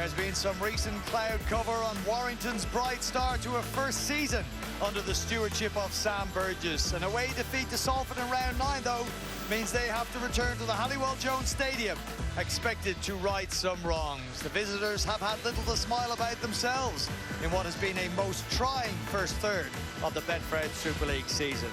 There's been some recent cloud cover on Warrington's bright start to a first season under the stewardship of Sam Burgess. An away defeat to Salford in round 9, though, means they have to return to the Halliwell Jones Stadium, expected to right some wrongs. The visitors have had little to smile about themselves in what has been a most trying first third of the Betfred Super League season.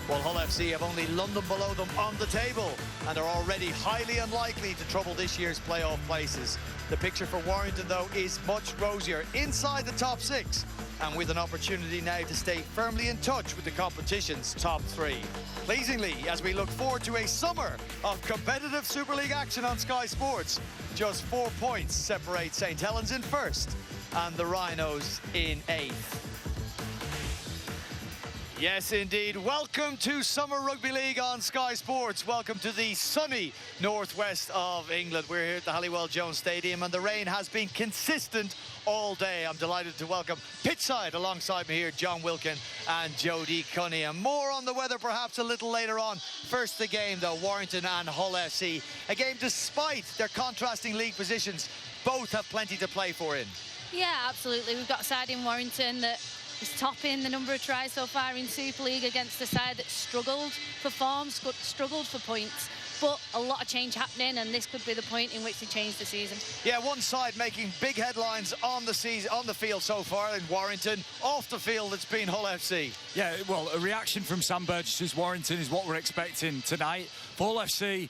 While Hull FC have only London below them on the table and are already highly unlikely to trouble this year's playoff places. The picture for Warrington, though, is much rosier inside the top 6 and with an opportunity now to stay firmly in touch with the competition's top 3. Pleasingly, as we look forward to a summer of competitive Super League action on Sky Sports, just 4 points separate St Helens in first and the Rhinos in 8th. Yes, indeed. Welcome to Summer Rugby League on Sky Sports. Welcome to the sunny northwest of England. We're here at the Halliwell Jones Stadium and the rain has been consistent all day. I'm delighted to welcome pitchside alongside me here, John Wilkin and Jody Cunningham. More on the weather perhaps a little later on. First the game though, Warrington and Hull FC. A game despite their contrasting league positions, both have plenty to play for in. Yeah, absolutely. We've got a side in Warrington that is topping the number of tries so far in Super League against a side that struggled for form, struggled for points. But a lot of change happening, and this could be the point in which they change the season. Yeah, one side making big headlines on the season, on the field so far in Warrington. Off the field, it's been Hull FC. Yeah, well, a reaction from Sam Burgess's Warrington is what we're expecting tonight. For Hull FC,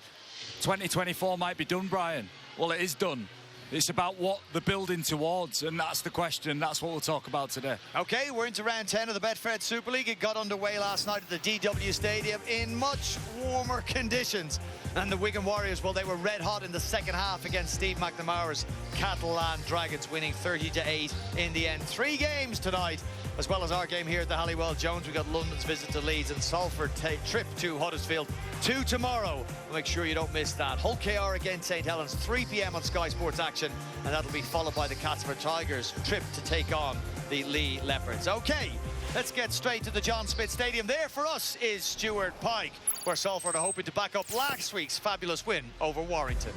2024 might be done, Brian. Well, it is done. It's about what they're building towards, and that's the question. That's what we'll talk about today. OK, we're into round 10 of the Betfred Super League. It got underway last night at the DW Stadium in much warmer conditions. And the Wigan Warriors, well, they were red hot in the second half against Steve McNamara's Catalan Dragons, winning 30-8 in the end. 3 games tonight, as well as our game here at the Halliwell Jones. We got London's visit to Leeds and Salford trip to Huddersfield 2 tomorrow. Make sure you don't miss that. Hull KR against St Helens, 3 p.m. on Sky Sports Action, and that'll be followed by the Catsford Tigers trip to take on the Lee Leopards. OK, let's get straight to the John Smith Stadium. There for us is Stuart Pike, where Salford are hoping to back up last week's fabulous win over Warrington.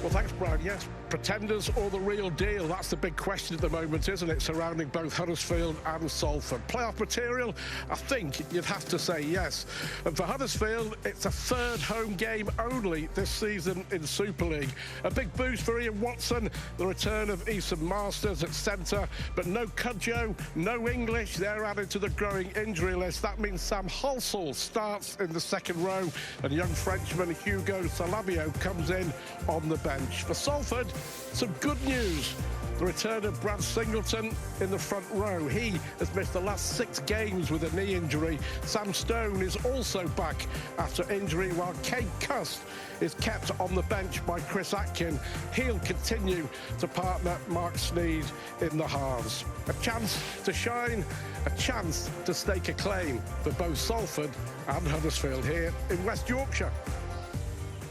Well, thanks, Brian. Yes, pretenders or the real deal? That's the big question at the moment, isn't it, surrounding both Huddersfield and Salford. Playoff material? I think you'd have to say yes. And for Huddersfield, it's a 3rd home game only this season in Super League. A big boost for Ian Watson, the return of Eason Masters at centre, but no Cudjoe, no English. They're added to the growing injury list. That means Sam Halsall starts in the 2nd row, and young Frenchman Hugo Salavio comes in on the bench. For Salford, some good news. The return of Brad Singleton in the front row. He has missed the last 6 games with a knee injury. Sam Stone is also back after injury, while Kate Cust is kept on the bench by Chris Atkin. He'll continue to partner Mark Sneed in the halves. A chance to shine, a chance to stake a claim for both Salford and Huddersfield here in West Yorkshire.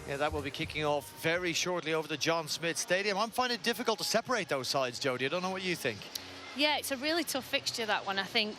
Yeah, that will be kicking off very shortly over the John Smith Stadium. I'm finding it difficult to separate those sides, Jody. I don't know what you think. Yeah, it's a really tough fixture, that one. I think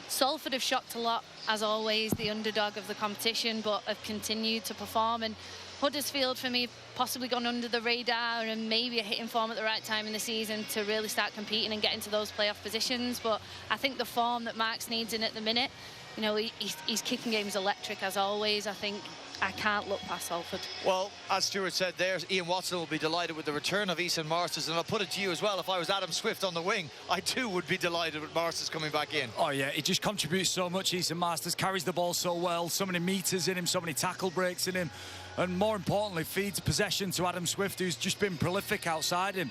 Salford have shocked a lot, as always, the underdog of the competition, but have continued to perform. And Huddersfield, for me, possibly gone under the radar and maybe a hitting form at the right time in the season to really start competing and get into those playoff positions. But I think the form that Mark's needs in at the minute, you know, his kicking game is electric, as always. I think I can't look past Salford. Well, as Stuart said there, Ian Watson will be delighted with the return of Eason Masters, and I'll put it to you as well, if I was Adam Swift on the wing, I too would be delighted with Masters coming back in. Oh yeah, he just contributes so much. Eason Masters carries the ball so well, so many meters in him, so many tackle breaks in him, and more importantly, feeds possession to Adam Swift, who's just been prolific outside him.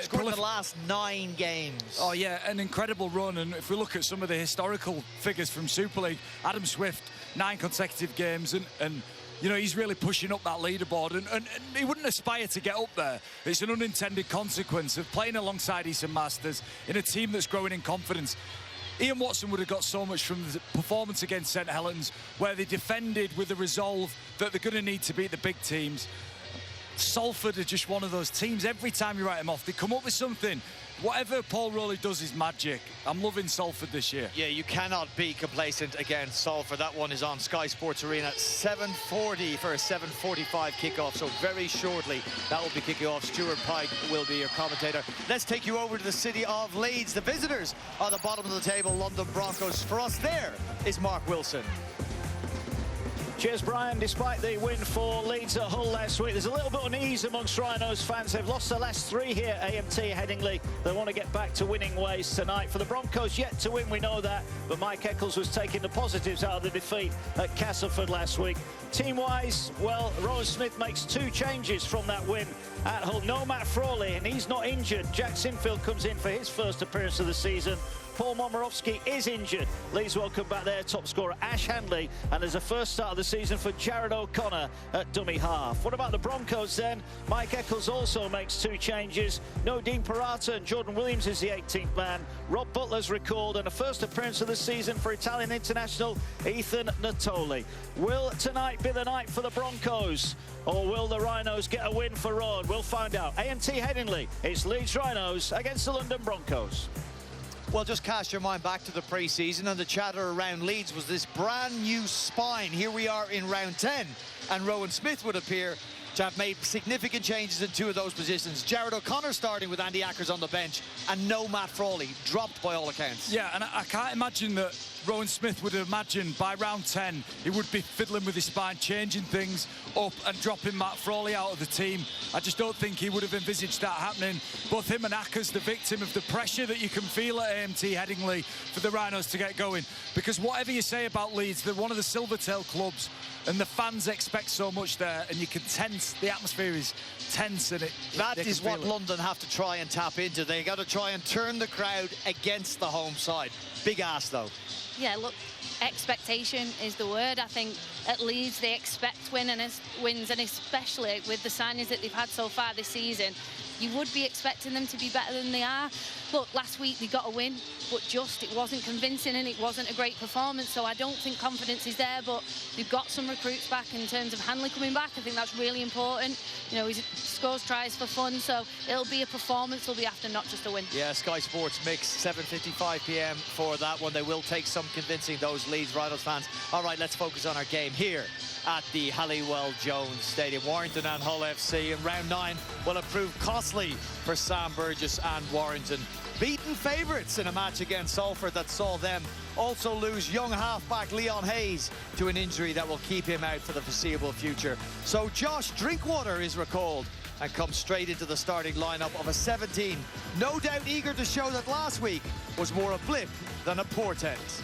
Scored in the last 9 games. Oh yeah, an incredible run. And if we look at some of the historical figures from Super League, Adam Swift, 9 consecutive games, and you know, he's really pushing up that leaderboard, and he wouldn't aspire to get up there. It's an unintended consequence of playing alongside Eason Masters in a team that's growing in confidence. Ian Watson would have got so much from the performance against St Helens, where they defended with the resolve that they're going to need to beat the big teams. Salford are just one of those teams. Every time you write them off, they come up with something. Whatever Paul Rowley does is magic. I'm loving Salford this year. Yeah, you cannot be complacent against Salford. That one is on Sky Sports Arena at 7:40 for a 7:45 kickoff. So very shortly, that will be kicking off. Stuart Pike will be your commentator. Let's take you over to the city of Leeds. The visitors are the bottom of the table, London Broncos. For us, there is Mark Wilson. Cheers, Brian. Despite the win for Leeds at Hull last week, there's a little bit of unease amongst Rhinos fans. They've lost the last 3 here at AMT Headingley. They want to get back to winning ways tonight. For the Broncos, yet to win, we know that. But Mike Eccles was taking the positives out of the defeat at Castleford last week. Team-wise, well, Rowan Smith makes 2 changes from that win at Hull. No Matt Frawley, and he's not injured. Jack Sinfield comes in for his first appearance of the season. Paul Momorowski is injured. Leeds welcome back their top scorer, Ash Handley, and there's a first start of the season for Jared O'Connor at dummy half. What about the Broncos then? Mike Eccles also makes 2 changes. No Dean Parata, and Jordan Williams is the 18th man. Rob Butler's recalled, and a first appearance of the season for Italian international Ethan Natoli. Will tonight be the night for the Broncos, or will the Rhinos get a win for Rowan? We'll find out. AMT Headingley, it's Leeds Rhinos against the London Broncos. Well, just cast your mind back to the pre-season, and the chatter around Leeds was this brand new spine. Here we are in round 10, and Rowan Smith would appear to have made significant changes in 2 of those positions. Jared O'Connor starting with Andy Ackers on the bench, and no Matt Frawley, dropped by all accounts. Yeah, and I can't imagine that Rowan Smith would have imagined by round 10 he would be fiddling with his spine, changing things up and dropping Matt Frawley out of the team. I just don't think he would have envisaged that happening. Both him and Ackers, the victim of the pressure that you can feel at AMT Headingley for the Rhinos to get going. Because whatever you say about Leeds, they're one of the Silvertail clubs, and the fans expect so much there, and you can tense, the atmosphere is tense, and that is what London have to try and tap into. They got to try and turn the crowd against the home side. Big ask, though. Yeah, look, expectation is the word. I think at Leeds they expect wins, and especially with the signings that they've had so far this season, you would be expecting them to be better than they are. Look, last week they got a win, but it wasn't convincing, and it wasn't a great performance, so I don't think confidence is there. But they've got some recruits back in terms of Hanley coming back. I think that's really important. You know, he scores tries for fun, so it'll be a performance. It'll be after, not just a win. Yeah, Sky Sports mix, 7:55 p.m. for that one. They will take some convincing, those Leeds Rhinos fans. All right, let's focus on our game here at the Halliwell Jones Stadium. Warrington and Hull FC in round 9 will have proved costly for Sam Burgess and Warrington. Beaten favourites in a match against Salford that saw them also lose young halfback Leon Hayes to an injury that will keep him out for the foreseeable future. So Josh Drinkwater is recalled and comes straight into the starting lineup of a 17. No doubt eager to show that last week was more a blip than a portent.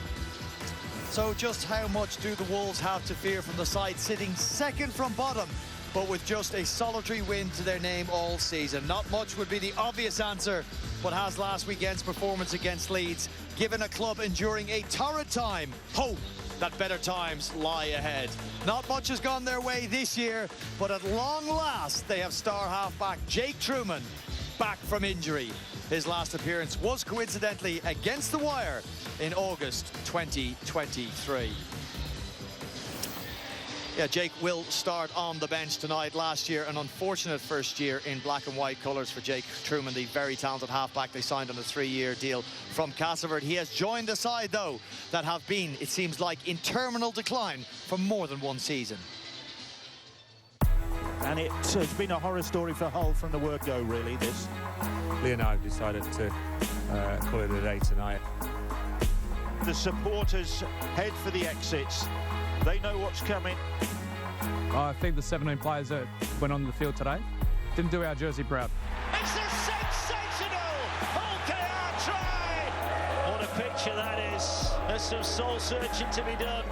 So just how much do the Wolves have to fear from the side sitting second from bottom, but with just a solitary win to their name all season? Not much would be the obvious answer, but has last weekend's performance against Leeds given a club enduring a torrid time hope that better times lie ahead? Not much has gone their way this year, but at long last they have star halfback Jake Truman back from injury. His last appearance was coincidentally against the Wire in August 2023. Yeah, Jake will start on the bench tonight. Last year, an unfortunate first year in black and white colours for Jake Truman, the very talented halfback they signed on a 3-year deal from Castleford. He has joined a side, though, that have been, it seems like, in terminal decline for more than one season. And it's been a horror story for Hull from the word go, really, this. Leonardo decided to call it a day tonight. The supporters head for the exits. They know what's coming. I think the 17 players that went on the field today didn't do our jersey proud. It's a sensational Hull try! What a picture that is. There's some soul searching to be done.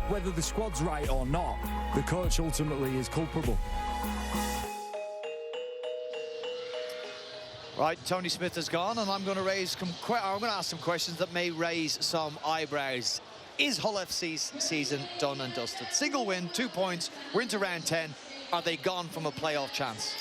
Whether the squad's right or not, the coach ultimately is culpable. Right, Tony Smith is gone, and I'm going to ask some questions that may raise some eyebrows. Is Hull FC's season done and dusted? Single win, 2 points, we're into round 10. Are they gone from a playoff chance?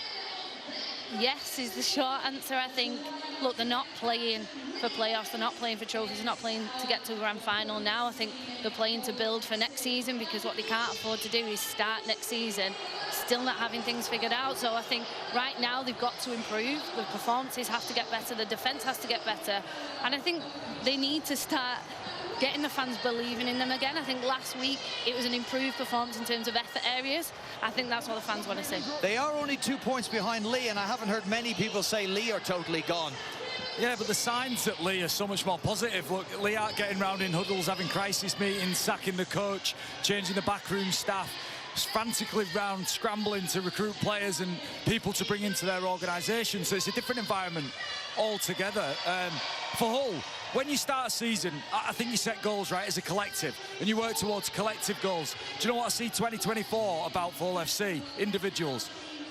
Yes is the short answer, I think. Look, they're not playing for playoffs, they're not playing for trophies, they're not playing to get to a grand final now. I think they're playing to build for next season, because what they can't afford to do is start next season still not having things figured out. So I think right now they've got to improve. The performances have to get better. The defence has to get better. And I think they need to start getting the fans believing in them again. I think last week it was an improved performance in terms of effort areas. I think that's what the fans want to see. They are only 2 points behind Lee, and I haven't heard many people say Lee are totally gone. Yeah, but the signs at Lee are so much more positive. Look, Lee aren't getting round in huddles, having crisis meetings, sacking the coach, changing the backroom staff, frantically round, scrambling to recruit players and people to bring into their organisation. So it's a different environment altogether. For Hull, when you start a season, I think you set goals, right, as a collective, and you work towards collective goals. Do you know what I see 2024 about for Hull FC? Individuals.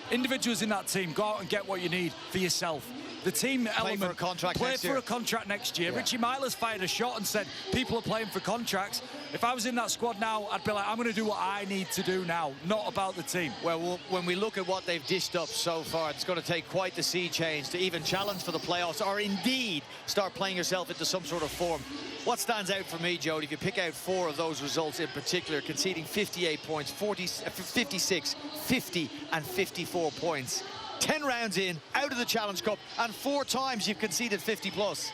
Individuals in that team, go out and get what you need for yourself. The team element, for a contract play next for year. a contract next year. Yeah. Richie Myler's fired a shot and said people are playing for contracts. If I was in that squad now, I'd be like, I'm going to do what I need to do now, not about the team. Well, when we look at what they've dished up so far, it's going to take quite the sea change to even challenge for the playoffs or indeed start playing yourself into some sort of form. What stands out for me, Jody, if you pick out 4 of those results in particular, conceding 58 points, 56, 50 and 54 points. 10 rounds in, out of the Challenge Cup, and 4 times you've conceded 50 plus.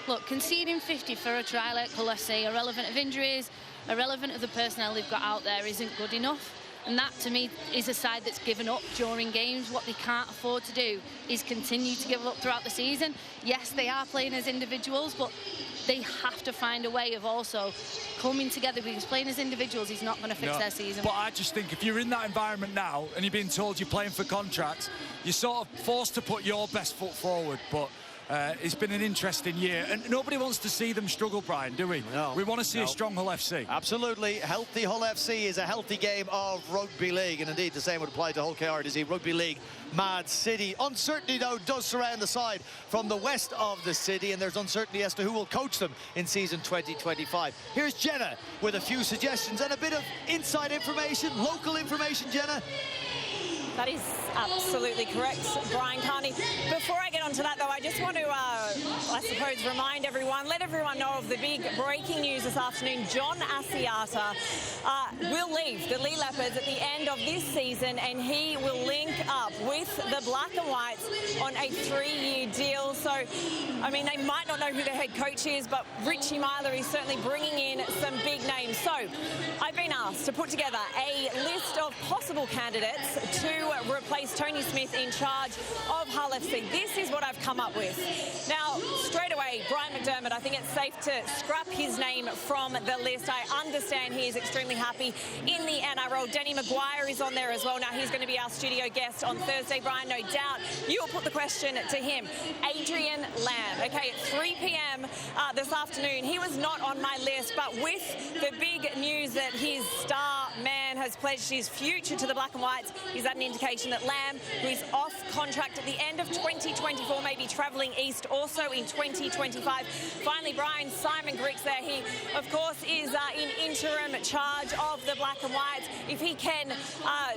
Look, conceding 50 for a try like Hull FC, irrelevant of injuries, irrelevant of the personnel they've got out there, isn't good enough. And that, to me, is a side that's given up during games. What they can't afford to do is continue to give up throughout the season. Yes, they are playing as individuals, but they have to find a way of also coming together, because playing as individuals is not going to fix their season. But I just think if you're in that environment now and you're being told you're playing for contracts, you're sort of forced to put your best foot forward. But it's been an interesting year, and nobody wants to see them struggle, Brian, do we? No. We want to see a strong Hull FC. Absolutely. Healthy Hull FC is a healthy game of rugby league, and indeed the same would apply to Hull KR, is a rugby league mad city. Uncertainty, though, does surround the side from the west of the city, and there's uncertainty as to who will coach them in season 2025. Here's Jenna with a few suggestions and a bit of inside information, local information, Jenna. That is absolutely correct, Brian Carney. Before I get onto that, though, I just want to, I suppose, remind everyone, let everyone know of the big breaking news this afternoon. John Asiata will leave the Lee Leopards at the end of this season, and he will link up with the Black and Whites on a 3-year deal. So, I mean, they might not know who their head coach is, but Richie Myler is certainly bringing in some big names. So, I've been asked to put together a list of possible candidates to replace Tony Smith in charge of Hull FC. This is what I've come up with. Now, straight away, Brian McDermott, I think it's safe to scrap his name from the list. I understand he is extremely happy in the NRL. Denny Maguire is on there as well. Now, he's going to be our studio guest on Thursday, Brian, no doubt. You'll put the question to him. Adrian Lamb. Okay, at 3 p.m. This afternoon, he was not on my list, but with the big news that his star man has pledged his future to the Black and Whites, is that an indication that Lamb, who is off contract at the end of 2024, may be travelling east also in 2025. Finally, Brian, Simon Griggs there. He, of course, is in interim charge of the Black and Whites. If he can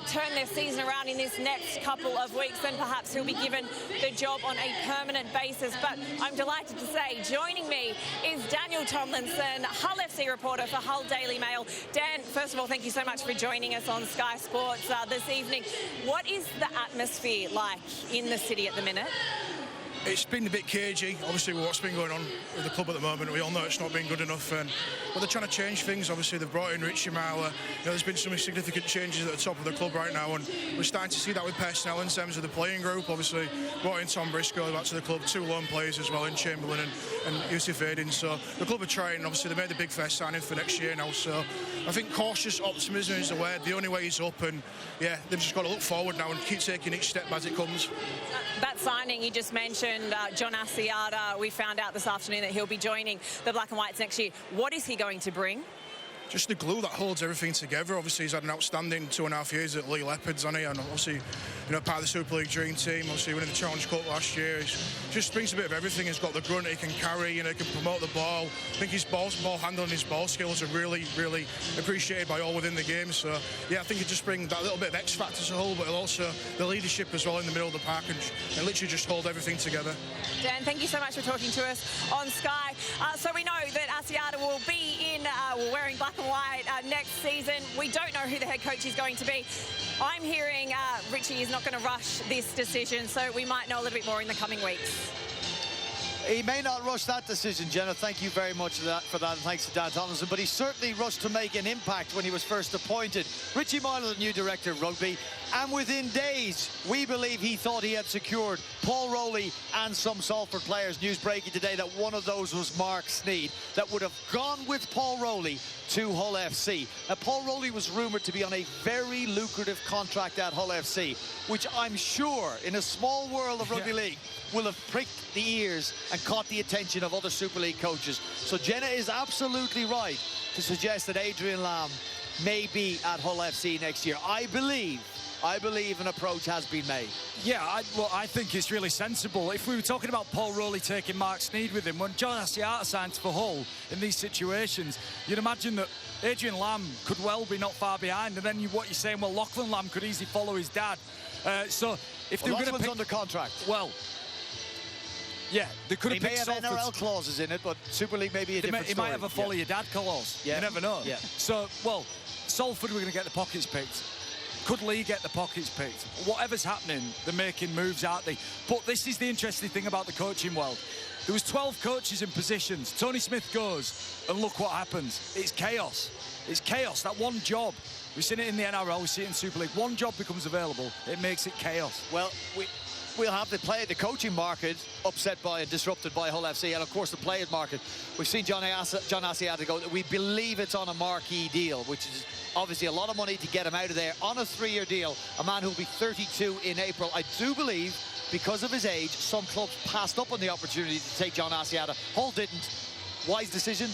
turn their season around in this next couple of weeks, then perhaps he'll be given the job on a permanent basis. But I'm delighted to say, joining me is Daniel Tomlinson, Hull FC reporter for Hull Daily Mail. Dan, first of all, thank you so much for joining us on Sky Sports this evening. What is the atmosphere like in the city at the minute? It's been a bit cagey, obviously, with what's been going on with the club at the moment. We all know it's not been good enough, but they're trying to change things. Obviously, they've brought in Richie Myler. There's been some significant changes at the top of the club right now, and we're starting to see that with personnel in terms of the playing group. Obviously, brought in Tom Briscoe back to the club, 2 loan players as well in Chamberlain and Yusuf Aydin. So the club are trying. Obviously, they made the big first signing for next year now. So I think cautious optimism is the word. The only way is up, and yeah, they've just got to look forward now and keep taking each step as it comes. That signing you just mentioned, John Asiata, we found out this afternoon that he'll be joining the Black and Whites next year. What is he going to bring? Just the glue that holds everything together. Obviously, he's had an outstanding 2.5 years at Lee Leopards, hasn't he? And obviously, part of the Super League dream team. Obviously, winning the Challenge Cup last year. He just brings a bit of everything. He's got the grunt, he can carry, he can promote the ball. I think his ball handling, his ball skills are really, really appreciated by all within the game. So, yeah, I think he just brings that little bit of X factor to Hull, but also the leadership as well in the middle of the park and literally just hold everything together. Dan, thank you so much for talking to us on Sky. So we know that Asiata will be in wearing black black and white next season. We don't know who the head coach is going to be. I'm hearing Richie is not going to rush this decision, so we might know a little bit more in the coming weeks. He may not rush that decision, Jenna. Thank you very much for that, and thanks to Dan Tomlinson. But he certainly rushed to make an impact when he was first appointed. Richie Marler, the new director of rugby, and within days, we believe he thought he had secured Paul Rowley and some Salford players. News breaking today that one of those was Mark Sneed, that would have gone with Paul Rowley to Hull FC. Now, Paul Rowley was rumoured to be on a very lucrative contract at Hull FC, which I'm sure, in a small world of rugby league, will have pricked the ears and caught the attention of other Super League coaches. So Jenna is absolutely right to suggest that Adrian Lamb may be at Hull FC next year. I believe an approach has been made. Yeah, I think it's really sensible. If we were talking about Paul Rowley taking Mark Sneed with him, when John Asiata signs for Hull in these situations, you'd imagine that Adrian Lamb could well be not far behind. And then what you're saying, well, Lachlan Lamb could easily follow his dad. So if they were going to pick... under contract. Well... Yeah, they could have picked Salford. He may have NRL clauses in it, but Super League may be a different story. He might have a follow your dad clause. Yeah. You never know. Yeah. So, well, Salford were going to get the pockets picked. Could Lee get the pockets picked? Whatever's happening, they're making moves, aren't they? But this is the interesting thing about the coaching world. There was 12 coaches in positions. Tony Smith goes, and look what happens. It's chaos. It's chaos. That one job. We've seen it in the NRL, we see it in Super League. One job becomes available, it makes it chaos. Well, we'll have the coaching market upset by and disrupted by Hull FC, and of course the players market. We've seen John Asiata go. We believe it's on a marquee deal, which is obviously a lot of money to get him out of there on a 3-year deal. A man who'll be 32 in April. I do believe, because of his age, some clubs passed up on the opportunity to take John Asiata. Hull didn't. Wise decision?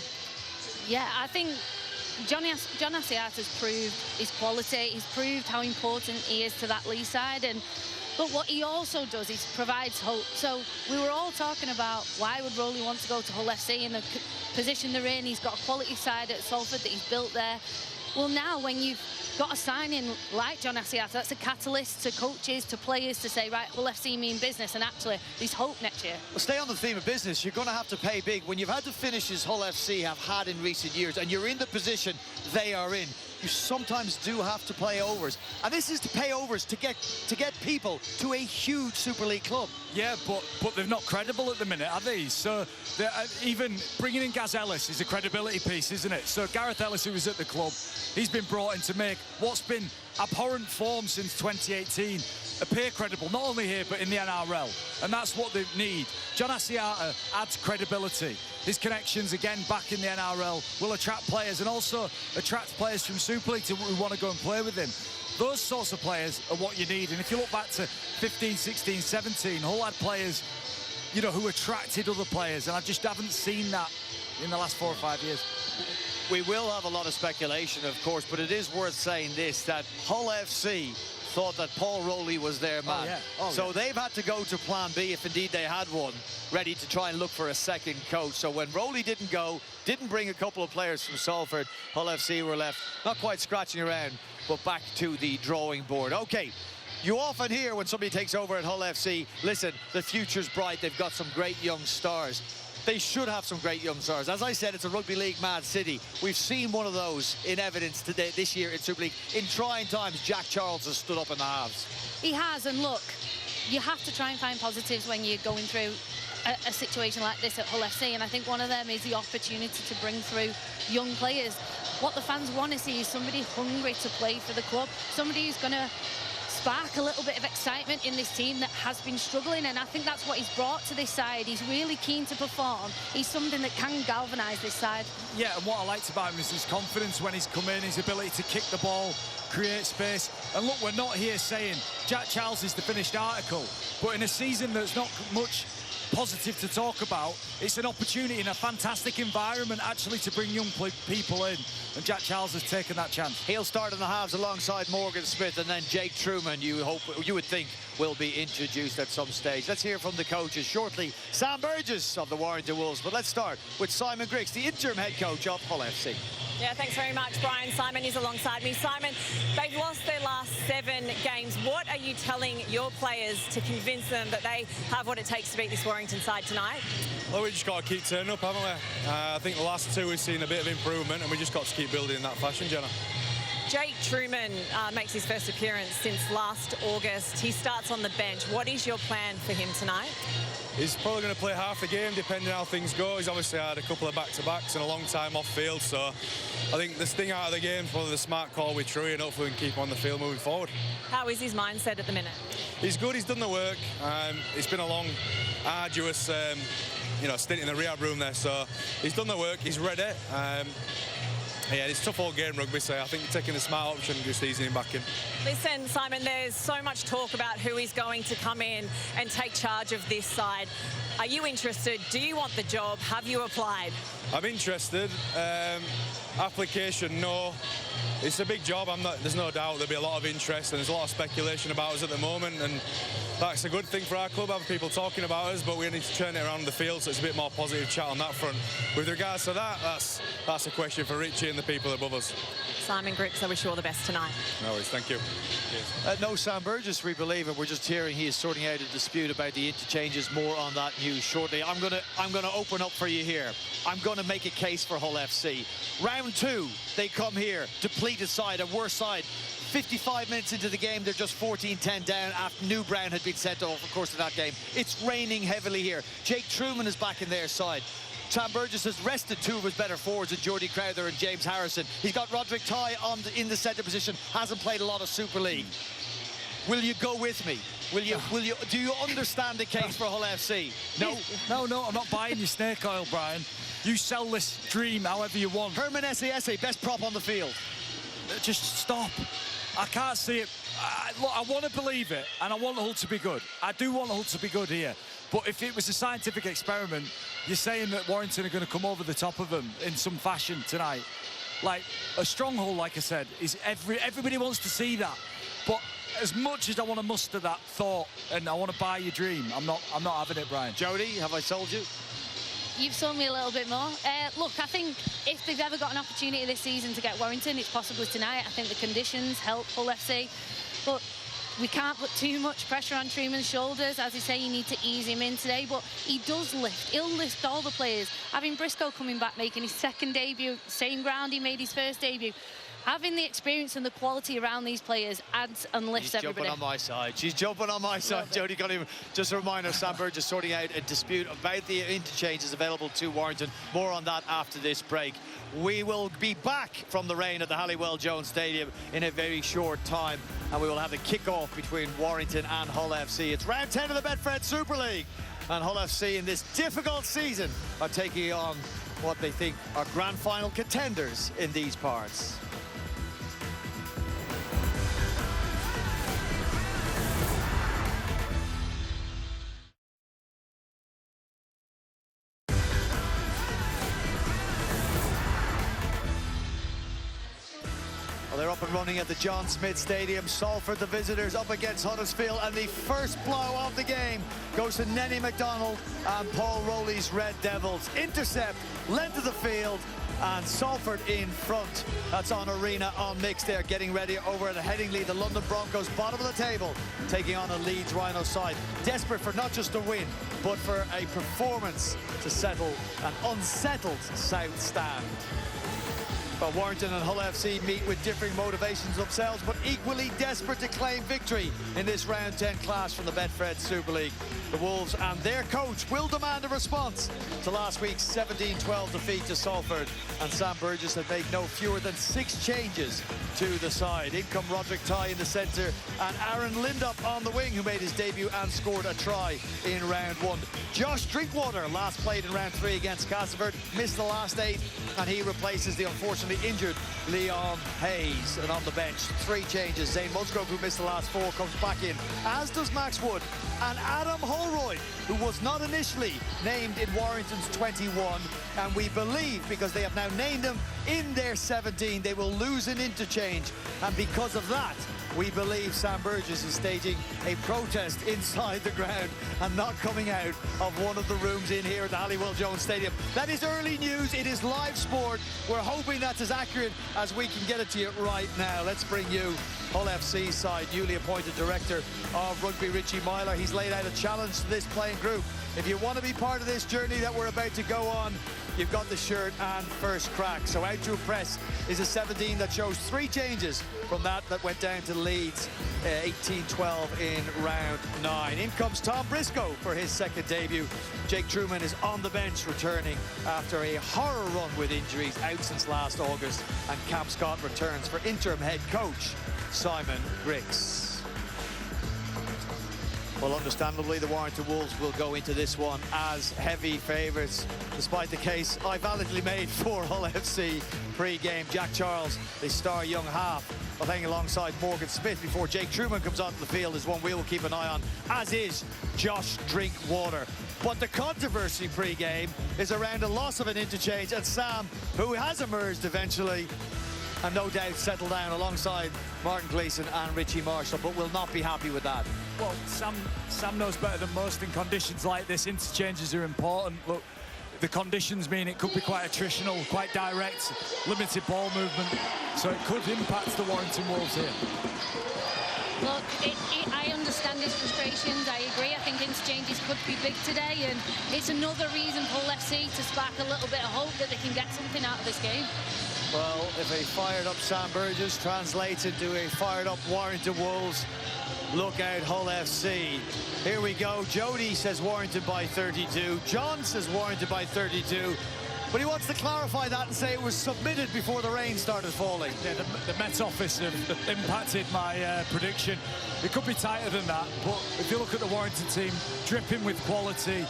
Yeah, I think John Asiata's proved his quality. He's proved how important he is to that Lee side, but what he also does is provides hope. So we were all talking about why would Rowley want to go to Hull FC in the position they're in. He's got a quality side at Salford that he's built there. Well, now when you've got a signing like John Asiata, that's a catalyst to coaches, to players to say, right, Hull FC mean business, and actually there's hope next year. Well, stay on the theme of business. You're going to have to pay big. When you've had the finishes Hull FC have had in recent years, and you're in the position they are in, you sometimes do have to pay overs. And this is to pay overs to get people to a huge Super League club. Yeah, but they're not credible at the minute, are they? So even bringing in Gaz Ellis is a credibility piece, isn't it? So Gareth Ellis, who was at the club, he's been brought in to make what's been abhorrent form since 2018 appear credible, not only here but in the NRL, and that's what they need. John Asiata adds credibility. His connections, again, back in the NRL, will attract players, and also attract players from Super League who want to go and play with him. Those sorts of players are what you need. And if you look back to 15, 16, 17, Hull had players, you know, who attracted other players, and I just haven't seen that in the last 4 or 5 years. We will have a lot of speculation, of course, but it is worth saying this, that Hull FC thought that Paul Rowley was their man. So they've had to go to plan B, if indeed they had one, ready to try and look for a second coach. So when Rowley didn't go, didn't bring a couple of players from Salford, Hull FC were left not quite scratching around, but back to the drawing board. Okay, you often hear when somebody takes over at Hull FC, listen, the future's bright, they've got some great young stars. They should have some great young stars. As I said, it's a rugby league mad city. We've seen one of those in evidence today, this year in Super League. In trying times, Jack Charles has stood up in the halves. He has, and look, you have to try and find positives when you're going through a situation like this at Hull FC, and I think one of them is the opportunity to bring through young players. What the fans want to see is somebody hungry to play for the club, somebody who's going to spark a little bit of excitement in this team that has been struggling, and I think that's what he's brought to this side. He's really keen to perform. He's something that can galvanise this side. Yeah, and what I liked about him is his confidence when he's come in, his ability to kick the ball, create space. And look, we're not here saying Jack Charles is the finished article, but in a season that's not much positive to talk about, it's an opportunity in a fantastic environment actually to bring young people in, and Jack Charles has taken that chance. He'll start in the halves alongside Morgan Smith, and then Jake Truman, you would think, will be introduced at some stage. Let's hear from the coaches shortly. Sam Burgess of the Warrington Wolves. But let's start with Simon Griggs, the interim head coach of Hull FC. Yeah, thanks very much, Brian. Simon is alongside me. Simon, they've lost their last 7 games. What are you telling your players to convince them that they have what it takes to beat this Warrington side tonight? Well, we just got to keep turning up, haven't we? I think the last 2 we've seen a bit of improvement, and we just got to keep building in that fashion, Jenna. Jake Truman makes his first appearance since last August. He starts on the bench. What is your plan for him tonight? He's probably going to play half the game, depending on how things go. He's obviously had a couple of back-to-backs and a long time off field, so I think the sting out of the game is probably the smart call with True, and hopefully we can keep on the field moving forward. How is his mindset at the minute? He's good. He's done the work. It's been a long, arduous, stint in the rehab room there, so he's done the work. He's ready. Yeah, it's tough all game rugby, so I think taking the smart option and just easing him back in. Listen, Simon, there's so much talk about who is going to come in and take charge of this side. Are you interested? Do you want the job? Have you applied? I'm interested. Application, no. It's a big job. There's no doubt there'll be a lot of interest, and there's a lot of speculation about us at the moment, and that's a good thing for our club, having people talking about us, but we need to turn it around the field so it's a bit more positive chat on that front. With regards to that, that's a question for Richie and the people above us. Simon Griggs, I wish you all the best tonight. No worries, thank you. No Sam Burgess, we believe, and we're just hearing he is sorting out a dispute about the interchanges. More on that news shortly. I'm gonna open up for you here. I'm gonna make a case for Hull FC. Round 2, they come here, depleted side, a worse side. 55 minutes into the game, they're just 14-10 down after New Brown had been sent off, of course, in that game. It's raining heavily here. Jake Truman is back in their side. Sam Burgess has rested 2 of his better forwards, Jordy Crowther and James Harrison. He's got Roderick Ty in the centre position, hasn't played a lot of Super League. Will you go with me? Do you understand the case for Hull FC? No, I'm not buying your snake oil, Brian. You sell this dream however you want. Herman Esse, best prop on the field. Just stop. I can't see it. Look, I want to believe it, and I want Hull to be good. I do want Hull to be good here. But if it was a scientific experiment, you're saying that Warrington are going to come over the top of them in some fashion tonight. Like, a strong Hull, like I said, is everybody wants to see that. But as much as I want to muster that thought and I want to buy your dream, I'm not having it, Brian. Jody, have I sold you? You've sold me a little bit more. Look, I think if they've ever got an opportunity this season to get Warrington, it's possibly tonight. I think the conditions help Hull FC. But we can't put too much pressure on Truman's shoulders. As you say, you need to ease him in today, but he does lift. He'll lift all the players. Having Briscoe coming back, making his second debut, same ground he made his first debut. Having the experience and the quality around these players adds and lifts everybody. She's jumping on my side. She's jumping on my side. Jody got him. Just a reminder, Sam Burgess sorting out a dispute about the interchanges available to Warrington. More on that after this break. We will be back from the rain at the Halliwell Jones Stadium in a very short time, and we will have a kick-off between Warrington and Hull FC. It's round 10 of the Betfred Super League, and Hull FC in this difficult season are taking on what they think are grand final contenders in these parts. They're up and running at the John Smith Stadium. Salford, the visitors, up against Huddersfield, and the first blow of the game goes to Nenny McDonald and Paul Rowley's Red Devils. Intercept, length of the field, and Salford in front. That's on Arena on Mix there, getting ready over at Headingley. The London Broncos, bottom of the table, taking on a Leeds Rhino side. Desperate for not just a win, but for a performance to settle an unsettled South Stand. But Warrington and Hull FC meet with differing motivations themselves, but equally desperate to claim victory in this round 10 clash from the Betfred Super League. The Wolves and their coach will demand a response to last week's 17-12 defeat to Salford. And Sam Burgess had made no fewer than 6 changes to the side. In come Roderick Ty in the centre and Aaron Lindup on the wing, who made his debut and scored a try in round 1. Josh Drinkwater last played in round 3 against Castleford, missed the last 8, and he replaces the unfortunately injured Leon Hayes. And on the bench, 3 changes. Zane Musgrove, who missed the last 4, comes back in, as does Max Wood and Adam Holroyd, who was not initially named in Warrington's 21, and we believe, because they have now named him, in their 17. They will lose an interchange, and because of that, we believe Sam Burgess is staging a protest inside the ground and not coming out of one of the rooms in here at the Halliwell Jones Stadium. That is early news. It is live sport. We're hoping that's as accurate as we can get it to you right now. Let's bring you Hull FC side, newly appointed director of rugby, Richie Myler. He's laid out a challenge to this playing group. If you want to be part of this journey that we're about to go on, you've got the shirt and first crack. So out to press is a 17 that shows 3 changes from that went down to Leeds 18-12 in round 9. In comes Tom Briscoe for his second debut. Jake Truman is on the bench, returning after a horror run with injuries, out since last August. And Cam Scott returns for interim head coach Simon Griggs. Well, understandably, the Warrington Wolves will go into this one as heavy favourites, despite the case I validly made for Hull FC pre-game. Jack Charles, the star young half, playing alongside Morgan Smith before Jake Truman comes onto the field, is one we will keep an eye on, as is Josh Drinkwater. But the controversy pre-game is around a loss of an interchange, and Sam, who has emerged eventually, and no doubt settle down alongside Martin Gleeson and Richie Marshall, but will not be happy with that. Well, Sam knows better than most in conditions like this. Interchanges are important. Look, the conditions mean it could be quite attritional, quite direct, limited ball movement, so it could impact the Warrington Wolves here. Look, I understand his frustrations. I agree. I think interchanges could be big today, and it's another reason for Hull FC to spark a little bit of hope that they can get something out of this game. Well, if a fired-up Sam Burgess translates into a fired-up Warrington Wolves, look out, Hull FC. Here we go. Jody says Warrington by 32. John says Warrington by 32. But he wants to clarify that and say it was submitted before the rain started falling. Yeah, the Met Office have impacted my prediction. It could be tighter than that, but if you look at the Warrington team, dripping with quality.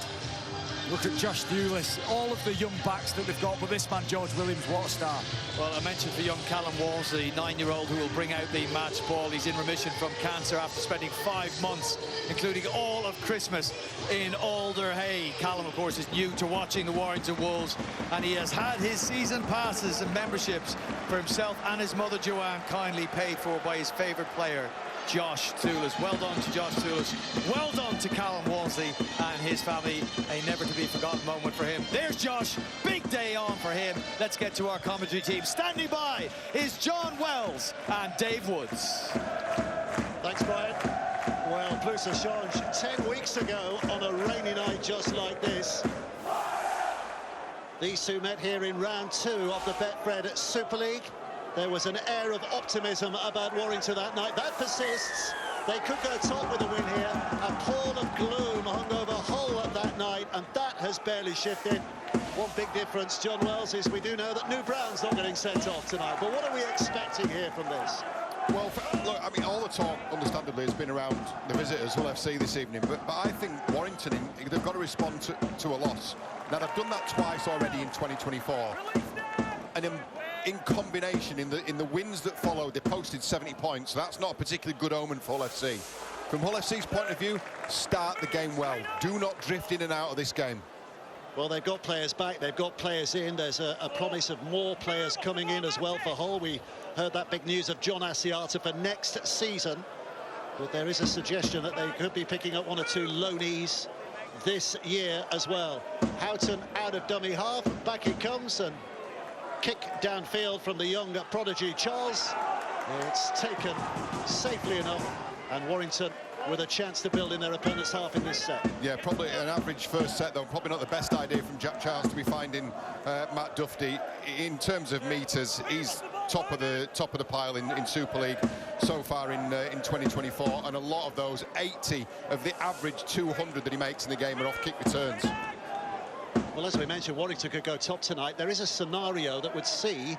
Look at Josh Dewlis, all of the young backs that they've got, but this man, George Williams, what a star. Well, I mentioned for young Callum Walls, the 9-year-old who will bring out the match ball. He's in remission from cancer after spending 5 months, including all of Christmas, in Alderhay. Callum, of course, is new to watching the Warrington Wolves, and he has had his season passes and memberships for himself and his mother, Joanne, kindly paid for by his favourite player, Josh Toulis. Well done to Josh Toulis. Well done to Callum Walmsley and his family. A never-to-be-forgotten moment for him. There's Josh. Big day on for him. Let's get to our commentary team. Standing by is John Wells and Dave Woods. Thanks, Brian. Well, plus a change. 10 weeks ago, on a rainy night just like this, these two met here in round 2 of the Betfred Super League. There was an air of optimism about Warrington that night. That persists. They could go top with a win here. A pall of gloom hung over Hull that night, and that has barely shifted. One big difference, John Wells, is we do know that New Brown's not getting sent off tonight. But what are we expecting here from this? Well, look, I mean, all the talk, understandably, has been around the visitors, Hull FC, this evening. But I think Warrington, they've got to respond to a loss. Now, they've done that twice already in 2024. And in combination, in the wins that followed, they posted 70 points. So that's not a particularly good omen for Hull FC. From Hull FC's point of view, start the game well. Do not drift in and out of this game. Well, they've got players back, they've got players in. There's a promise of more players coming in as well for Hull. We heard that big news of John Asiata for next season. But there is a suggestion that they could be picking up 1 or 2 loanees this year as well. Houghton out of dummy half, back it comes, and kick downfield from the young prodigy Charles. It's taken safely enough, and Warrington with a chance to build in their opponent's half in this set. Yeah, probably an average first set, though. Probably not the best idea from Jack Charles to be finding Matt Duffy. In terms of metres, he's top of the pile in Super League so far in 2024, and a lot of those, 80 of the average 200 that he makes in the game, are off kick returns. Well, as we mentioned, Warrington could go top tonight. There is a scenario that would see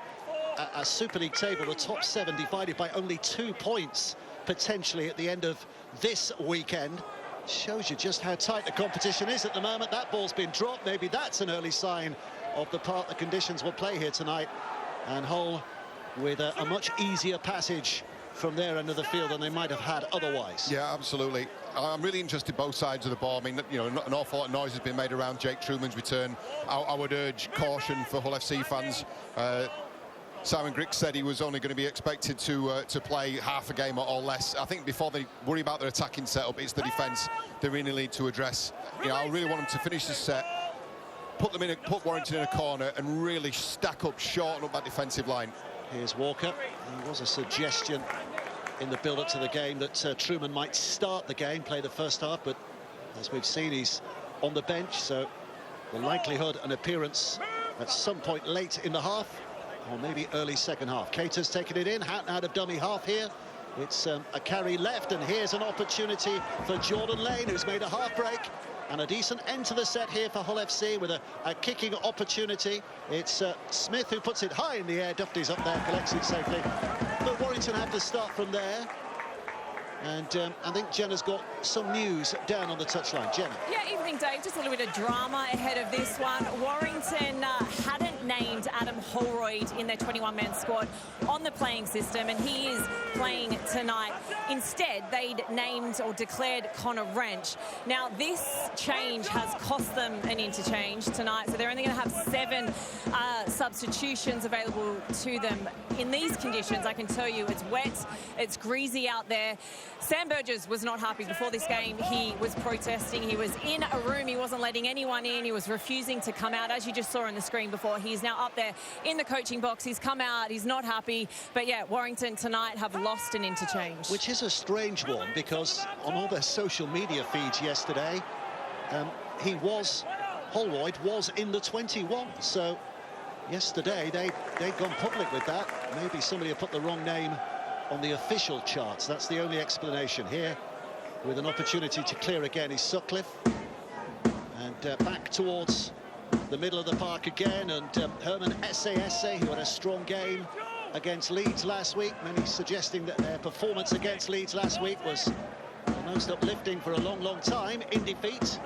a Super League table, the top 7 divided by only 2 points, potentially at the end of this weekend. Shows you just how tight the competition is at the moment. That ball's been dropped. Maybe that's an early sign of the part the conditions will play here tonight. And Hull with a much easier passage from their end of the field than they might have had otherwise. Yeah, absolutely. I'm really interested both sides of the ball. I mean, you know, an awful lot of noise has been made around Jake Truman's return. I would urge caution for Hull FC fans. Simon Griggs said he was only going to be expected to play half a game or less. I think before they worry about their attacking setup, it's the defence they really need to address. You know, I really want them to finish the set, put Warrington in a corner and really stack up, shorten up that defensive line. Here's Walker. There was a suggestion in the build-up to the game that Truman might start the game, play the first half, but as we've seen, he's on the bench, so the likelihood an appearance at some point late in the half, or maybe early second half. Cater's taken it in, Houghton out of dummy half here. It's a carry left, and here's an opportunity for Jordan Lane, who's made a half break. And a decent end to the set here for Hull FC with a kicking opportunity. It's Smith who puts it high in the air. Duffy's up there, collects it safely. But Warrington have to start from there. And I think Jenna's got some news down on the touchline. Jenna. Yeah, evening, Dave. Just a little bit of drama ahead of this one. Warrington hadn't named Adam Holroyd in their 21-man squad on the playing system, and he is playing tonight. Instead, they'd named or declared Connor Wrench. Now, this change has cost them an interchange tonight, so they're only going to have 7 substitutions available to them. In these conditions, I can tell you it's wet, it's greasy out there. Sam Burgess was not happy before this game. He was protesting. He was in a room. He wasn't letting anyone in. He was refusing to come out, as you just saw on the screen before. He's now up there in the coaching box. He's come out. He's not happy. But, yeah, Warrington tonight have lost an interchange. Which is a strange one, because on all their social media feeds yesterday, Holroyd was in the 21. So yesterday they'd gone public with that. Maybe somebody had put the wrong name on the official charts. That's the only explanation here. With an opportunity to clear again is Sutcliffe. And back towards the middle of the park again. And Herman Esse, who had a strong game against Leeds last week. Many suggesting that their performance against Leeds last week was the most uplifting for a long, long time. In defeat.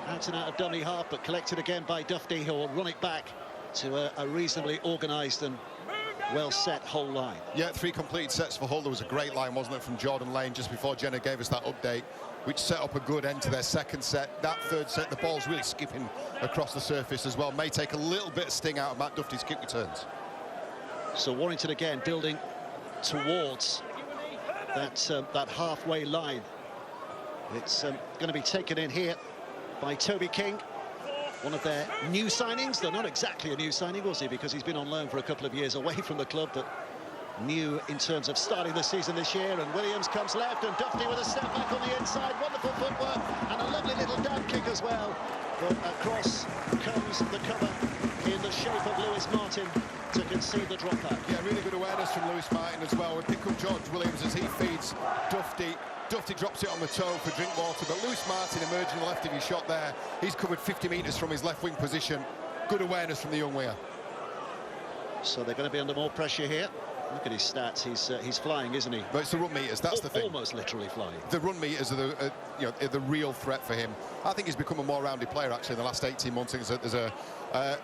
Out and out of dummy half, but collected again by Duffy, who will run it back to a reasonably organised and well-set Hull line. Yeah, 3 completed sets for Hull. There was a great line, wasn't it, from Jordan Lane just before Jenna gave us that update, which set up a good end to their second set. That third set, the ball's really skipping across the surface as well. May take a little bit of sting out of Matt Duffy's kick returns. So Warrington again building towards that halfway line. It's going to be taken in here by Toby King. One of their new signings, though not exactly a new signing, was he? Because he's been on loan for a couple of years away from the club, but new in terms of starting the season this year. And Williams comes left, and Duffy with a step back on the inside. Wonderful footwork, and a lovely little down kick as well. But across comes the cover in the shape of Lewis Martin to concede the dropout. Yeah, really good awareness from Lewis Martin as well. We pick up George Williams as he feeds Duffy. Duffy drops it on the toe for Drinkwater, but Lewis Martin emerging on the left of his shot there. He's covered 50 metres from his left wing position. Good awareness from the young winger. So they're going to be under more pressure here. Look at his stats. He's flying, isn't he? But it's the run meters. That's the thing. Almost literally flying. The run meters are the real threat for him. I think he's become a more rounded player actually in the last 18 months. There's a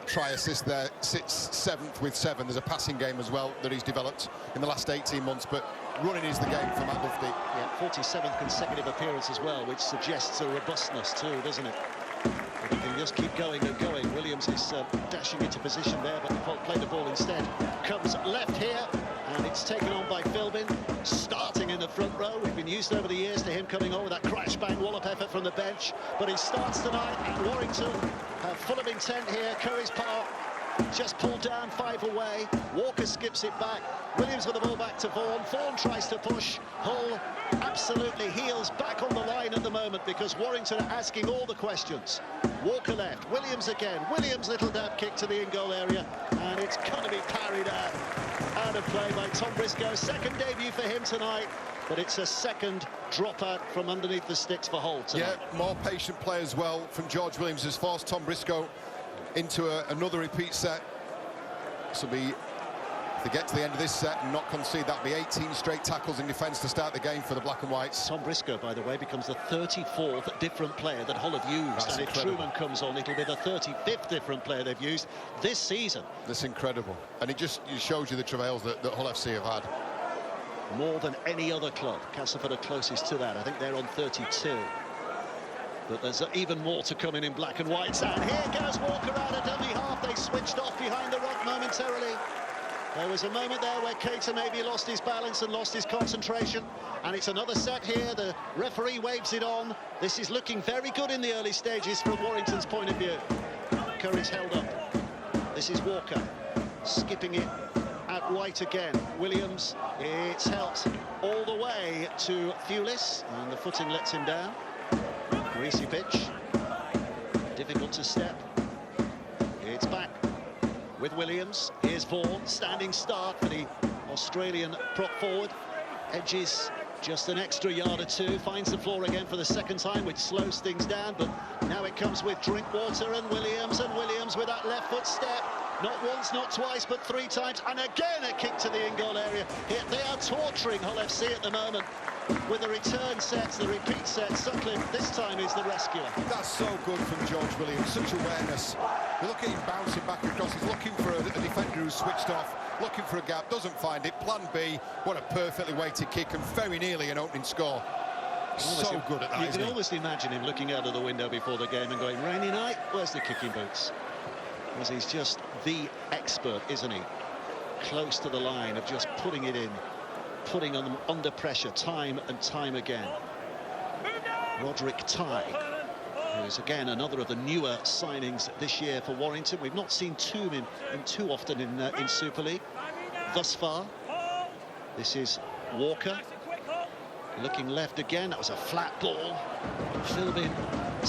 try assist there. Sits 7th with 7. There's a passing game as well that he's developed in the last 18 months. But running is the game for Matt Duffy. Yeah, 47th consecutive appearance as well, which suggests a robustness too, doesn't it? If he can just keep going and going. Williams is dashing into position there, but Paul played the ball instead. Comes left here, and it's taken on by Philbin, starting in the front row. We've been used over the years to him coming on with that crash bang wallop effort from the bench, but he starts tonight, and Warrington full of intent here. Curry's Park just pulled down, 5 away. Walker skips it back. Williams with the ball back to Vaughan. Vaughan tries to push. Hull absolutely heels back on the line at the moment because Warrington are asking all the questions. Walker left. Williams again. Williams little dab kick to the in-goal area, and it's going to be parried out of play by Tom Briscoe. Second debut for him tonight, but it's a second dropout from underneath the sticks for Hull tonight. Yeah, more patient play as well from George Williams has forced Tom Briscoe into another repeat set. This will be, if they get to the end of this set and not concede, that'll be 18 straight tackles in defence to start the game for the Black and Whites. Tom Briscoe, by the way, becomes the 34th different player that Hull have used. That's and if incredible. Truman comes on, it'll be the 35th different player they've used this season. That's incredible. And it shows you the travails that Hull FC have had. More than any other club. Castleford are closest to that. I think they're on 32. But there's even more to come in Black and Whites. And here goes Walker out of dummy half. They switched off behind the rock momentarily. There was a moment there where Keita maybe lost his balance and lost his concentration, and it's another set here. The referee waves it on. This is looking very good in the early stages from Warrington's point of view. Curry's held up. This is Walker skipping it at right again. Williams, it's helped all the way to Thewlis, and the footing lets him down. Greasy pitch, difficult to step. It's back with Williams. Here's Vaughan, standing start for the Australian prop forward. Edges just an extra yard or two, finds the floor again for the second time, which slows things down, but now it comes with Drinkwater and Williams with that left foot step. Not once, not twice, but 3 times, and again a kick to the in-goal area. Here, they are torturing Hull FC at the moment with the return sets, the repeat sets. Sutcliffe this time is the rescuer. That's so good from George Williams, such awareness. You look at him bouncing back across, he's looking for a defender who's switched off, looking for a gap, doesn't find it. Plan B, what a perfectly weighted kick, and very nearly an opening score. So good at that, You can almost imagine him looking out of the window before the game and going, rainy night, where's the kicking boots? Because he's just the expert, isn't he? Close to the line of just putting it in, putting them under pressure time and time again. Roderick Tighe, who is again another of the newer signings this year for Warrington. We've not seen him too often in Super League thus far. This is Walker. Looking left again, that was a flat ball. Philbin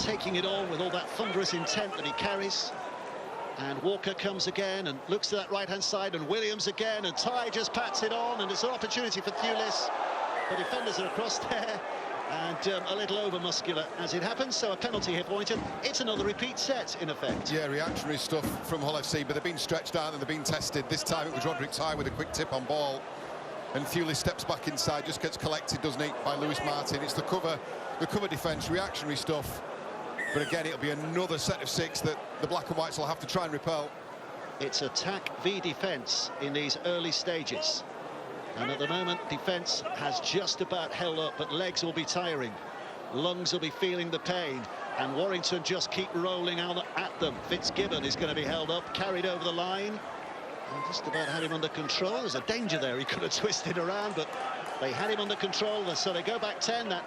taking it on with all that thunderous intent that he carries. And Walker comes again and looks to that right-hand side, and Williams again, and Tighe just pats it on, and it's an opportunity for Thewlis. The defenders are across there, and a little over-muscular as it happens, so a penalty here for Warrington. It's another repeat set, in effect. Yeah, reactionary stuff from Hull FC, but they've been stretched out and they've been tested. This time it was Roderick Tighe with a quick tip on ball, and Thewlis steps back inside, just gets collected, doesn't he, by Lewis Martin. It's the cover defence, reactionary stuff. But again, it'll be another set of 6 that the Black and Whites will have to try and repel. It's attack v defence in these early stages. And at the moment, defence has just about held up, but legs will be tiring. Lungs will be feeling the pain. And Warrington just keep rolling out at them. Fitzgibbon is going to be held up, carried over the line. And just about had him under control. There's a danger there. He could have twisted around, but they had him under control. So they go back 10. That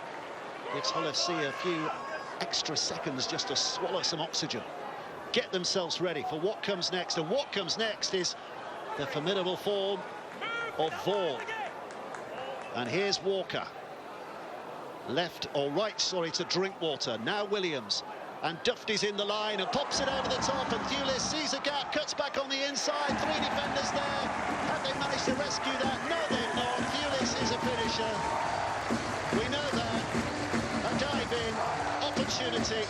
gives Hull FC a few extra seconds just to swallow some oxygen, get themselves ready for what comes next. And what comes next is the formidable form of Vaughan. And here's Walker, left or right, sorry, to Drinkwater. Now Williams, and Dufty's in the line and pops it over the top, and Thewlis sees a gap, cuts back on the inside. 3 defenders there. Have they managed to rescue that? No, they've not. Thewlis is a finisher. We know that. A dive in, opportunity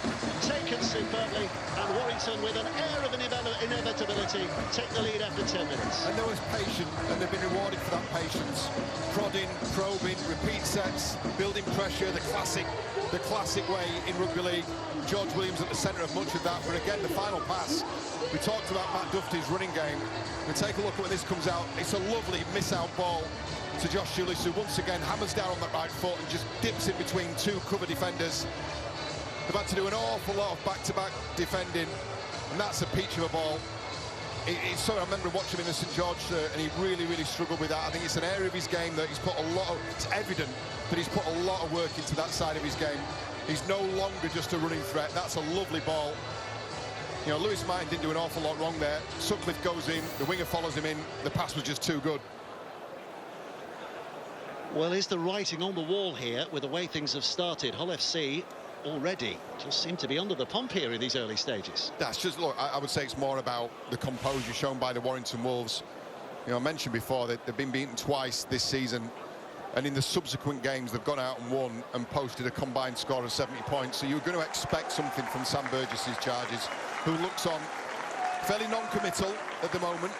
taken superbly, and Warrington, with an air of inevitability, take the lead after 10 minutes. And they was patient, and they've been rewarded for that patience. Prodding, probing, repeat sets, building pressure, the classic way in rugby league. George Williams at the centre of much of that, but again, the final pass. We talked about Matt Dufty's running game. We take a look at when this comes out. It's a lovely miss-out ball to Josh Shoeless, who once again hammers down on that right foot and just dips in between 2 cover defenders. They've had to do an awful lot of back-to-back defending, and that's a peach of a ball. I remember watching him in the St George shirt, and he really, really struggled with that. I think it's an area of his game that he's put it's evident that he's put a lot of work into that side of his game. He's no longer just a running threat. That's a lovely ball. You know, Lewis Martin didn't do an awful lot wrong there. Sutcliffe goes in, the winger follows him in. The pass was just too good. Well, is the writing on the wall here with the way things have started? Hull FC already just seem to be under the pump here in these early stages. That's just, look, I would say it's more about the composure shown by the Warrington Wolves. You know, I mentioned before that they've been beaten twice this season, and in the subsequent games they've gone out and won and posted a combined score of 70 points. So you're going to expect something from Sam Burgess's charges, who looks on fairly non-committal at the moment.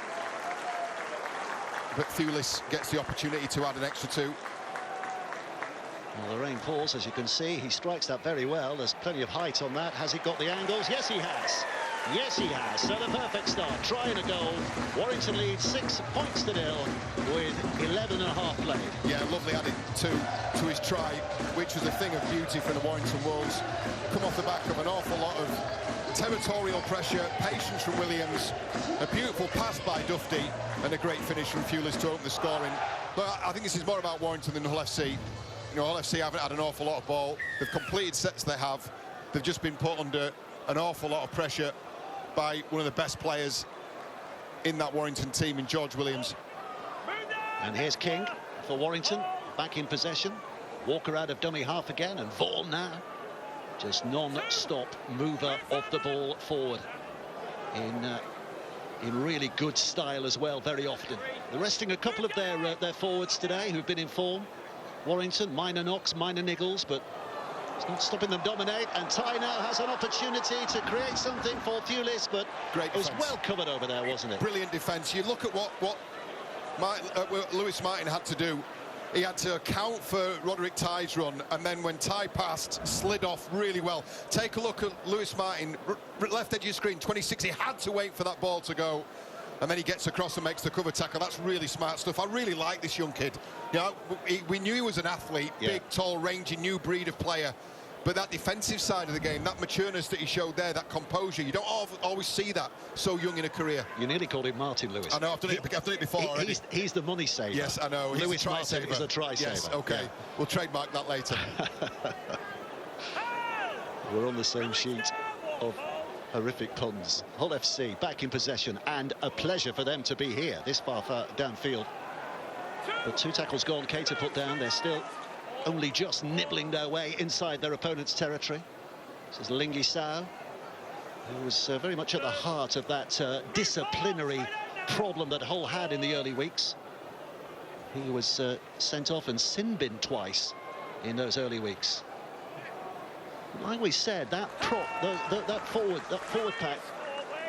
But Thewlis gets the opportunity to add an extra 2. Well, the rain pours, as you can see. He strikes that very well. There's plenty of height on that. Has he got the angles? Yes, he has. Yes, he has. So the perfect start. Try and a goal. Warrington leads 6 points to 0 with 11.5 played. Yeah, lovely added to his try, which was a thing of beauty for the Warrington Wolves. Come off the back of an awful lot of territorial pressure, patience from Williams, a beautiful pass by Dufty, and a great finish from Pulis to open the scoring. But I think this is more about Warrington than Hull FC. You know, Hull FC haven't had an awful lot of ball. They've completed sets they have. They've just been put under an awful lot of pressure by one of the best players in that Warrington team, in George Williams. And here's King for Warrington, back in possession. Walker out of dummy half again, and Vaughan now. Just non-stop mover of the ball forward. In really good style as well, very often. They're resting a couple of their forwards today who've been in form. Warrington, minor knocks, minor niggles, but it's not stopping them dominate. And Ty now has an opportunity to create something for Pulis, but great it was defense. well covered over there, wasn't it? Brilliant defence. You look at what Lewis Martin had to do. He had to account for Roderick Ty's run, and then when Ty passed, slid off really well. Take a look at Lewis Martin, left edge of your screen, 26. He had to wait for that ball to go, and then he gets across and makes the cover tackle. That's really smart stuff. I really like this young kid. You know, we knew he was an athlete, big, tall, rangy, new breed of player. But that defensive side of the game, that matureness that he showed there, that composure, you don't always see that so young in a career. You nearly called him Martin Lewis. I know, I've done it before already. He's the money saver. Yes, I know. Lewis Martin is the try saver. Yes, OK. Yeah. We'll trademark that later. We're on the same sheet of horrific puns. Hull FC back in possession, and a pleasure for them to be here this far downfield. But 2 tackles gone, Keita put down. They're still only just nibbling their way inside their opponent's territory. This is Lingi Sao, who was very much at the heart of that disciplinary problem that Hull had in the early weeks. He was sent off and sin-binned twice in those early weeks. Like we said, that prop, that forward pack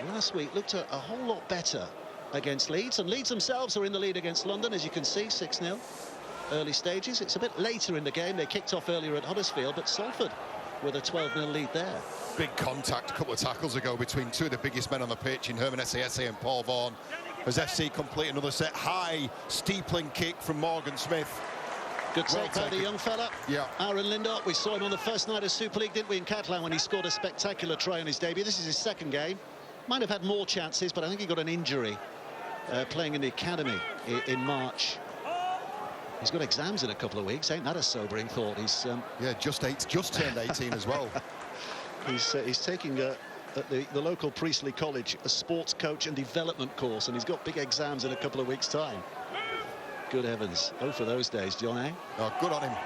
last week looked a whole lot better against Leeds, and Leeds themselves are in the lead against London, as you can see, 6-0. Early stages. It's a bit later in the game. They kicked off earlier at Huddersfield, but Salford with a 12-0 lead there. Big contact a couple of tackles ago between 2 of the biggest men on the pitch in Herman Esse and Paul Vaughan, as FC complete another set. High steepling kick from Morgan Smith. Good take by the young fella. Yeah. Aaron Lindop. We saw him on the first night of Super League, didn't we, in Catalan, when he scored a spectacular try on his debut. This is his second game. Might have had more chances, but I think he got an injury playing in the academy in March. He's got exams in a couple of weeks. Ain't that a sobering thought? He's yeah, just turned 18 as well. He's taking at the local Priestley College a sports coach and development course, and he's got big exams in a couple of weeks' time. Good heavens! Oh, for those days, John, eh? Oh, good on him.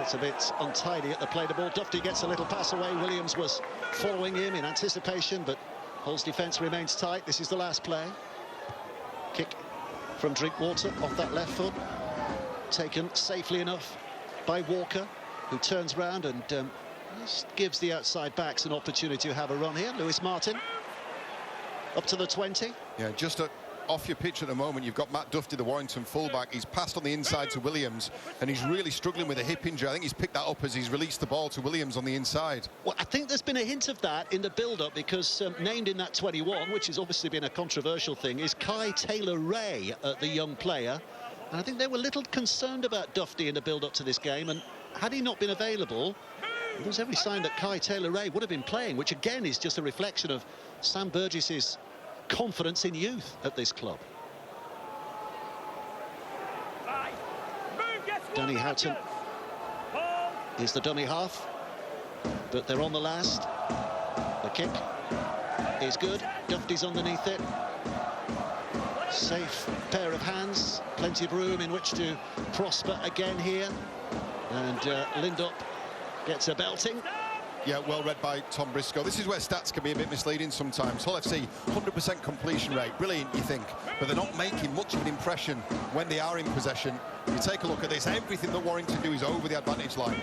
It's a bit untidy at the play. The ball. Dufty gets a little pass away. Williams was following him in anticipation, but Hull's defence remains tight. This is the last play. Kick from Drinkwater off that left foot, taken safely enough by Walker, who turns round and just gives the outside backs an opportunity to have a run here. Lewis Martin up to the 20. Yeah, just off your pitch at the moment, you've got Matt Dufty, the Warrington fullback. He's passed on the inside to Williams, and he's really struggling with a hip injury. I think he's picked that up as he's released the ball to Williams on the inside. Well, I think there's been a hint of that in the build-up, because named in that 21, which has obviously been a controversial thing, is Kai Taylor-Ray, the young player. And I think they were a little concerned about Dufty in the build-up to this game, and had he not been available, there was every sign that Kai Taylor-Ray would have been playing, which again is just a reflection of Sam Burgess's confidence in youth at this club. Danny Houghton is the dummy half, but they're on the last. The kick is good. Dufty's underneath it. Safe pair of hands, plenty of room in which to prosper again here. And Lindop gets a belting. Yeah, well read by Tom Briscoe. This is where stats can be a bit misleading sometimes. Hull FC, 100% completion rate. Brilliant, you think. But they're not making much of an impression when they are in possession. You take a look at this. Everything that Warrington do is over the advantage line.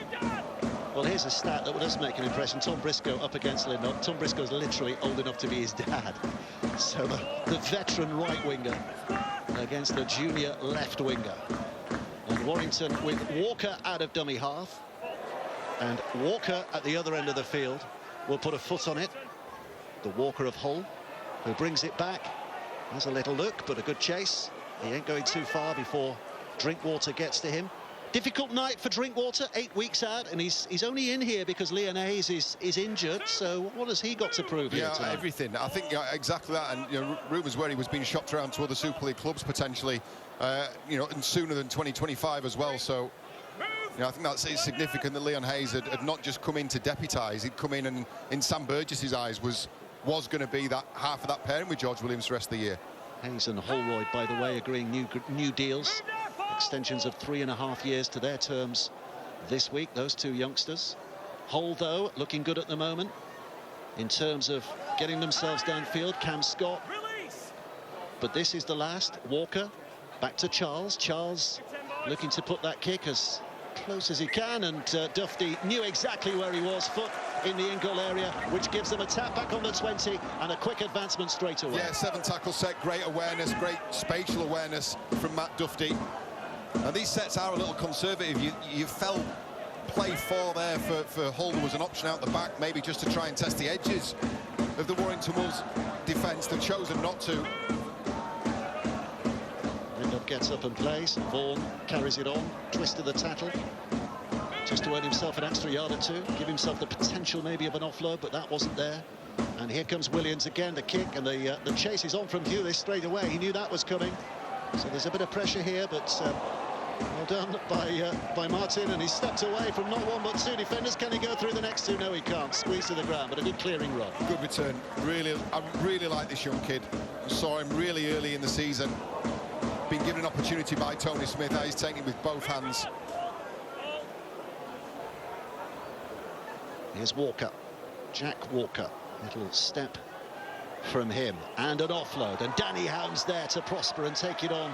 Well, here's a stat that does make an impression. Tom Briscoe up against Lindop. Tom Briscoe's literally old enough to be his dad. So the veteran right winger against the junior left winger. And Warrington with Walker out of dummy half. And Walker at the other end of the field will put a foot on it. The Walker of Hull, who brings it back. Has a little look, but a good chase. He ain't going too far before Drinkwater gets to him. Difficult night for Drinkwater, 8 weeks out, and he's only in here because Leon Hayes is injured. So what has he got to prove here tonight? Everything. I think exactly that. And rumours where he was being shopped around to other Super League clubs potentially, and sooner than 2025 as well. So I think it's significant that Leon Hayes had not just come in to deputise. He'd come in and, in Sam Burgess's eyes, was going to be that half of that pairing with George Williams the rest of the year. Hayes and Holroyd, by the way, agreeing new deals. Extensions of 3.5 years to their terms this week, those two youngsters. Hull, though, looking good at the moment in terms of getting themselves downfield. Cam Scott. But this is the last. Walker, back to Charles. Charles looking to put that kick as close as he can, and Dufty knew exactly where he was, foot in the in-goal area, which gives them a tap back on the 20 and a quick advancement straight away. Yeah, 7 tackle set, great awareness, great spatial awareness from Matt Dufty. Now these sets are a little conservative. You felt play 4 there for Hull. There was an option out the back, maybe just to try and test the edges of the Warrington Wolves defence. They've chosen not to. Lindop gets up and plays. Vaughan carries it on, twist of the tattle, just to earn himself an extra yard or two, give himself the potential maybe of an offload, but that wasn't there. And here comes Williams again, the kick, and the chase is on from Hewlett straight away. He knew that was coming. So there's a bit of pressure here, but well done by Martin, and he stepped away from not one but 2 defenders. Can he go through the next 2? No, he can't. Squeeze to the ground, but a good clearing run. Good return. I really like this young kid. Saw him really early in the season. Been given an opportunity by Tony Smith. He's taking it with both hands. Here's Walker, Jack Walker. Little step from him, and an offload, and Danny Houghton's there to prosper and take it on.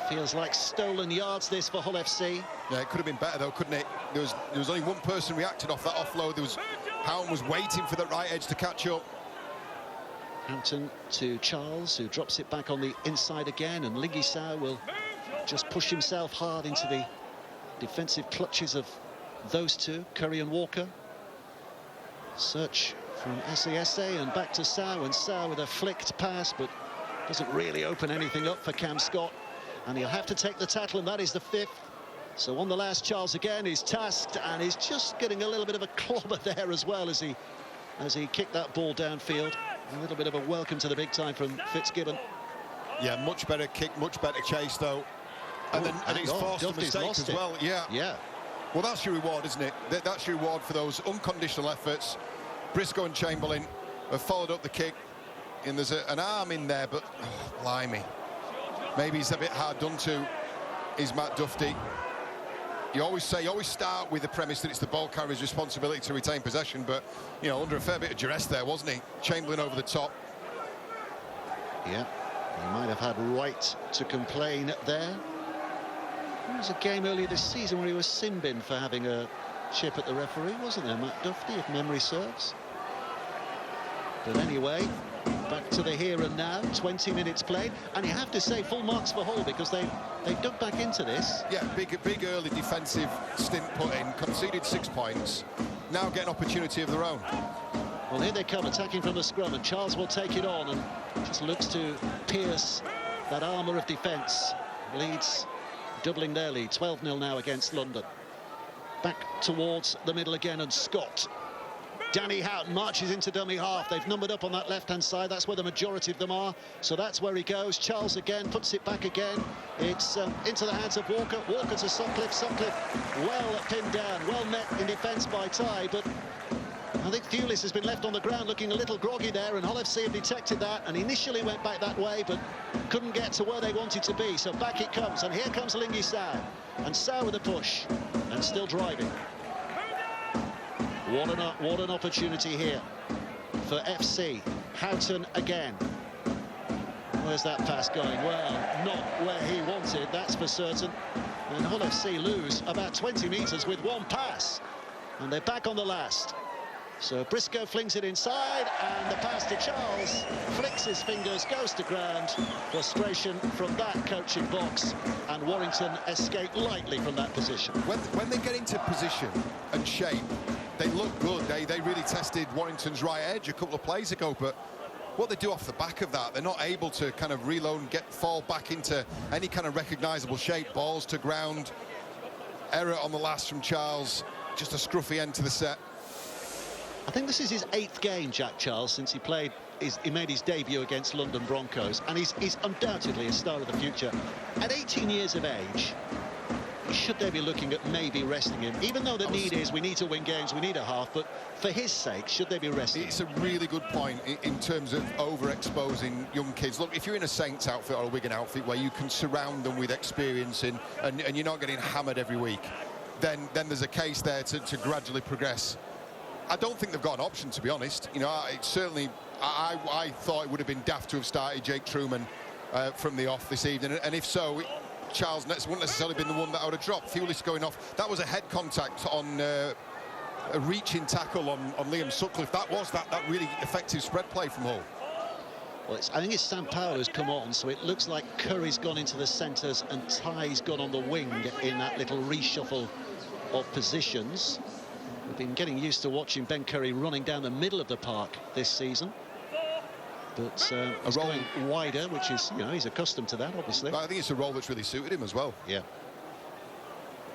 Feels like stolen yards this for Hull FC. Yeah, it could have been better though, couldn't it? There was only one person reacted off that offload. Houghton was waiting for the right edge to catch up. Houghton to Charles, who drops it back on the inside again, and Lingy Sao will just push himself hard into the defensive clutches of those two, Curry and Walker. Search from Esse and back to Sao, and Sao with a flicked pass, but doesn't really open anything up for Cam Scott, and he'll have to take the tackle, and that is the 5th. So on the last, Charles again is tasked, and he's just getting a little bit of a clobber there as well as he kicked that ball downfield. A little bit of a welcome to the big time from Fitzgibbon. Yeah, much better kick, much better chase though, and he's forced a mistake as well. Yeah. Well, that's your reward, isn't it? That's your reward for those unconditional efforts. Briscoe and Chamberlain have followed up the kick, and there's an arm in there, but blimey, maybe he's a bit hard done to, is Matt Dufty. You always start with the premise that it's the ball carrier's responsibility to retain possession, but under a fair bit of duress there, wasn't he? Chamberlain over the top. Yeah, he might have had right to complain there. There was a game earlier this season where he was sin-binned for having a chip at the referee, wasn't there, Matt Dufty, if memory serves? But anyway, back to the here and now. 20 minutes played, and you have to say full marks for Hull because they dug back into this. Yeah, big early defensive stint put in, conceded 6 points, now get an opportunity of their own. Well, here they come, attacking from the scrum, and Charles will take it on and just looks to pierce that armour of defence. Leeds doubling their lead, 12-0 now against London. Back towards the middle again, and Scott. Danny Houghton marches into dummy half. They've numbered up on that left-hand side. That's where the majority of them are. So that's where he goes. Charles again puts it back again. It's into the hands of Walker. Walker to Sutcliffe. Sutcliffe well pinned down, well met in defence by Ty, but I think Thewlis has been left on the ground looking a little groggy there, and Hull FC have detected that and initially went back that way, but couldn't get to where they wanted to be. So back it comes, and here comes Lingy Sao. And Sao with a push, and still driving. What an opportunity here for FC. Houghton again. Where's that pass going? Well, not where he wanted, that's for certain. And Hull FC lose about 20 metres with one pass. And they're back on the last. So Briscoe flings it inside, and the pass to Charles flicks his fingers, goes to ground. Frustration from that coaching box, and Warrington escape lightly from that position. When they get into position and shape, they look good. They really tested Warrington's right edge a couple of plays ago, but what they do off the back of that, they're not able to kind of reload and fall back into any kind of recognisable shape. Balls to ground. Error on the last from Charles. Just a scruffy end to the set. I think this is his 8th game, Jack Charles, since he made his debut against London Broncos, and he's undoubtedly a star of the future. At 18 years of age, should they be looking at maybe resting him? Even though the need is we need to win games, we need a half, but for his sake, should they be resting him? It's a really good point in terms of overexposing young kids. Look, if you're in a Saints outfit or a Wigan outfit where you can surround them with experience and you're not getting hammered every week, then there's a case there to gradually progress. I don't think they've got an option, to be honest. You know, I thought it would have been daft to have started Jake Truman from the off this evening, and if so, Charles wouldn't necessarily been the one that I would have dropped. Thewlis going off. That was a head contact on a reaching tackle on Liam Sutcliffe. That was that really effective spread play from Hull. Well, I think it's Sam Powell who's come on, so it looks like Curry's gone into the centres and Ty's gone on the wing in that little reshuffle of positions. We've been getting used to watching Ben Curry running down the middle of the park this season. But he's going wider, which is, you know, he's accustomed to that, obviously. But I think it's a role that's really suited him as well. Yeah.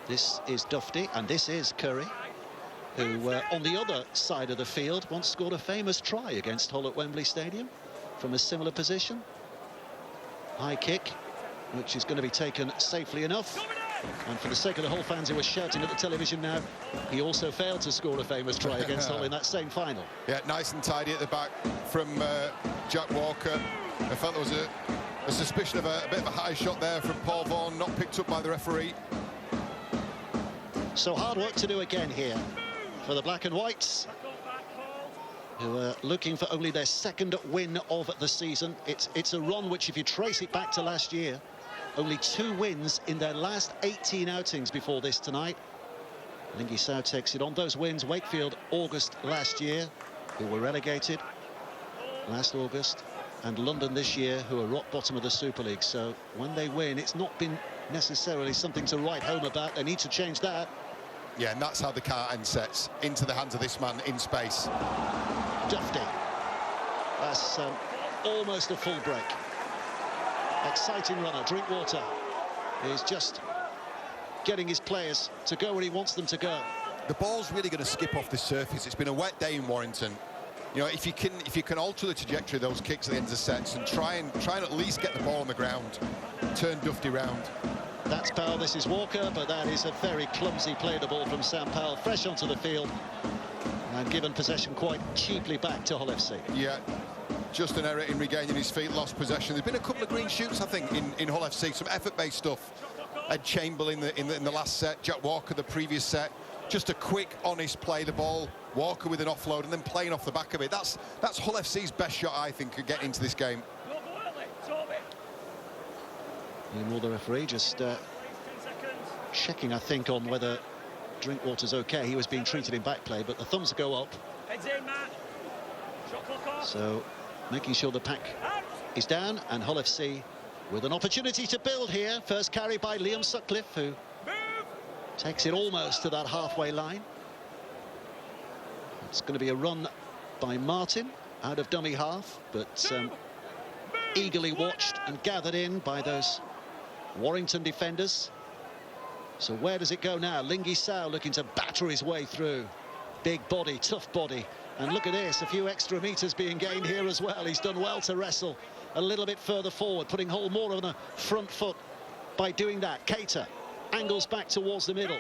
This is Dufty, and this is Curry, who, on the other side of the field, once scored a famous try against Hull at Wembley Stadium from a similar position. High kick, which is going to be taken safely enough. And for the sake of the Hull fans who are shouting at the television now, he also failed to score a famous try against Hull in that same final. Yeah, nice and tidy at the back from Jack Walker. I felt there was a suspicion of a bit of a high shot there from Paul Vaughan, not picked up by the referee. So hard work to do again here for the Black and Whites, who are looking for only their 2nd win of the season. It's a run which, if you trace it back to last year, only 2 wins in their last 18 outings before this tonight. Lingy Sow takes it on. Those wins, Wakefield August last year, who were relegated last August, and London this year, who are rock bottom of the Super League. So when they win, it's not been necessarily something to write home about. They need to change that. Yeah, and that's how the Carton sets into the hands of this man in space. Dufty. That's almost a full break. Exciting runner. Drinkwater is just getting his players to go where he wants them to go. The ball's really going to skip off the surface. It's been a wet day in Warrington. You know, if you can alter the trajectory of those kicks at the end of the sets and try and at least get the ball on the ground, turn Dufty round. That's Powell, this is Walker, but that is a very clumsy play, the ball from Sam Powell, fresh onto the field and given possession quite cheaply back to Hull FC. Yeah, just an error in regaining his feet, lost possession. There's been a couple of green shoots, I think, in Hull FC, some effort-based stuff. Ed Chamberlain in the last set, Jack Walker the previous set. Just a quick, honest play, the ball, Walker with an offload and then playing off the back of it. That's Hull FC's best shot, I think, could get into this game. Ian the referee, just checking, I think, on whether Drinkwater's okay. He was being treated in back play, but the thumbs go up. So making sure the pack is down, and Hull FC with an opportunity to build here. First carry by Liam Sutcliffe, who takes it almost to that halfway line. It's going to be a run by Martin out of dummy half, but eagerly watched and gathered in by those Warrington defenders. So where does it go now? Lingy Sow looking to batter his way through. Big body, tough body. And look at this, a few extra metres being gained here as well. He's done well to wrestle a little bit further forward, putting Hull more on the front foot by doing that. Cater angles back towards the middle.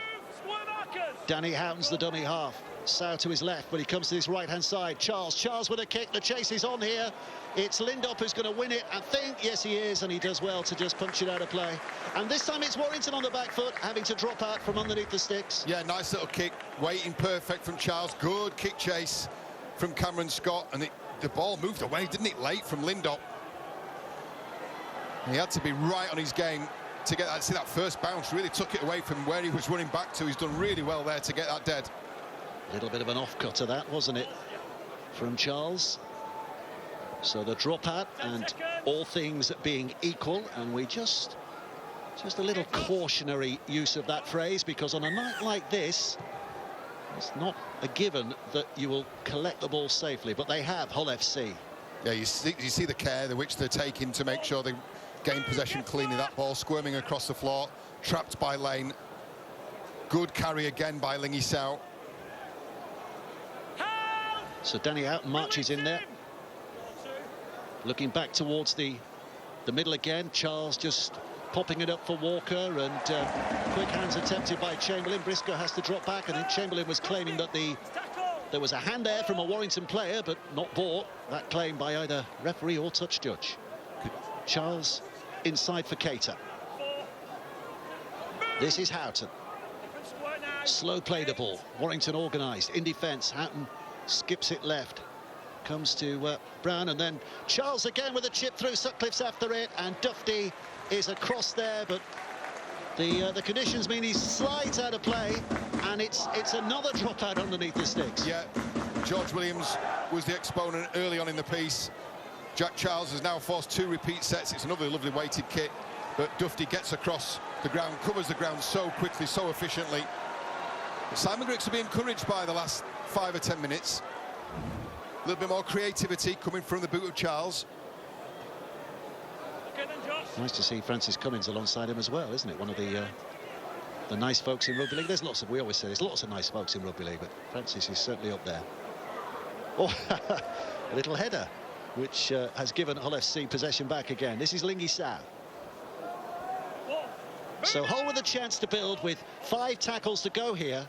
Danny Houghton's the dummy half. Sow to his left, but he comes to his right-hand side. Charles with a kick. The chase is on here. It's Lindop who's going to win it, I think. Yes, he is, and he does well to just punch it out of play. And this time it's Warrington on the back foot, having to drop out from underneath the sticks. Yeah, nice little kick. Waiting perfect from Charles. Good kick chase from Cameron Scott. And the ball moved away, didn't it, late from Lindop. He had to be right on his game to get that. See, that first bounce really took it away from where he was running back to. He's done really well there to get that dead. A little bit of an off-cut to that, wasn't it, from Charles? So the drop out, and all things being equal, and we just a little cautionary use of that phrase, because on a night like this, it's not a given that you will collect the ball safely, but they have, Hull FC. Yeah, you see the care which they're taking to make sure they gain possession cleanly. That ball squirming across the floor, trapped by Lane. Good carry again by Lingy Sao. So Danny Houghton marches in there. Looking back towards the middle again. Charles just popping it up for Walker, and quick hands attempted by Chamberlain. Briscoe has to drop back. I think Chamberlain was claiming that there was a hand there from a Warrington player, but not bought. That claim by either referee or touch judge. Charles inside for Keita. This is Houghton. Slow play the ball. Warrington organised in defence. Houghton skips it left. Comes to Brown, and then Charles again with a chip through. Sutcliffe's after it, and Dufty is across there, but the conditions mean he slides out of play, and it's another dropout underneath the sticks. Yeah, George Williams was the exponent early on in the piece. Jack Charles has now forced 2 repeat sets. It's another lovely weighted kick, but Dufty gets across the ground, covers the ground so quickly, so efficiently. Simon Griggs will be encouraged by the last 5 or 10 minutes. A little bit more creativity coming from the boot of Charles. Nice to see Francis Cummins alongside him as well, isn't it? One of the nice folks in rugby league. There's lots of, we always say there's lots of nice folks in rugby league, but Francis is certainly up there. Oh, a little header, which has given Hull FC possession back again. This is Lingy Sao. So Hull with a chance to build with 5 tackles to go here,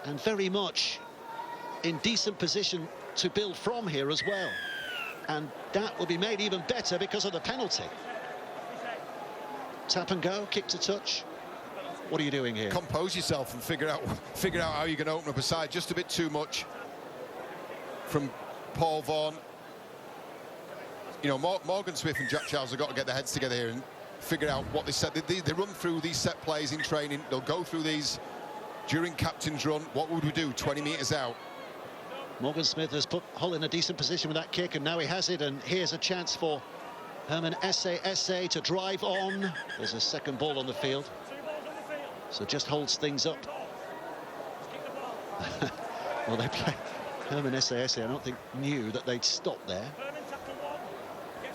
and very much in decent position to build from here as well, and that will be made even better because of the penalty. Tap and go, kick to touch. What are you doing here? Compose yourself and figure out how you're going to open up a side. Just a bit too much from Paul Vaughan. You know, Morgan Smith and Jack Charles have got to get their heads together here and figure out what they set. They run through these set plays in training. They'll go through these during captain's run. What would we do 20 metres out? Morgan Smith has put Hull in a decent position with that kick, and now he has it, and here's a chance for Herman Esse to drive on. There's a second ball on the field, so just holds things up. Well, they play. Herman Esse, I don't think, knew that they'd stop there.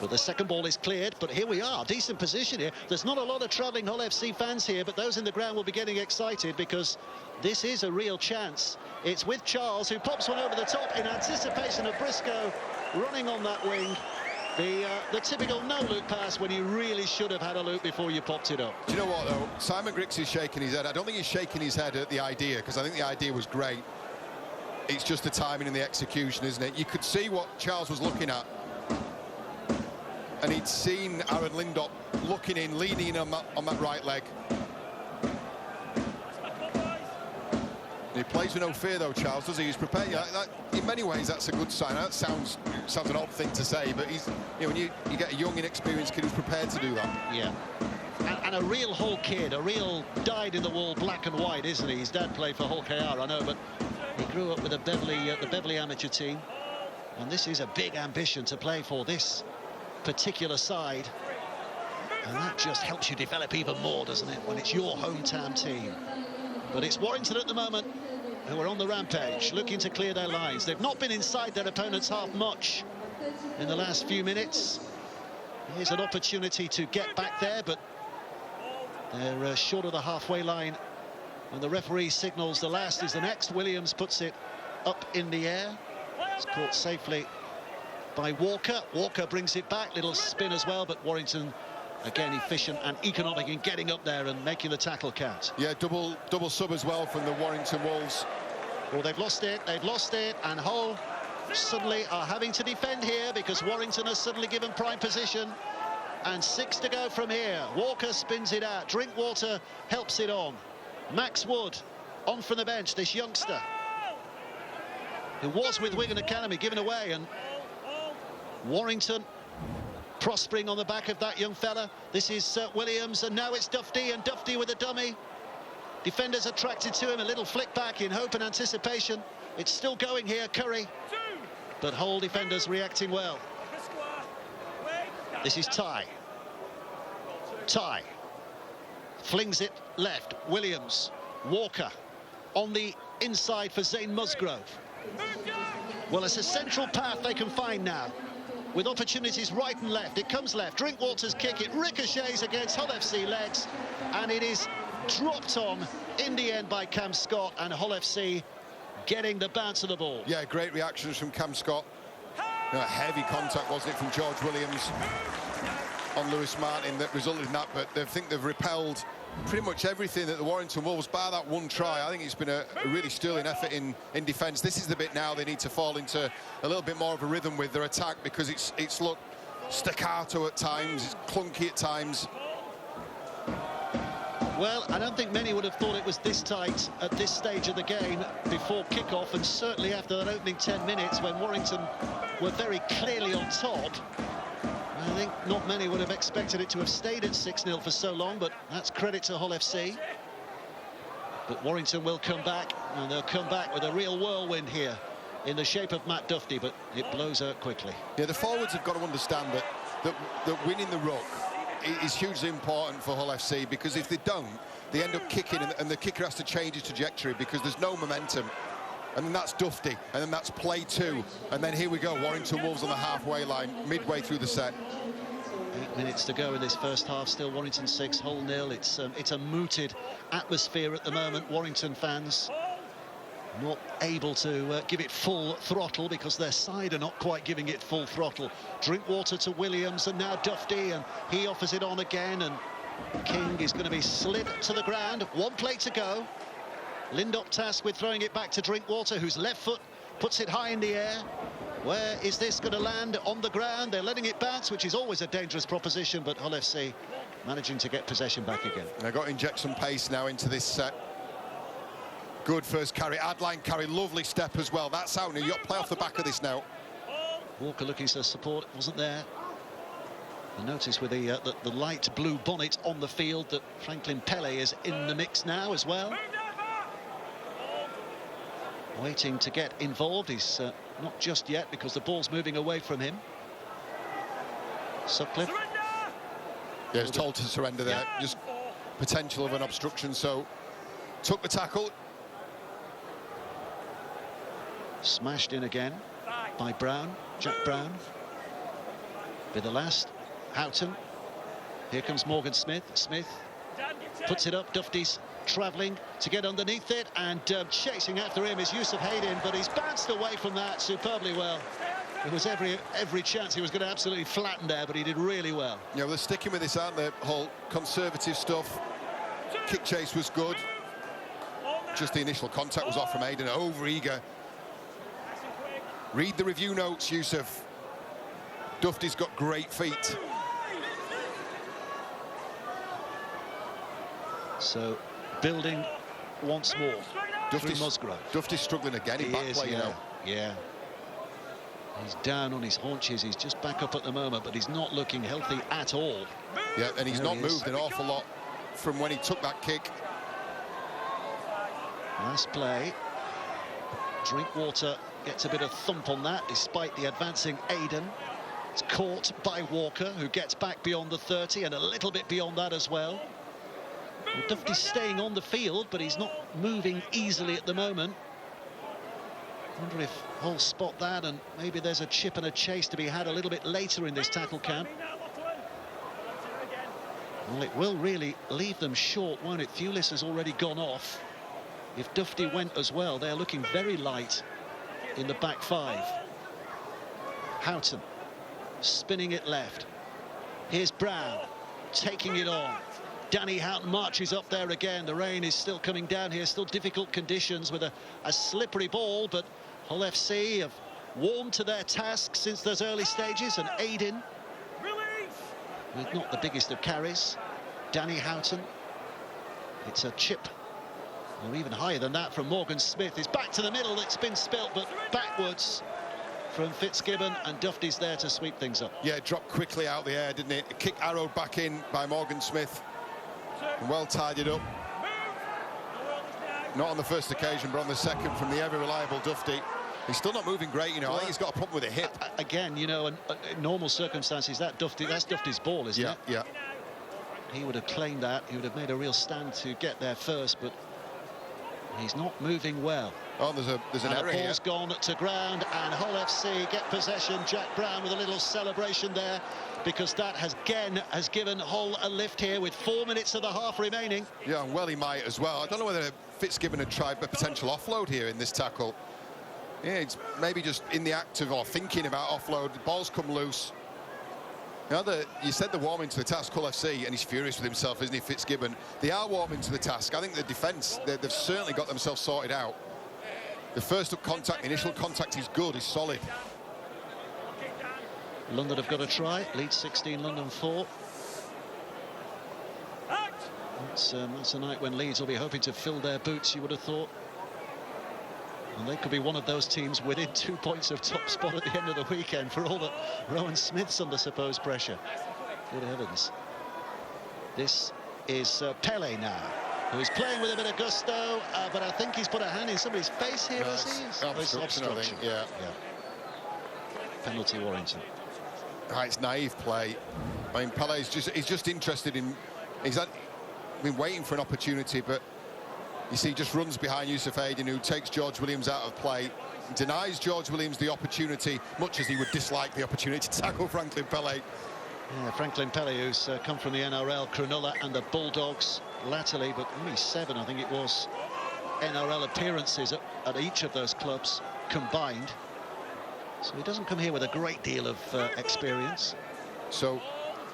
But the second ball is cleared, but here we are, decent position here. There's not a lot of travelling Hull FC fans here, but those in the ground will be getting excited because this is a real chance. It's with Charles, who pops one over the top in anticipation of Briscoe running on that wing. The typical no-loop pass when you really should have had a loop before you popped it up. Do you know what, though? Simon Griggs is shaking his head. I don't think he's shaking his head at the idea, because I think the idea was great. It's just the timing and the execution, isn't it? You could see what Charles was looking at, and he'd seen Aaron Lindop looking in, leaning in on that right leg. And he plays with no fear, though, Charles, does he? He's prepared. In many ways, that's a good sign. That sounds an odd thing to say, but he's, you know, when you get a young, inexperienced kid who's prepared to do that. Yeah. And a real Hull kid, a real dyed-in-the-wool black and white, isn't he? His dad played for Hull KR, I know, but he grew up with the Beverley amateur team, and this is a big ambition to play for this particular side, and that just helps you develop even more, doesn't it, when it's your hometown team. But it's Warrington at the moment who are on the rampage, looking to clear their lines. They've not been inside their opponent's half much in the last few minutes. Here's an opportunity to get back there, but they're short of the halfway line, and the referee signals the last is the next. Williams puts it up in the air. It's caught safely by Walker. Walker brings it back, little spin as well, but Warrington again efficient and economic in getting up there and making the tackle count. Yeah, double sub as well from the Warrington Wolves. Well, they've lost it, and Hull suddenly are having to defend here because Warrington has suddenly given prime position, and 6 to go from here. Walker spins it out, Drinkwater helps it on. Max Wood on from the bench, this youngster who was with Wigan Academy, given away, and Warrington prospering on the back of that young fella. This is Williams, and now it's Dufty, and Dufty with a dummy. Defenders attracted to him, a little flick back in hope and anticipation. It's still going here, Curry, but Hull defenders reacting well. This is Ty flings it left. Williams, Walker on the inside for Zane Musgrove. Well, it's a central path they can find now, with opportunities right and left. It comes left, Drinkwater's kick, it ricochets against Hull FC legs, and it is dropped on in the end by Cam Scott, and Hull FC getting the bounce of the ball. Yeah, great reactions from Cam Scott. Heavy contact, wasn't it, from George Williams on Lewis Martin that resulted in that, but they think they've repelled pretty much everything that the Warrington Wolves, bar that one try. I think it's been a really sterling effort in defence. This is the bit now they need to fall into a little bit more of a rhythm with their attack, because it's looked staccato at times, it's clunky at times. Well, I don't think many would have thought it was this tight at this stage of the game before kick-off, and certainly after that opening 10 minutes when Warrington were very clearly on top. I think not many would have expected it to have stayed at 6-0 for so long, but that's credit to Hull FC. But Warrington will come back, and they'll come back with a real whirlwind here in the shape of Matt Duffy, but it blows out quickly. Yeah, the forwards have got to understand that winning the ruck is hugely important for Hull FC, because if they don't, they end up kicking, and the kicker has to change his trajectory because there's no momentum. And then that's Duffy, and then that's play 2, and then here we go, Warrington Wolves on the halfway line, midway through the set. 8 minutes to go in this first half, still Warrington 6, Hull 0. It's a mooted atmosphere at the moment. Warrington fans not able to give it full throttle because their side are not quite giving it full throttle. Drinkwater to Williams, and now Duffy, and he offers it on again, and King is going to be slid to the ground. 1 play to go. Lindop tasked with throwing it back to Drinkwater, whose left foot puts it high in the air. Where is this going to land? On the ground. They're letting it bounce, which is always a dangerous proposition, but Hull FC managing to get possession back again. They've got to inject some pace now into this set. Good first carry, Adline carry, lovely step as well. That's out. New York play off the back of this now. Walker looking for support, wasn't there. I notice with the light blue bonnet on the field that Franklin Pele is in the mix now as well. Waiting to get involved. He's not just yet, because the ball's moving away from him. Sutcliffe. Yeah, he's told to surrender there. Just potential of an obstruction, so took the tackle. Smashed in again by Brown, Jack Brown. Be the last. Houghton. Here comes Morgan Smith. Smith puts it up. Duffy's travelling to get underneath it, and chasing after him is Yusuf Hayden, but he's bounced away from that superbly well. There was every chance he was going to absolutely flatten there, but he did really well. Yeah, well, they're sticking with this, aren't they, Hull? Conservative stuff. Kick chase was good. Just the initial contact was off from Hayden, over-eager. Read the review notes, Yusuf. Duffy's got great feet. So, building once more. Duffy's Musgrove. Duffy's struggling again in back play, you know. Yeah. He's down on his haunches. He's just back up at the moment, but he's not looking healthy at all. Yeah, and he's not moved an awful lot from when he took that kick. Last play. Drinkwater gets a bit of thump on that, despite the advancing Aiden. It's caught by Walker, who gets back beyond the 30 and a little bit beyond that as well. Duffy's staying on the field, but he's not moving easily at the moment. Wonder if Hull spot that, and maybe there's a chip and a chase to be had a little bit later in this tackle camp. Well, it will really leave them short, won't it? Thewlis has already gone off. If Duffy went as well, they're looking very light in the back 5. Houghton spinning it left. Here's Brown taking it on. Danny Houghton marches up there again. The rain is still coming down here, still difficult conditions with a slippery ball, but Hull FC have warmed to their task since those early stages, and Aiden with not the biggest of carries. Danny Houghton. It's a chip, or even higher than that, from Morgan Smith. It's back to the middle. It's been spilt, but backwards from Fitzgibbon, and Duffy's there to sweep things up. Yeah, it dropped quickly out the air, didn't it? A kick arrowed back in by Morgan Smith. And well tidied up. Not on the first occasion, but on the second from the ever-reliable Duffy. He's still not moving great, you know. I think he's got a problem with a hip. Again, you know, in normal circumstances, that's Duffy's ball, isn't it? Yeah. He would have claimed that. He would have made a real stand to get there first, but He's not moving well. Oh, there's an error the ball's here. gone to ground, and Hull FC get possession. Jack Brown with a little celebration there, because that has given Hull a lift here with 4 minutes of the half remaining. Yeah, and well, he might as well. I don't know whether Fitzgibbon had tried a potential offload here in this tackle. Yeah, it's maybe just in the act of, or thinking about offload. The ball's come loose. You know, you said they're warming to the task, Hull FC, and he's furious with himself, isn't he, Fitzgibbon? They are warming to the task. I think the defence, they've certainly got themselves sorted out. The first contact, initial contact is good, is solid. London have got a try. Leeds 16, London 4. That's a night when Leeds will be hoping to fill their boots, you would have thought. And they could be one of those teams within 2 points of top spot at the end of the weekend, for all that Rowan Smith's under supposed pressure. Good heavens. This is Pele now, who is playing with a bit of gusto, but I think he's put a hand in somebody's face here, has he? Obstruction, I think, yeah. Penalty, Warrington. It's naive play. I mean, Pele's he's just interested in... He's been waiting for an opportunity, but you see, just runs behind Yusuf Aydin, who takes George Williams out of play, denies George Williams the opportunity, much as he would dislike the opportunity to tackle Franklin Pele. Yeah, Franklin Pele, who's come from the NRL, Cronulla and the Bulldogs latterly, but only 7, I think it was, NRL appearances at each of those clubs combined. So he doesn't come here with a great deal of experience. So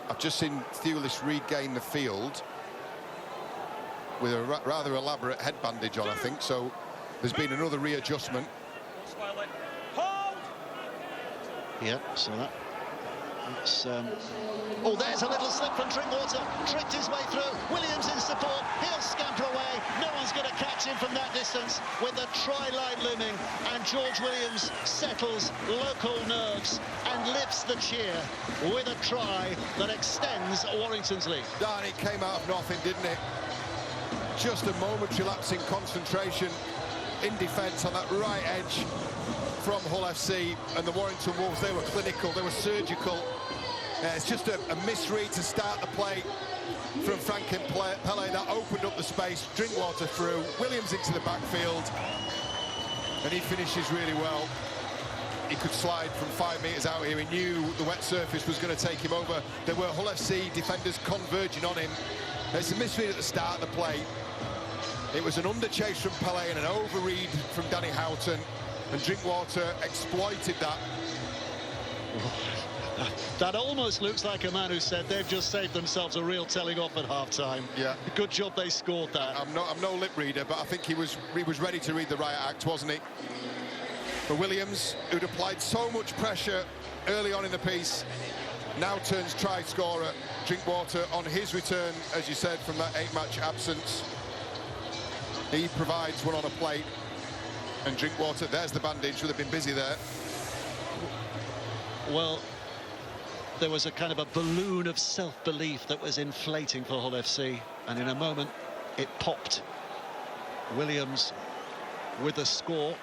I've just seen Thewlis regain the field with a rather elaborate head bandage on, I think. So there's been another readjustment. Yep, so that's... Oh, there's a little slip from Drinkwater. Tricked his way through. Williams in support. He'll scamper away. No one's going to catch him from that distance with the try line looming. And George Williams settles local nerves and lifts the cheer with a try that extends Warrington's lead. Dan, it came out of nothing, didn't it? Just a momentary lapse in concentration in defence on that right edge from Hull FC, and the Warrington Wolves, they were clinical, they were surgical. It's just a misread to start the play from Franklin Pele that opened up the space. Drinkwater through, Williams into the backfield, and he finishes really well. He could slide from 5 metres out here. He knew the wet surface was going to take him over. There were Hull FC defenders converging on him. It's a misread at the start of the play. It was an underchase from Pele and an overread from Danny Houghton, and Drinkwater exploited that. That almost looks like a man who said they've just saved themselves a real telling off at half-time. Yeah. Good job they scored that. I'm no lip reader, but I think he was ready to read the right act, wasn't he? For Williams, who'd applied so much pressure early on in the piece, now turns try scorer. Drinkwater on his return, as you said, from that 8-match absence. He provides one on a plate, and Drinkwater, there's the bandage, would have been busy there. Well, there was a kind of a balloon of self-belief that was inflating for Hull FC, and in a moment it popped. Williams with the score.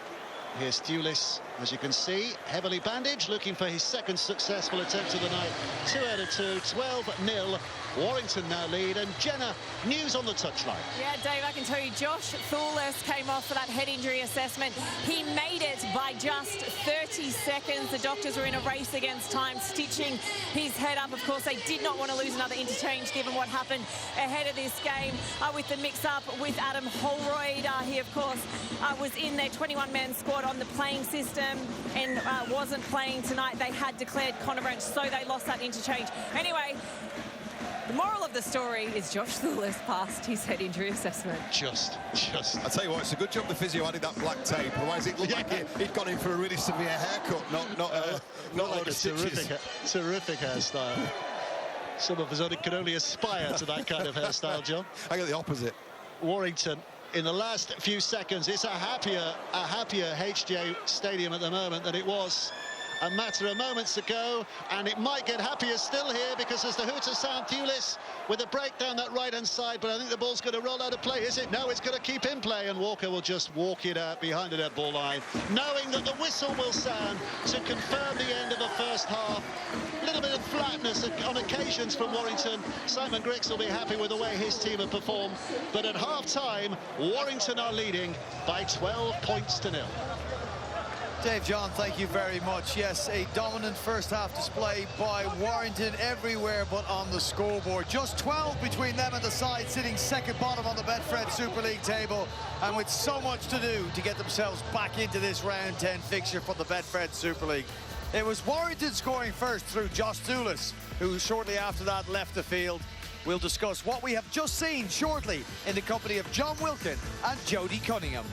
Here's Thewlis, as you can see, heavily bandaged, looking for his second successful attempt of the night. 2 out of 2, 12-0. Warrington now lead, and Jenna, news on the touchline. Yeah, Dave, I can tell you, Josh Thewlis came off for that head injury assessment. He made it by just 30 seconds. The doctors were in a race against time, stitching his head up. Of course, they did not want to lose another interchange, given what happened ahead of this game with the mix-up with Adam Holroyd. He, of course, was in their 21-man squad on the playing system and wasn't playing tonight. They had declared Connor Branch, so they lost that interchange. Anyway, the moral of the story is Josh Thewlis passed his head injury assessment. Just. I tell you what, it's a good job the physio added that black tape. Otherwise, it looked like he'd gone in for a really severe haircut, not like a terrific hairstyle. Some of us can only aspire to that kind of hairstyle, John. I get the opposite. Warrington, in the last few seconds, it's a happier HJ Stadium at the moment than it was a matter of moments to go, and it might get happier still here because there's the Hooters Sam Pulis with a break down that right-hand side, but I think the ball's going to roll out of play. Is it? No, it's going to keep in play, and Walker will just walk it out behind the net ball line, knowing that the whistle will sound to confirm the end of the first half. A little bit of flatness on occasions from Warrington. Simon Griggs will be happy with the way his team have performed, but at half-time, Warrington are leading by 12 points to 0. Dave John, thank you very much. Yes, a dominant first half display by Warrington everywhere but on the scoreboard. Just 12 between them and the side sitting second bottom on the Betfred Super League table, and with so much to do to get themselves back into this round 10 fixture for the Betfred Super League. It was Warrington scoring first through Josh Thulis, who shortly after that left the field. We'll discuss what we have just seen shortly in the company of John Wilkin and Jody Cunningham.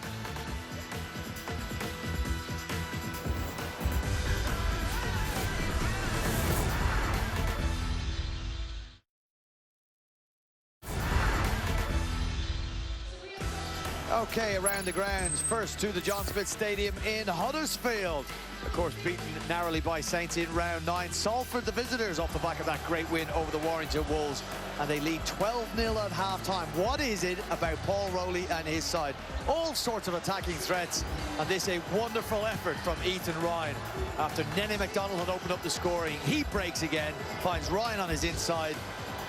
Okay, around the grounds, first to the John Smith Stadium in Huddersfield. Of course, beaten narrowly by Saints in round 9. Salford, the visitors, off the back of that great win over the Warrington Wolves, and they lead 12-0 at half-time. What is it about Paul Rowley and his side? All sorts of attacking threats, and this a wonderful effort from Ethan Ryan. After Nenny McDonald had opened up the scoring, he breaks again, finds Ryan on his inside.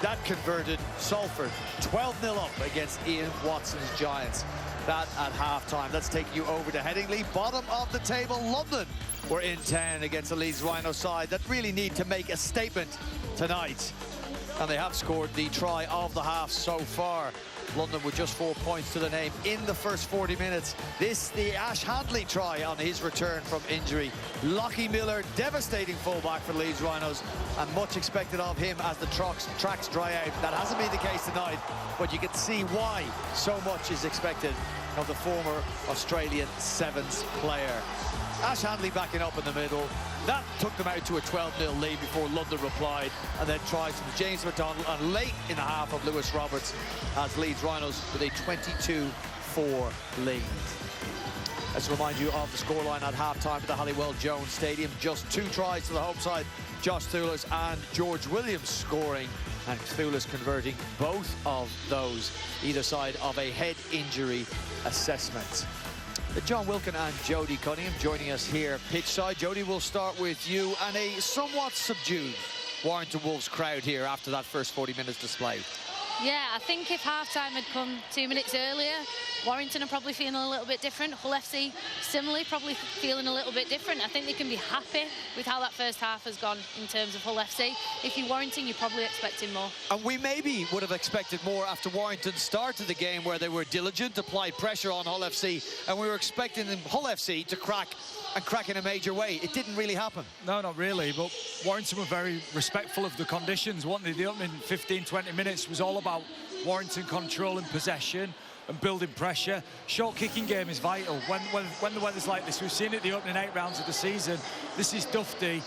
That converted Salford 12-0 up against Ian Watson's Giants. That at half-time. Let's take you over to Headingley. Bottom of the table, London were in 10 against the Leeds Rhino side that really need to make a statement tonight. And they have scored the try of the half so far. London with just 4 points to the name in the first 40 minutes. This, the Ash Handley try on his return from injury. Lockie Miller, devastating fullback for Leeds Rhinos, and much expected of him as the tracks dry out. That hasn't been the case tonight, but you can see why so much is expected of the former Australian Sevens player. Ash Handley backing up in the middle. That took them out to a 12-0 lead before London replied, and then tries from James McDonald, and late in the half of Lewis Roberts as Leeds Rhinos with a 22-4 lead. Let's remind you of the scoreline at half-time at the Halliwell Jones Stadium. Just 2 tries to the home side. Josh Thulis and George Williams scoring, and Thulis converting both of those, either side of a head injury assessment. John Wilkin and Jody Cunningham joining us here pitchside. Jody, we'll start with you, and a somewhat subdued Warrington Wolves crowd here after that first 40 minutes display. Yeah, I think if half-time had come 2 minutes earlier, Warrington are probably feeling a little bit different. Hull FC, similarly, probably feeling a little bit different. I think they can be happy with how that first half has gone in terms of Hull FC. If you're Warrington, you're probably expecting more. And we maybe would have expected more after Warrington started the game, where they were diligent, applied pressure on Hull FC, and we were expecting Hull FC to crack in a major way. It didn't really happen. No, not really, but Warrington were very respectful of the conditions, weren't they? The opening 15-20 minutes was all about Warrington controlling possession and building pressure. Short kicking game is vital when the weather's like this. We've seen it the opening 8 rounds of the season. This is Dufty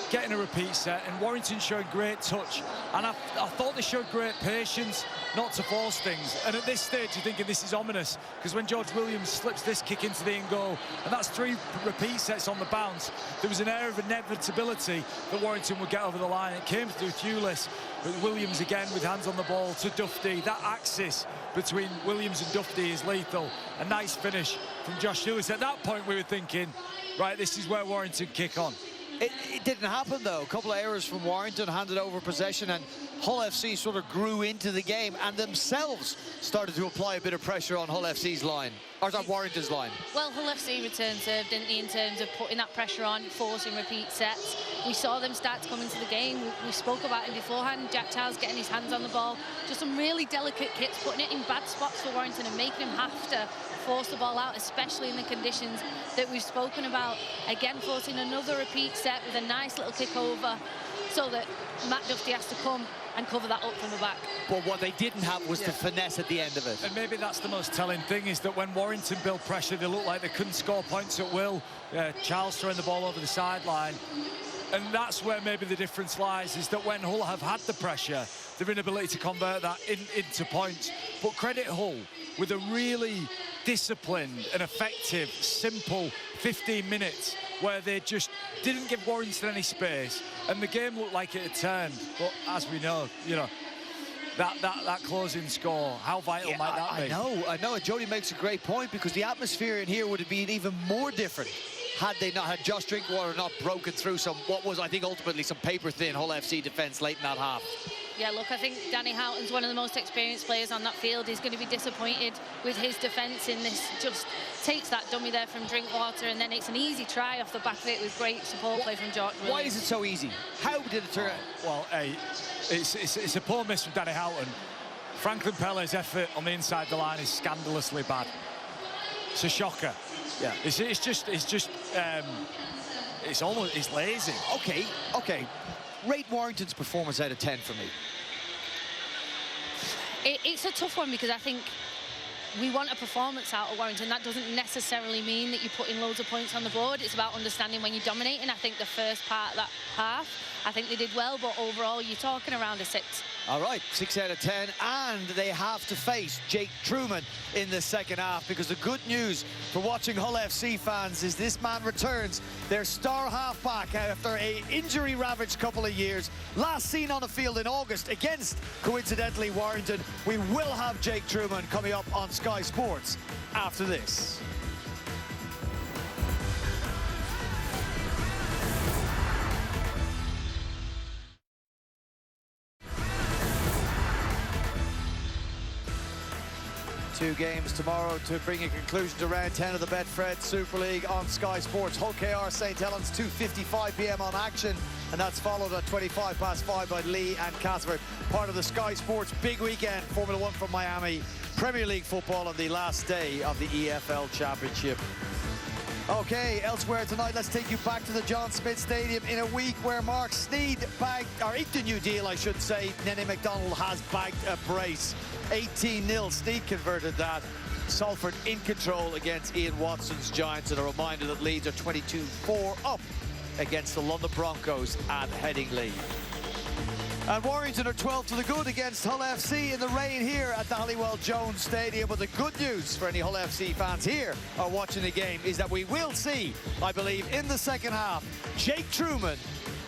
getting a repeat set, and Warrington showed great touch, and I thought they showed great patience not to force things. And at this stage you're thinking this is ominous, because when George Williams slips this kick into the in goal, and that's 3 repeat sets on the bounce, there was an air of inevitability that Warrington would get over the line. It came through Thulis, but Williams again with hands on the ball to Dufty. That axis between Williams and Dufty is lethal. A nice finish from Josh Thulis. At that point we were thinking, right, this is where Warrington kick on. It didn't happen, though. A couple of errors from Warrington, handed over possession, and Hull FC sort of grew into the game and themselves started to apply a bit of pressure on Hull FC's line, or on Warrington's line. Well, Hull FC returned serve, didn't they, in terms of putting that pressure on, forcing repeat sets. We saw them start to come into the game. We spoke about it beforehand. Jack Charles getting his hands on the ball. Just some really delicate kicks, putting it in bad spots for Warrington and making him have to force the ball out, especially in the conditions that we've spoken about. Again, forcing another repeat set with a nice little kick over, so that Matt Dufty has to come and cover that up from the back. But what they didn't have was the finesse at the end of it. And maybe that's the most telling thing, is that when Warrington built pressure, they looked like they couldn't score points at will. Charles throwing the ball over the sideline. And that's where maybe the difference lies, is that when Hull have had the pressure, their inability to convert that into points. But credit Hull with a really disciplined and effective, simple 15 minutes where they just didn't give Warrington any space, and the game looked like it had turned. But as we know, you know, that closing score, how vital might that be? I know. Jody makes a great point, because the atmosphere in here would have been even more different had they not had Josh Drinkwater not broken through what was, I think, ultimately some paper-thin Hull FC defence late in that half. Yeah, look, I think Danny Houghton's one of the most experienced players on that field. He's going to be disappointed with his defence in this. Just takes that dummy there from Drinkwater, and then it's an easy try off the back of it with great support play from George Williams. Why is it so easy? How did it turn out? Well, it's a poor miss from Danny Houghton. Franklin Pelle's effort on the inside the line is scandalously bad. It's a shocker. Yeah, it's lazy. Okay. Rate Warrington's performance out of 10 for me. It's a tough one, because I think we want a performance out of Warrington. That doesn't necessarily mean that you put in loads of points on the board. It's about understanding when you're dominating. I think the first part of that half, I think they did well, but overall you're talking around a 6. All right, 6 out of 10, and they have to face Jake Truman in the second half, because the good news for watching Hull FC fans is this man returns, their star halfback, after an injury-ravaged couple of years. Last seen on the field in August against, coincidentally, Warrington. We will have Jake Truman coming up on Sky Sports after this. Two games tomorrow to bring a conclusion to round 10 of the Betfred Super League on Sky Sports. Hull KR St Helens, 2:55 p.m. on Action, and that's followed at 5:25 by Lee and Castleford. Part of the Sky Sports big weekend, Formula 1 from Miami, Premier League football on the last day of the EFL Championship. Okay, elsewhere tonight, let's take you back to the John Smith Stadium in a week where Mark Sneed inked a new deal, I should say. Nene McDonald has bagged a brace. 18-0, Sneed converted that. Salford in control against Ian Watson's Giants, and a reminder that Leeds are 22-4 up against the London Broncos at Headingley. And Warrington are 12 to the good against Hull FC in the rain here at the Halliwell Jones Stadium. But the good news for any Hull FC fans here are watching the game is that we will see, I believe, in the second half, Jake Truman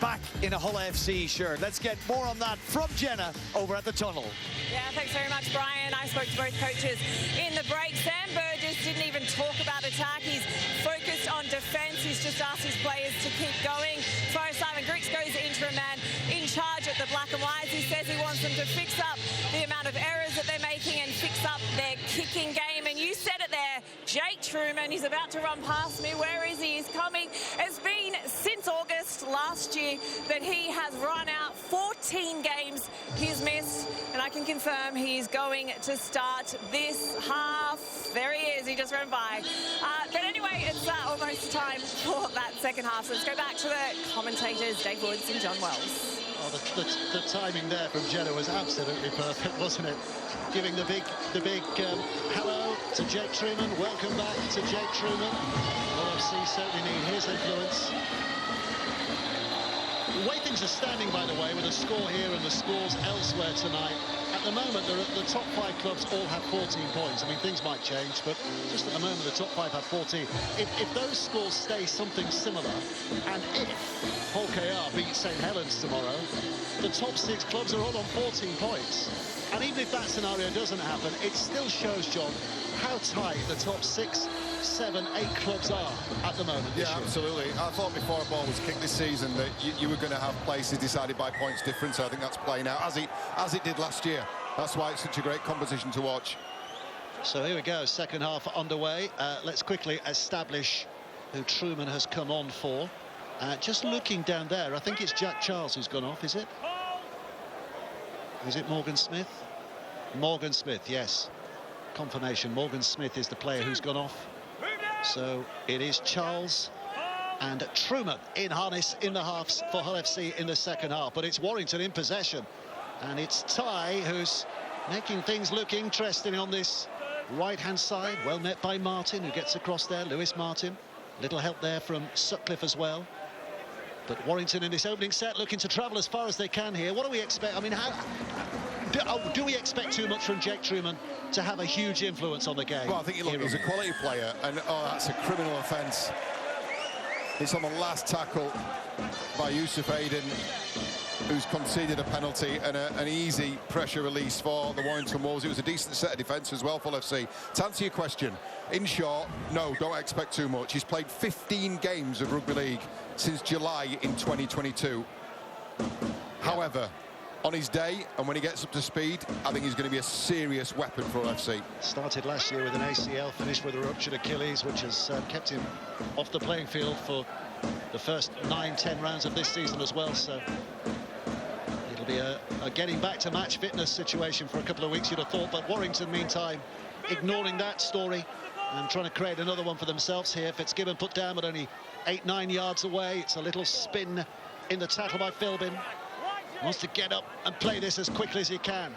back in a Hull FC shirt. Let's get more on that from Jenna over at the tunnel. Yeah, thanks very much, Brian. I spoke to both coaches in the break. Sam Burgess didn't even talk about attack. He's focused on defence. He's just asked his players to keep going. So Simon Griggs goes interim man in charge at the Black and Whites. He says he wants them to fix up the amount of errors that they're making and fix up their kicking game. And you said it there, Jake Truman, he's about to run past me. Where is he? He's coming. It's been since August last year that he has run out 14 games he's missed, and I can confirm he's going to start this half. There he is, he just ran by. But anyway, it's almost time for that second half, so let's go back to the commentators, Dave Woods and John Wells. Oh, the timing there from Jenna was absolutely perfect, wasn't it? Giving the big hello to Jake Truman. Welcome back to Jake Truman. LFC certainly need his influence. The way things are standing, by the way, with the score here and the scores elsewhere tonight, at the moment, the top 5 clubs all have 14 points. I mean, things might change, but just at the moment, the top 5 have 14. If those scores stay something similar, and if Hull KR beat St Helens tomorrow, the top 6 clubs are all on 14 points. And even if that scenario doesn't happen, it still shows, John, how tight the top 6, 7, 8 clubs are at the moment. Yeah, absolutely. I thought before a ball was kicked this season that you were going to have places decided by points difference. I think that's playing out as it did last year. That's why it's such a great competition to watch. So here we go, second half underway. Let's quickly establish who Truman has come on for. Just looking down there, I think it's Jack Charles who's gone off, is it? Is it Morgan Smith? Morgan Smith, yes. Confirmation, Morgan Smith is the player who's gone off. So it is Charles and Truman in harness in the halves for Hull FC in the second half. But it's Warrington in possession. And it's Ty who's making things look interesting on this right-hand side. Well met by Martin, who gets across there. Lewis Martin. Little help there from Sutcliffe as well. But Warrington in this opening set looking to travel as far as they can here. What do we expect? I mean, do we expect too much from Jake Truman to have a huge influence on the game? Well, I think he's a quality player, and that's a criminal offence. It's on the last tackle by Yusuf Aiden, who's conceded a penalty and an easy pressure release for the Warrington Wolves. It was a decent set of defence as well for FC. To answer your question, in short, no, don't expect too much. He's played 15 games of rugby league since July in 2022. However, on his day and when he gets up to speed, I think he's going to be a serious weapon for FC. Started last year with an ACL, finished with a ruptured Achilles, which has kept him off the playing field for the first 9-10 rounds of this season as well. So it'll be a getting back to match fitness situation for a couple of weeks, you'd have thought. But Warrington, meantime, ignoring that story and trying to create another one for themselves here. Fitzgibbon put down, but only 8-9 yards away. It's a little spin in the tackle by Philbin. Wants to get up and play this as quickly as he can.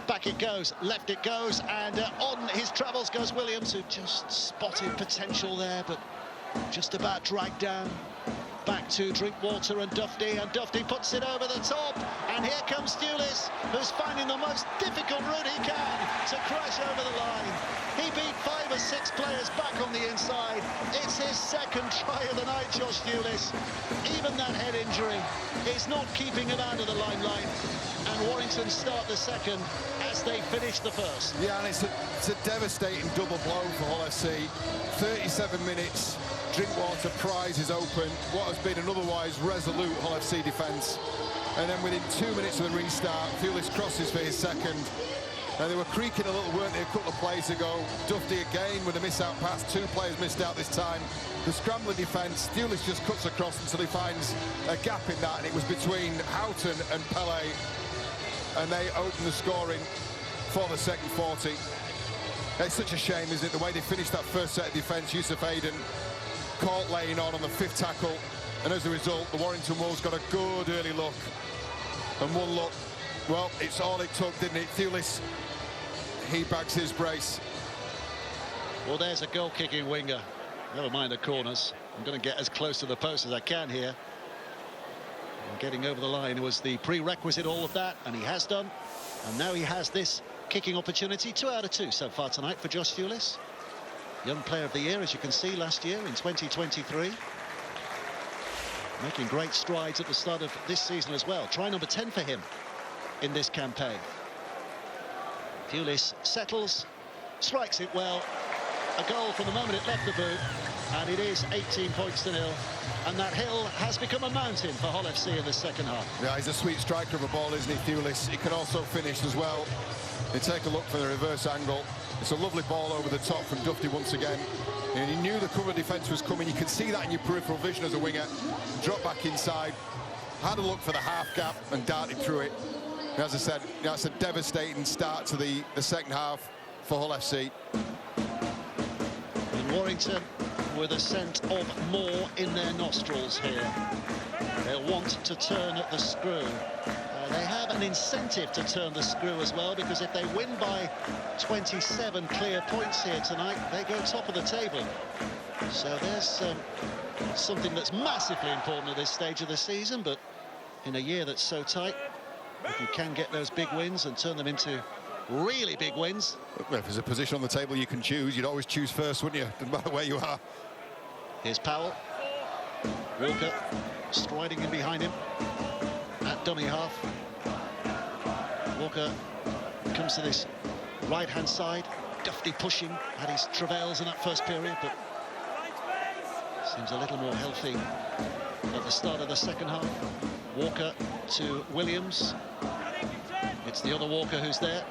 Back it goes, left it goes, and on his travels goes Williams, who just spotted potential there, but just about dragged down. Back to Drinkwater and Dufty puts it over the top, and here comes Stewlis, who's finding the most difficult route he can to crash over the line. He beat 5 or 6 players back on the inside. It's his second try of the night, Josh Stewlis. Even that head injury is not keeping him out of the limelight, and Warrington start the second as they finish the first. Yeah, and it's a devastating double blow for Hull FC. 37 minutes. Drinkwater prizes open what has been an otherwise resolute Hull FC defence, and then within 2 minutes of the restart, Thewlis crosses for his second. And they were creaking a little, weren't they, a couple of plays ago. Dufty again with a miss-out pass. 2 players missed out this time. The scrambling defence, Thewlis just cuts across until he finds a gap in that, and it was between Houghton and Pele, and they open the scoring for the second 40. It's such a shame, isn't it, the way they finished that first set of defence. Yusuf Aiden caught laying on the 5th tackle, and as a result, the Warrington Wolves got a good early look. And one look, well, it's all it took, didn't it? Thewlis, he bags his brace. Well, there's a goal-kicking winger. Never mind the corners. I'm going to get as close to the post as I can here. And getting over the line was the prerequisite, all of that, and he has done. And now he has this kicking opportunity. 2 out of 2 so far tonight for Josh Thewlis. Young Player of the Year, as you can see, last year in 2023. Making great strides at the start of this season as well. Try number 10 for him in this campaign. Thewlis settles, strikes it well. A goal from the moment it left the boot, and it is 18 points to 0. And that hill has become a mountain for Hull FC in the second half. Yeah, he's a sweet striker of a ball, isn't he, Thewlis? He can also finish as well. They take a look for the reverse angle. It's a lovely ball over the top from Dufty once again. And he knew the cover defence was coming. You can see that in your peripheral vision as a winger. Drop back inside, had a look for the half gap and darted through it. And as I said, that's a devastating start to the second half for Hull FC. And Warrington with a scent of more in their nostrils here. They'll want to turn the screw. They have an incentive to turn the screw as well, because if they win by 27 clear points here tonight, they go top of the table. So there's something that's massively important at this stage of the season, but in a year that's so tight, if you can get those big wins and turn them into really big wins. Well, if there's a position on the table you can choose, you'd always choose first, wouldn't you? No matter where you are. Here's Powell. Walker striding in behind him at dummy half. Walker comes to this right-hand side. Dufty pushing, had his travails in that first period, but seems a little more healthy at the start of the second half. Walker to Williams. It's the other Walker who's there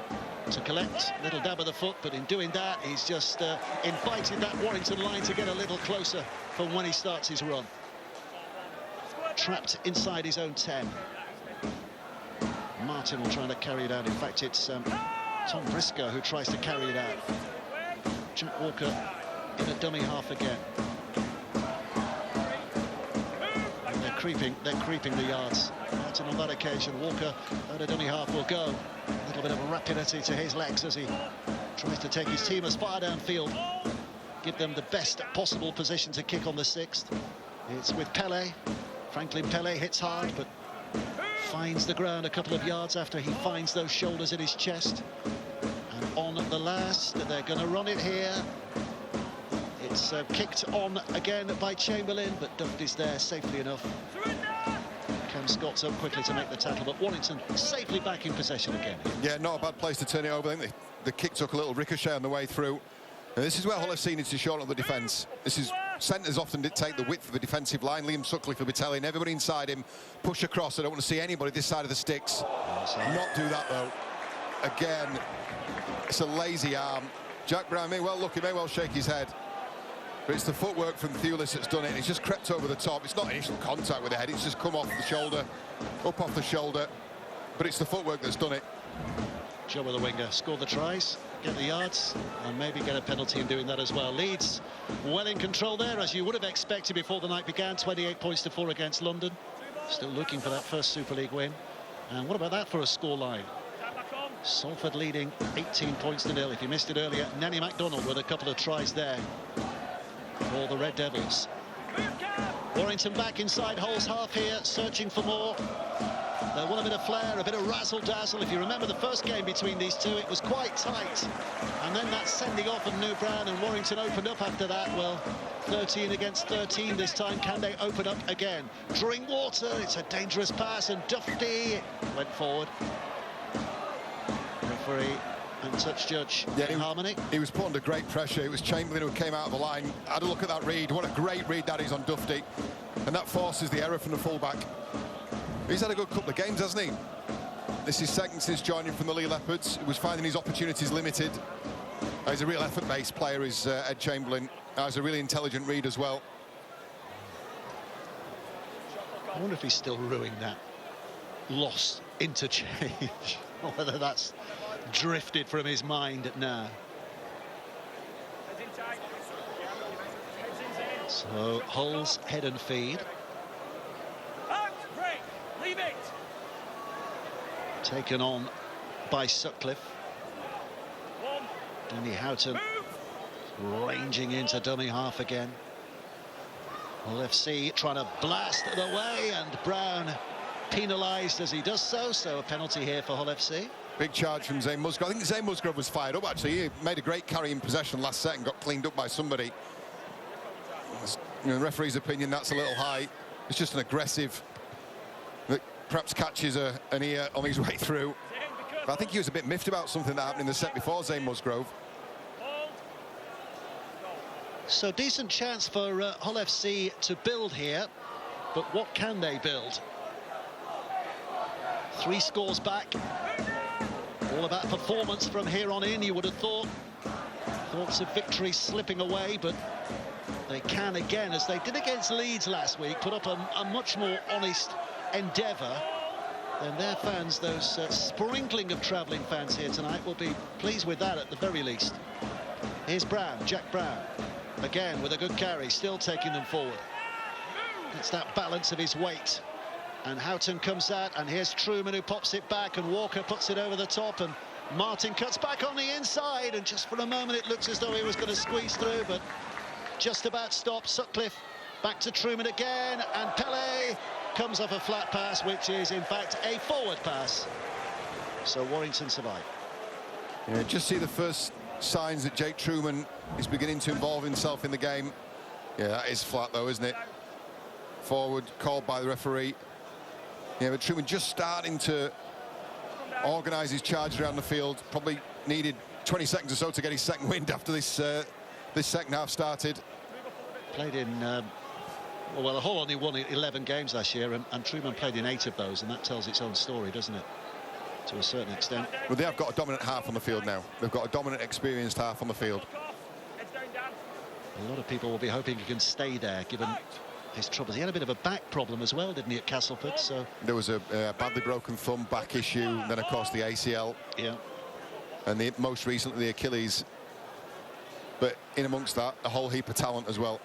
to collect. Little dab of the foot, but in doing that, he's just invited that Warrington line to get a little closer from when he starts his run. Trapped inside his own 10. Martin will try to carry it out. In fact, it's Tom Briscoe who tries to carry it out. Jack Walker in a dummy half again. And they're creeping the yards. Martin on that occasion. Walker at a dummy half will go. A little bit of rapidity to his legs as he tries to take his team as far downfield. Give them the best possible position to kick on the 6th. It's with Pele. Franklin Pele hits hard, but finds the ground a couple of yards after he finds those shoulders in his chest. And on the last, they're going to run it here. It's kicked on again by Chamberlain, but Duffy's there safely enough. Cam Scott's up quickly to make the tackle, but Warrington safely back in possession again. Yeah, not a bad place to turn it over. I think the kick took a little ricochet on the way through. And this is where Hull FC needs to shorten up the defence. This is centres often dictate the width of the defensive line. Liam Sutcliffe will be telling everybody inside him, push across. I don't want to see anybody this side of the sticks. Not do that though. Again, it's a lazy arm. Jack Brown may well look, he may well shake his head. But it's the footwork from Thewlis that's done it. He's just crept over the top. It's not initial contact with the head. It's just come off the shoulder, up off the shoulder. But it's the footwork that's done it. Job of the winger. Score the tries, get the yards, and maybe get a penalty in doing that as well. Leeds well in control there, as you would have expected before the night began. 28 points to 4 against London. Still looking for that first Super League win. And what about that for a scoreline? Salford leading 18 points to 0. If you missed it earlier, Nenny MacDonald with a couple of tries there for the Red Devils. Warrington back inside Hull's half here, searching for more. They want a bit of flair, a bit of razzle-dazzle. If you remember the first game between these two, it was quite tight. And then that sending off of New Brown, and Warrington opened up after that. Well, 13 against 13 this time. Can they open up again? Drinkwater, it's a dangerous pass, and Duffy went forward. Referee and touch judge in harmony. He was put under great pressure. It was Chamberlain who came out of the line. Had a look at that read. What a great read that is on Duffy. And that forces the error from the fullback. He's had a good couple of games, hasn't he? This is second since joining from the Lee Leopards. He was finding his opportunities limited. He's a real effort-based player, is Ed Chamberlain. He's a really intelligent read as well. I wonder if he's still ruining that lost interchange, or whether that's drifted from his mind now. So Hull's head and feed. Taken on by Sutcliffe. Danny Houghton ranging into dummy half again. Hull FC trying to blast it away, and Brown penalised as he does so. So a penalty here for Hull FC. Big charge from Zane Musgrove. I think Zane Musgrove was fired up, actually. He made a great carry in possession last set and got cleaned up by somebody. In the referee's opinion, that's a little high. It's just an aggressive that perhaps catches an ear on his way through. But I think he was a bit miffed about something that happened in the set before, Zane Musgrove. So decent chance for Hull FC to build here, but what can they build? 3 scores back. All about performance from here on in, you would have thought. Thoughts of victory slipping away, but they can again, as they did against Leeds last week, put up a much more honest endeavour. Then their fans, those sprinkling of travelling fans here tonight, will be pleased with that at the very least. Here's Brown, Jack Brown, again with a good carry, still taking them forward. It's that balance of his weight. And Houghton comes out, and here's Truman who pops it back, and Walker puts it over the top, and Martin cuts back on the inside, and just for a moment it looks as though he was going to squeeze through, but just about stopped. Sutcliffe back to Truman again, and Pele comes off a flat pass, which is in fact a forward pass. So Warrington survive. Yeah, just see the first signs that Jake Truman is beginning to involve himself in the game. Yeah, that is flat though, isn't it? Forward called by the referee. Yeah, but Truman just starting to organise his charge around the field. Probably needed 20 seconds or so to get his second wind after this second half started. Played in, well, Hull only won 11 games last year, and Truman played in 8 of those, and that tells its own story, doesn't it? To a certain extent. Well, they have got a dominant half on the field now. They've got a dominant, experienced half on the field. A lot of people will be hoping he can stay there, given his troubles. He had a bit of a back problem as well, didn't he, at Castleford? So there was a badly broken thumb, back issue, and then of course the ACL. Yeah. And most recently the Achilles. But in amongst that, a whole heap of talent as well.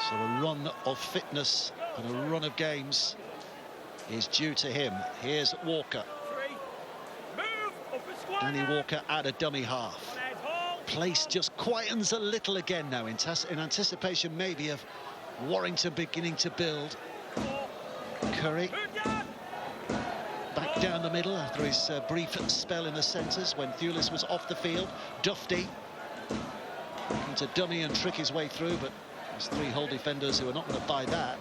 So a run of fitness and a run of games is due to him. Here's Walker. Danny Walker at a dummy half. Place just quietens a little again now, in anticipation maybe of Warrington beginning to build. Curry back down the middle after his brief spell in the centres when Thewlis was off the field. Duffy Looking to dummy and trick his way through, but there's 3 Hull defenders who are not going to buy that.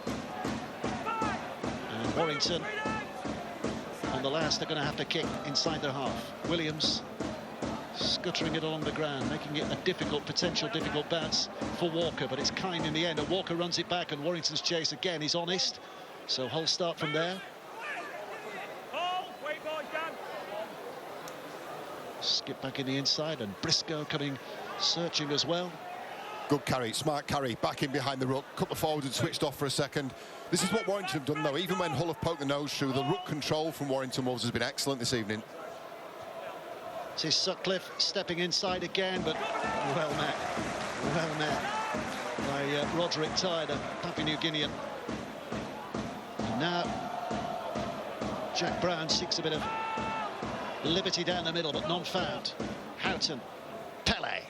And Warrington, on the last, they're going to have to kick inside their half. Williams scuttering it along the ground, making it a potential difficult bounce for Walker, but it's kind in the end, and Walker runs it back, and Warrington's chase again is honest. So Hull start from there. Skip back in the inside, and Briscoe coming searching as well. Good carry, smart carry, back in behind the ruck, couple of forwards and switched off for a second. This is what Warrington have done though, even when Hull have poked the nose through, the ruck control from Warrington Wolves has been excellent this evening. This is Sutcliffe stepping inside again, but well met by Roderick Ty, the Papua New Guinean. And now Jack Brown seeks a bit of liberty down the middle, but none found. Houghton, Pele,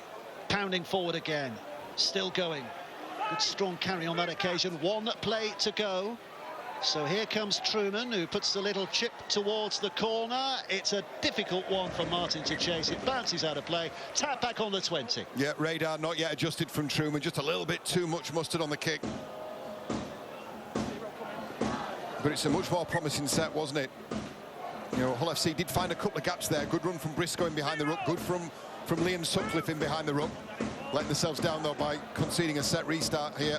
pounding forward again, still going. Good strong carry on that occasion. 1 play to go. So here comes Truman, who puts the little chip towards the corner. It's a difficult one for Martin to chase. It bounces out of play. Tap back on the 20. Yeah, radar not yet adjusted from Truman. Just a little bit too much mustard on the kick. But it's a much more promising set, wasn't it? You know, Hull FC did find a couple of gaps there. Good run from Briscoe in behind the ruck. Good from Liam Sutcliffe in behind the ruck. Letting themselves down, though, by conceding a set restart here.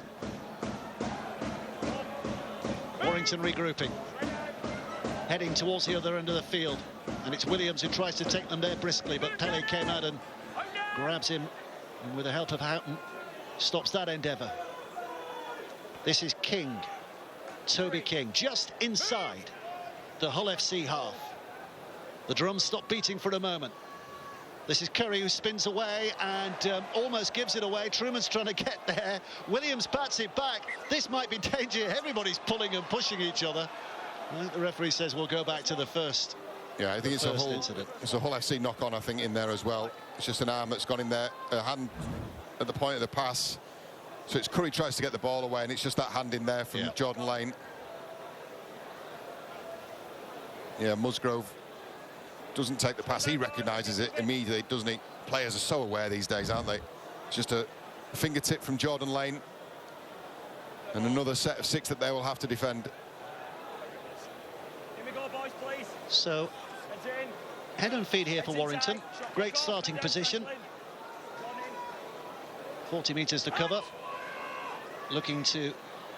Warrington regrouping. Heading towards the other end of the field. And it's Williams who tries to take them there briskly, but Pele came out and grabs him. And with the help of Houghton, stops that endeavour. This is King. Toby King, just inside the Hull FC half. The drums stop beating for a moment. This is Curry who spins away and almost gives it away. Truman's trying to get there. Williams bats it back. This might be danger. Everybody's pulling and pushing each other. I think the referee says we'll go back to the first. Yeah, I think it's a Hull FC knock-on, I think, in there as well. It's just an arm that's gone in there, a hand at the point of the pass. So it's Curry tries to get the ball away, and it's just that hand in there from Jordan Lane. Yeah, Musgrove doesn't take the pass. He recognises it immediately, doesn't he? Players are so aware these days, aren't they? It's just a fingertip from Jordan Lane. And another set of 6 that they will have to defend. Here we go, boys, please. So, head and feet here for Warrington. Great starting position. 40 metres to cover. Looking to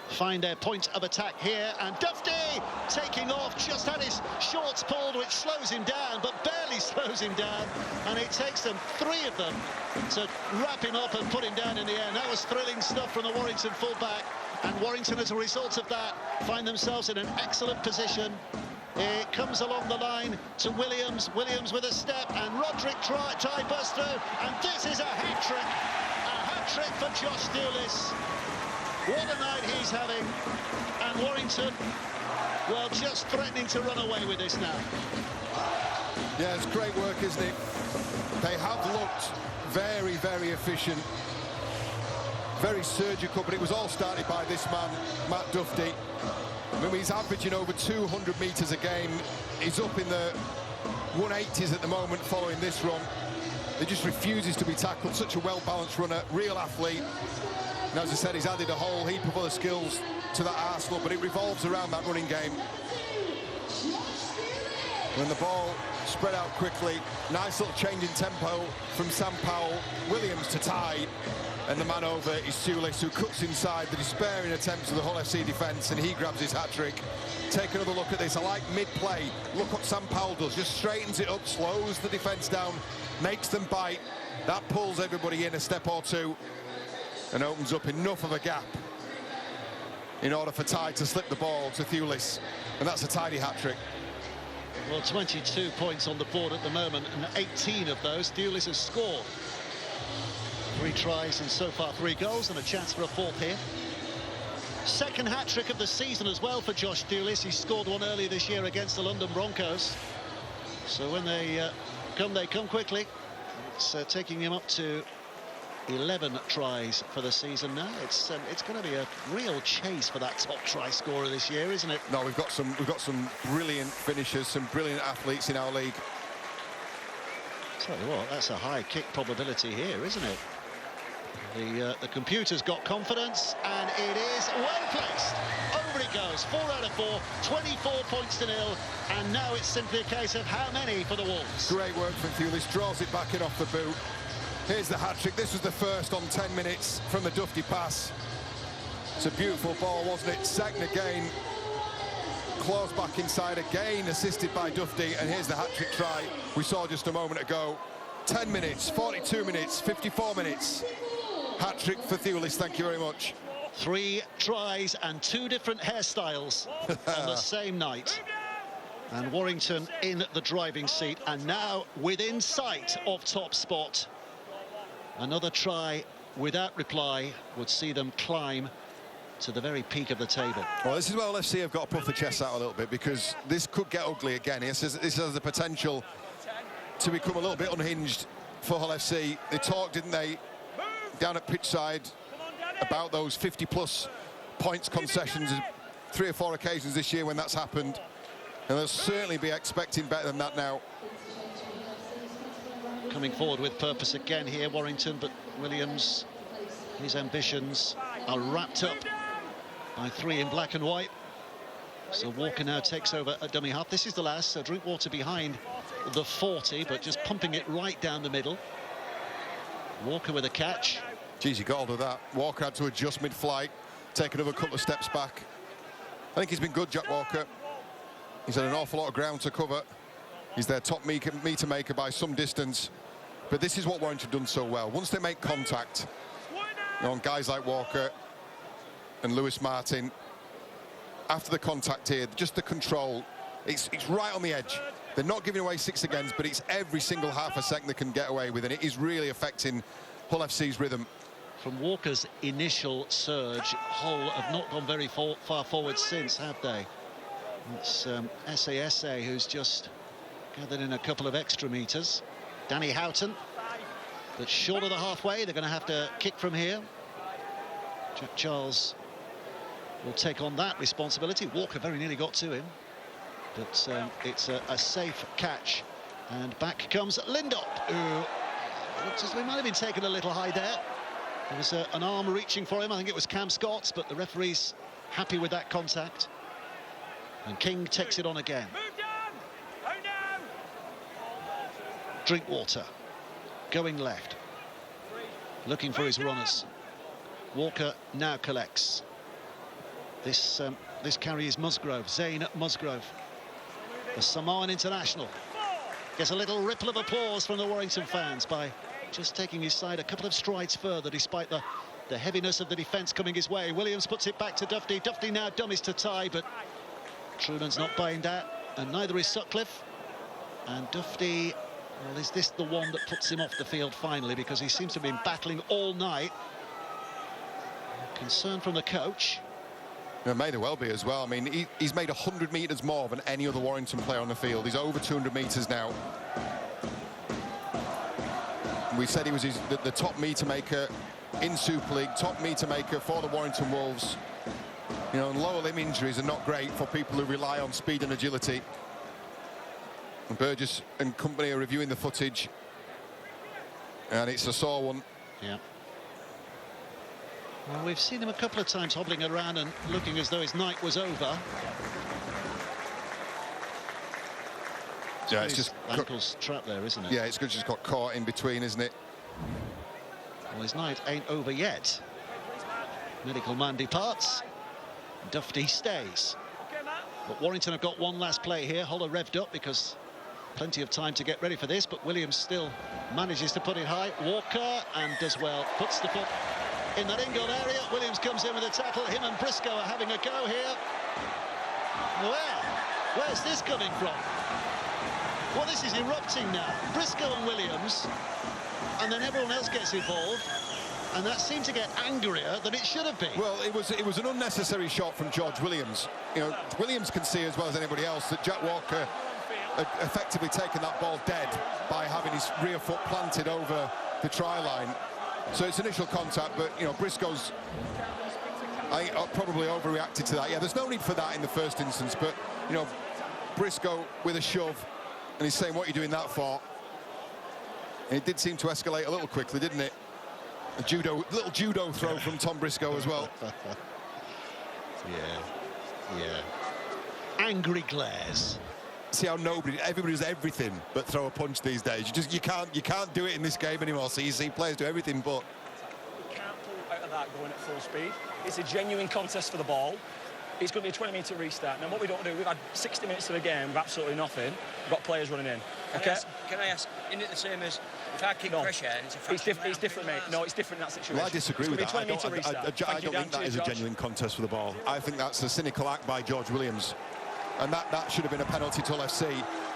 find their point of attack here, and Dufty taking off, just had his shorts pulled, which slows him down, but barely slows him down, and it takes them 3 of them to wrap him up and put him down in the air. That was thrilling stuff from the Warrington fullback, and Warrington, as a result of that, find themselves in an excellent position. It comes along the line to Williams. Williams with a step, and Roderick Ty bursts through, and this is a hat-trick. A hat-trick for Josh Dewlis. What a night he's having, and Warrington, well, just threatening to run away with this now. Yeah, it's great work, isn't it? They have looked very, very efficient, very surgical, but it was all started by this man, Matt Dufty. I mean, he's averaging over 200 metres a game. He's up in the 180s at the moment following this run. He just refuses to be tackled. Such a well-balanced runner, real athlete. And as I said, he's added a whole heap of other skills to that Arsenal, but it revolves around that running game. When the ball spread out quickly, nice little change in tempo from Sam Powell, Williams to Ty, and the man over is Sulis, who cuts inside the despairing attempts of the Hull FC defence, and he grabs his hat-trick. Take another look at this. I like mid-play. Look what Sam Powell does. Just straightens it up, slows the defence down, makes them bite. That pulls everybody in a step or two and opens up enough of a gap in order for Ty to slip the ball to Thulis, and that's a tidy hat-trick. Well, 22 points on the board at the moment, and 18 of those Thulis has scored. 3 tries and so far 3 goals, and a chance for a 4th here. Second hat-trick of the season as well for Josh Thulis. He scored one earlier this year against the London Broncos. So when they come quickly. It's taking him up to 11 tries for the season now. It's going to be a real chase for that top try scorer this year, isn't it? No, we've got some brilliant finishers, some brilliant athletes in our league. Tell you what, that's a high kick probability here, isn't it? The computer's got confidence, and it is well placed. Over it goes, 4 out of 4, 24 points to 0, and now it's simply a case of how many for the Wolves. Great work from Thewlis, draws it back in off the boot. Here's the hat-trick. This was the first on 10 minutes from the Dufty pass. It's a beautiful ball, wasn't it? Second again, claws back inside again, assisted by Dufty, and here's the hat-trick try we saw just a moment ago. 10 minutes, 42 minutes, 54 minutes. Hat-trick for Thewlis, thank you very much. 3 tries and 2 different hairstyles on the same night. And Warrington in the driving seat, and now within sight of top spot. Another try without reply would see them climb to the very peak of the table. Well, this is where LFC have got to puff the chest out a little bit, because this could get ugly again. This has the potential to become a little bit unhinged for Hull FC. They talked, didn't they, down at pitchside about those 50-plus points concessions, 3 or 4 occasions this year when that's happened, and they'll certainly be expecting better than that now. Coming forward with purpose again here, Warrington, but Williams, his ambitions are wrapped up by 3 in black and white. So Walker now takes over at dummy half. This is the last, so Drinkwater behind the 40, but just pumping it right down the middle. Walker with a catch. Geez, he got hold of that. Walker had to adjust mid-flight, take another couple of steps back. I think he's been good, Jack Walker. He's had an awful lot of ground to cover. He's their top meter maker by some distance. But this is what Warrington have done so well. Once they make contact, you know, on guys like Walker and Lewis Martin, after the contact here, just the control, it's right on the edge. They're not giving away 6 against, but it's every single half a second they can get away with, and it is really affecting Hull FC's rhythm. From Walker's initial surge, Hull have not gone very far forward since, have they? It's SASA who's just gathered in a couple of extra meters. Danny Houghton, but short of the halfway. They're going to have to kick from here. Jack Charles will take on that responsibility. Walker very nearly got to him, but it's a safe catch. And back comes Lindop, who looks as though he might have been taken a little high there. There was an arm reaching for him. I think it was Cam Scott's, but the referee's happy with that contact. And King takes it on again. Drinkwater going left, looking for his runners. Walker now collects. This carry is Musgrove, Zane Musgrove, the Samoan international. Gets a little ripple of applause from the Warrington fans by just taking his side a couple of strides further, despite the heaviness of the defence coming his way. Williams puts it back to Dufty. Dufty now dummies to tie, but Trunan's not buying that, and neither is Sutcliffe. And Dufty, well, is this the one that puts him off the field finally, because he seems to have been battling all night? Concern from the coach. It may well be as well. I mean, he's made 100 metres more than any other Warrington player on the field. He's over 200 metres now. We said he was the top meter maker in Super League, top meter maker for the Warrington Wolves. You know, and lower limb injuries are not great for people who rely on speed and agility. And Burgess and company are reviewing the footage, and it's a sore one. Yeah. Well, we've seen him a couple of times hobbling around and looking as though his night was over. Yeah, it's just ankles trapped there, isn't it? Yeah, it's just got caught in between, isn't it? Well, his night ain't over yet. Medical man departs. Dufty stays. But Warrington have got one last play here. Hull are revved up because plenty of time to get ready for this, but Williams still manages to put it high. Walker, and does well, puts the foot in that in-goal area. Williams comes in with a tackle. Him and Briscoe are having a go here. Well, where's this coming from? Well, this is erupting now. Briscoe and Williams, and then everyone else gets involved, and that seemed to get angrier than it should have been. Well, it was an unnecessary shot from George Williams. You know, Williams can see as well as anybody else that Jack Walker had effectively taken that ball dead by having his rear foot planted over the try line. So it's initial contact, but, you know, Briscoe's probably overreacted to that. Yeah, there's no need for that in the first instance, but, you know, Briscoe with a shove, and he's saying, what are you doing that for? And it did seem to escalate a little quickly, didn't it? A little judo throw from Tom Briscoe as well. Yeah. Angry glares. See how everybody does everything but throw a punch these days. You can't do it in this game anymore. So you see players do everything but. You can't pull out of that going at full speed. It's a genuine contest for the ball. It's going to be a 20-minute restart. Now, what we don't do, we've had 60 minutes of the game with absolutely nothing. We've got players running in. Okay? Can I ask, isn't it the same as if I kick pressure and it's a fraction it's different, mate. No, it's different in that situation. Well, I disagree with that. I don't think that is a genuine contest for the ball. I think that's a cynical act by George Williams. And that should have been a penalty to Hull FC.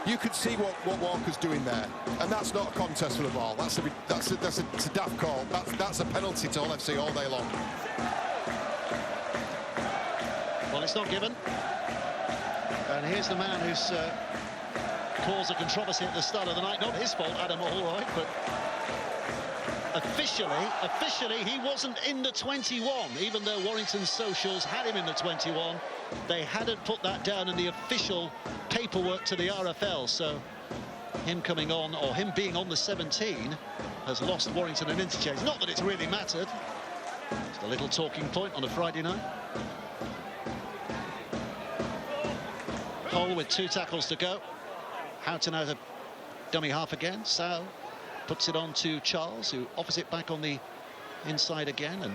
You could see what Walker's doing there, and that's not a contest for the ball. That's a daft call. That's a penalty to Hull FC all day long. Well, it's not given. And here's the man who's caused a controversy at the start of the night. Not his fault, Adam Allroyd, but officially he wasn't in the 21, even though Warrington's socials had him in the 21. They hadn't put that down in the official paperwork to the RFL, so him coming on, or him being on the 17, has lost Warrington an interchange. Not that it's really mattered. Just a little talking point on a Friday night. Hull with 2 tackles to go. Houghton out of dummy half again. Sal puts it on to Charles, who offers it back on the inside again, and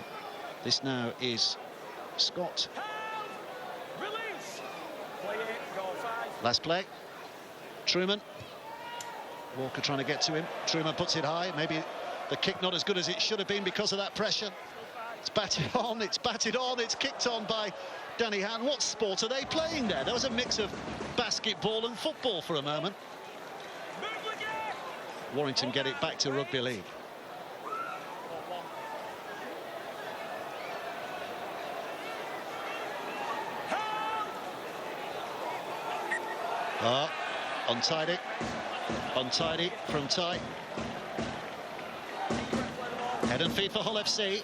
this now is Scott. Last play. Truman. Walker trying to get to him. Truman puts it high. Maybe the kick not as good as it should have been because of that pressure. It's batted on, it's kicked on by Danny Houghton. What sport are they playing there? There was a mix of basketball and football for a moment. Warrington get it back to rugby league. Untidy from Ty. Head and feet for Hull FC.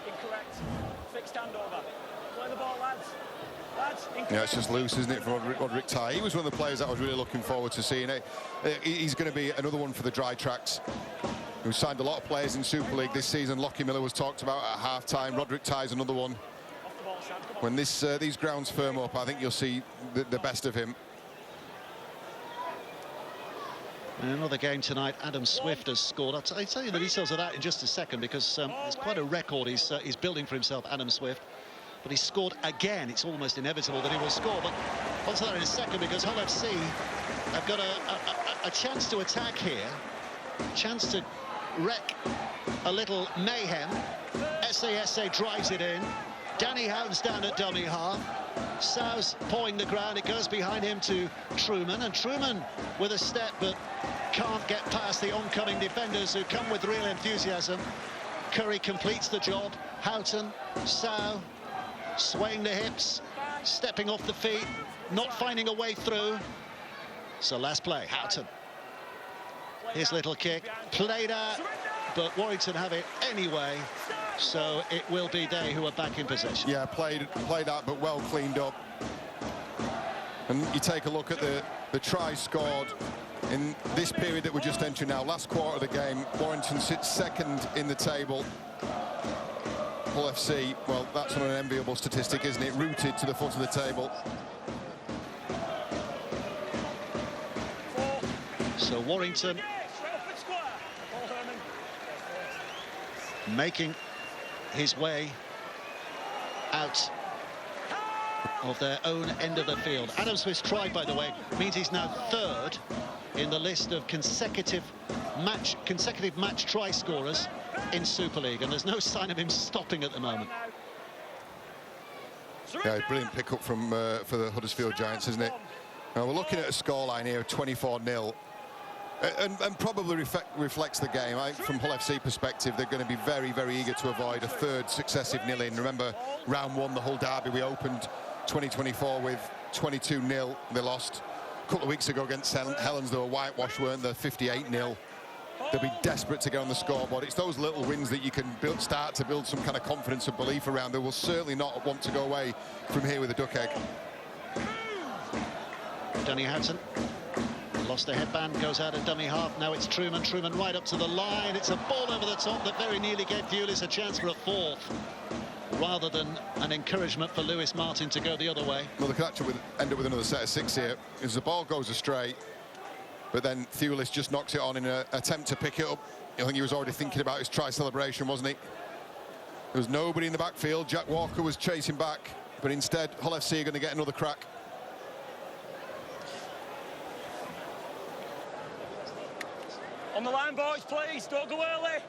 Incorrect. Fixed handover. Play the ball, lads. Yeah, it's just loose, isn't it, from Roderick Ty? He was one of the players that I was really looking forward to seeing. He's going to be another one for the dry tracks. We've signed a lot of players in Super League this season. Lockie Miller was talked about at half-time. Roderick Ty's another one. When these grounds firm up, I think you'll see the best of him. In another game tonight, Adam Swift has scored. I'll tell you the details of that in just a second, because it's quite a record he's building for himself, Adam Swift. But he scored again. It's almost inevitable that he will score. But I'll tell that in a second, because Hull FC have got a chance to attack here, a chance to wreak a little mayhem. SASA drives it in. Danny Houghton's down at dummy half. Sow's pawing the ground. It goes behind him to Truman, and Truman with a step but can't get past the oncoming defenders who come with real enthusiasm. Curry completes the job. Houghton, Sow, swaying the hips, stepping off the feet, not finding a way through. So last play, Houghton. His little kick, played out, but Warrington have it anyway. So it will be they who are back in possession. Yeah, played out, but well cleaned up. And you take a look at the try scored in this period that we're just entering now. Last quarter of the game, Warrington sits second in the table. Hull FC, well, that's an unenviable statistic, isn't it? Rooted to the foot of the table. So Warrington making his way out of their own end of the field. Adam Swift's try, by the way, means he's now third in the list of consecutive match try scorers in Super League, and there's no sign of him stopping at the moment. Yeah, brilliant pick-up from for the Huddersfield Giants, isn't it? Now we're looking at a scoreline here of 24-0. And probably reflects the game. I think from Hull FC perspective, they're going to be very, very eager to avoid a third successive nil-in. Remember, round one, the Hull derby, we opened 2024 with 22-0. They lost a couple of weeks ago against Helens. They were whitewashed, weren't they? 58-0. They'll be desperate to get on the scoreboard. It's those little wins that you can start to build some kind of confidence and belief around. They will certainly not want to go away from here with a duck egg. Danny Houghton lost a headband, goes out at dummy half. Now it's Truman. Truman right up to the line. It's a ball over the top that very nearly gave Pulis a chance for a fourth, rather than an encouragement for Lewis Martin to go the other way. Well, they could actually end up with another set of 6 here, as the ball goes astray, but then Pulis just knocks it on in an attempt to pick it up. I think he was already thinking about his try celebration, wasn't he? There was nobody in the backfield. Jack Walker was chasing back, but instead Hull FC are going to get another crack. On the line, boys, please. Don't go early.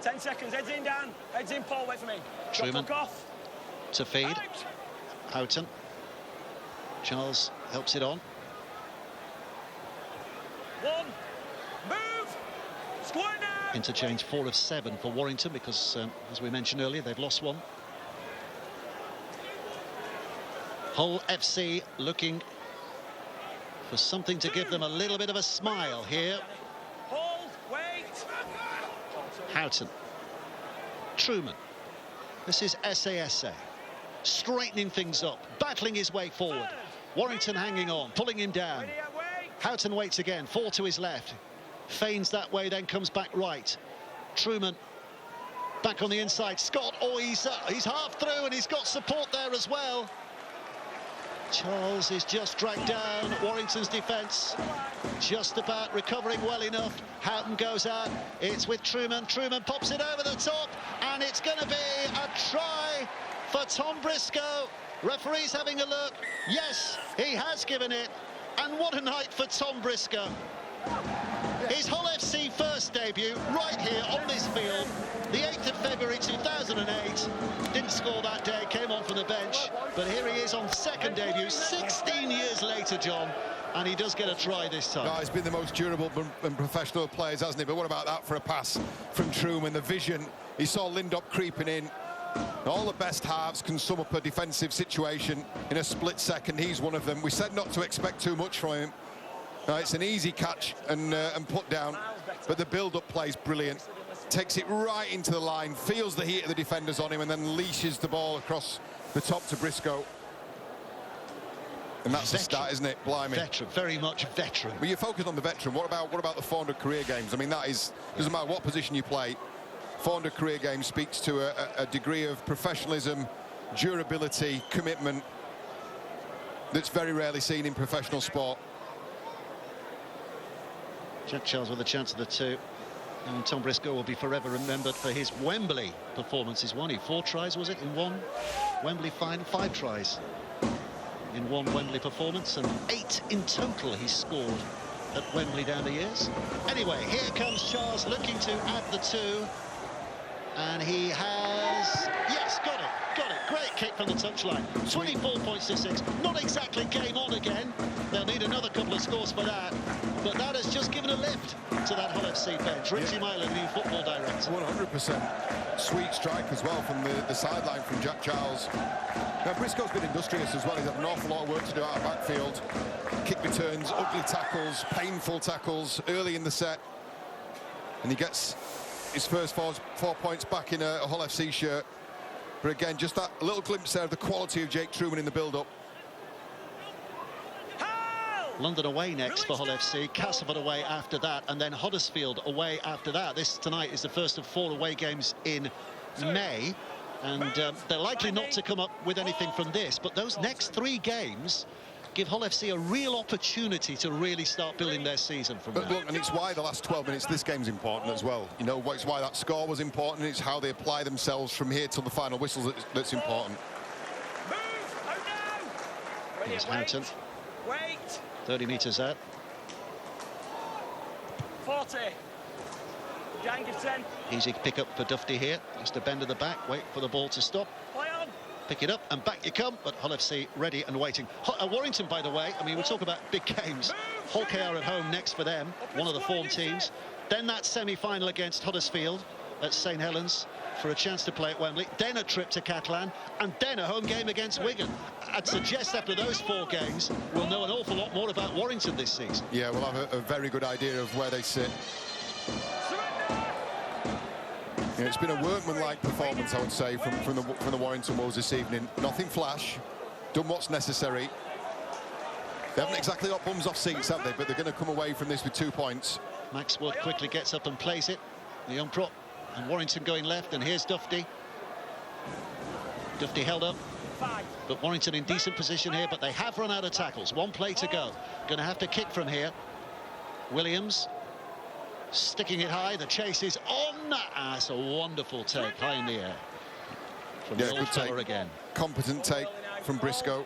10 seconds. Heads in, Dan. Heads in, Paul. Wait for me. Truman Off. to feed. Houghton. Charles helps it on. One. Move. Square now. Interchange 4 of 7 for Warrington because, as we mentioned earlier, they've lost one. Hull FC looking for something to give them a little bit of a smile here. Hold. Wait. Houghton. Truman. This is SASA. Straightening things up, battling his way forward. Warrington hanging on, pulling him down. Houghton waits again, 4 to his left. Feigns that way, then comes back right. Truman back on the inside. Scott, oh, he's half through and he's got support there as well. Charles is just dragged down. Warrington's defence just about recovering well enough. Houghton goes out. It's with Truman. Truman pops it over the top, and it's going to be a try for Tom Briscoe. Referee's having a look. Yes, he has given it. And what a night for Tom Briscoe. His Hull FC first debut right here on this field. The 8th of February 2008. Didn't score that day, came on from the bench. But here he is on second debut, 16 years later, John. And he does get a try this time. No, he's been the most durable and professional of players, hasn't he? But what about that for a pass from Truman? The vision. He saw Lindop creeping in. All the best halves can sum up a defensive situation in a split second. He's one of them. We said not to expect too much from him. It's an easy catch and put down, but the build-up play is brilliant. Takes it right into the line, feels the heat of the defenders on him, and then leashes the ball across the top to Briscoe. And that's the start, isn't it? Blimey. Veteran, very much veteran. But you're focused on the veteran. What about the 400 career games? I mean, that is, doesn't matter what position you play. 400 career games speaks to a degree of professionalism, durability, commitment that's very rarely seen in professional sport. Jack Charles with a chance of the 2. And Tom Briscoe will be forever remembered for his Wembley performances. Won he 4 tries, was it, in one Wembley final? 5 tries in one Wembley performance, and 8 in total he scored at Wembley down the years. Anyway, here comes Charles looking to add the 2. And he has, yes, got it. Great kick from the touchline. 24 points to 6. Not exactly game on again. They'll need another couple of scores for that. But that has just given a lift to that Hull FC bench. Richie Myler, the new football director. 100%. Sweet strike as well from the sideline from Jack Charles. Now, Briscoe's been industrious as well. He's had an awful lot of work to do out of backfield. Kick returns, ugly tackles, painful tackles early in the set. And he gets his first 4 points back in a Hull FC shirt. But again, just that little glimpse there of the quality of Jake Truman in the build-up. London away next for Hull FC, Castleford away after that, and then Huddersfield away after that. This tonight is the first of 4 away games in May, and they're likely not to come up with anything from this, but those next 3 games give Hull FC a real opportunity to really start building their season from But now. look, and it's why the last 12 minutes, this game's important as well. You know, it's why that score was important. It's how they apply themselves from here till the final whistle that's important. Here's Houghton. 30 metres out. 40. Jan, give 10. Easy pick up for Dufty here. Just a bend of the back, wait for the ball to stop. Play on. Pick it up and back you come, but Hull FC ready and waiting. Warrington, by the way, I mean, we talk about big games. Hull KR at home next for them, one of the form teams. Then that semi-final against Huddersfield at St Helens for a chance to play at Wembley. Then a trip to Catalan, and then a home game against Wigan. I'd suggest after those 4 games, we'll know an awful lot more about Warrington this season. Yeah, we'll have a very good idea of where they sit. Yeah, it's been a workmanlike performance, I would say, from the Warrington Wolves this evening. Nothing flash, done what's necessary. They haven't exactly got bums off seats, have they? But they're going to come away from this with 2 points. Max Wood quickly gets up and plays it. The young prop. And Warrington going left, and here's Dufty. Dufty held up. But Warrington in decent position here, but they have run out of tackles. 1 play to go. Going to have to kick from here. Williams sticking it high. The chase is on. It's a wonderful take, high in the air. From the old fella again. Competent take from Briscoe.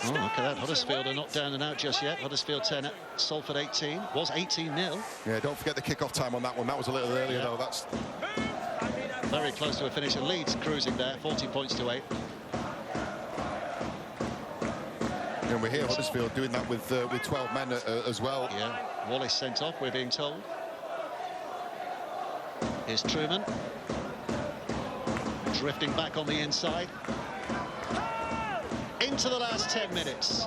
Oh, look at that. Huddersfield are not down and out just yet. Huddersfield 10, Salford 18. Was 18-0. Yeah, don't forget the kick-off time on that one. That was a little earlier, though. That's very close to a finish. And Leeds cruising there, 40 points to 8. And we hear Huddersfield doing that with 12 men as well. Yeah, Wallace sent off, we're being told. Here's Truman. Drifting back on the inside. Into the last 10 minutes.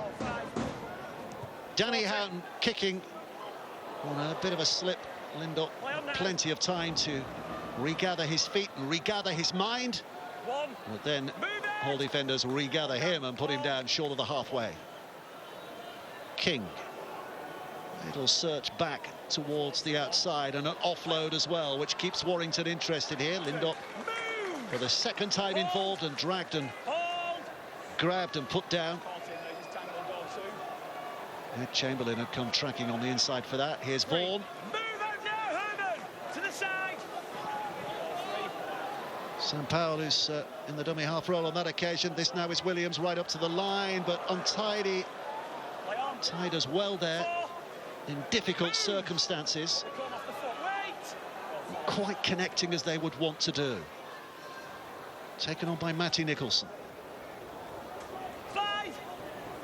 Danny Houghton kicking on a bit of a slip. Lindop plenty of time to regather his feet and regather his mind. But then Hull defenders regather him and put him down short of the halfway. King. Little search back towards the outside and an offload as well, which keeps Warrington interested here. Lindop for the second time involved and dragged and grabbed and put down. Ed Chamberlain had come tracking on the inside for that. Here's Vaughan. Sam Powell is in the dummy half roll on that occasion. This now is Williams right up to the line, but untidy. Tied as well there in difficult circumstances. Not quite connecting as they would want to do. Taken on by Matty Nicholson.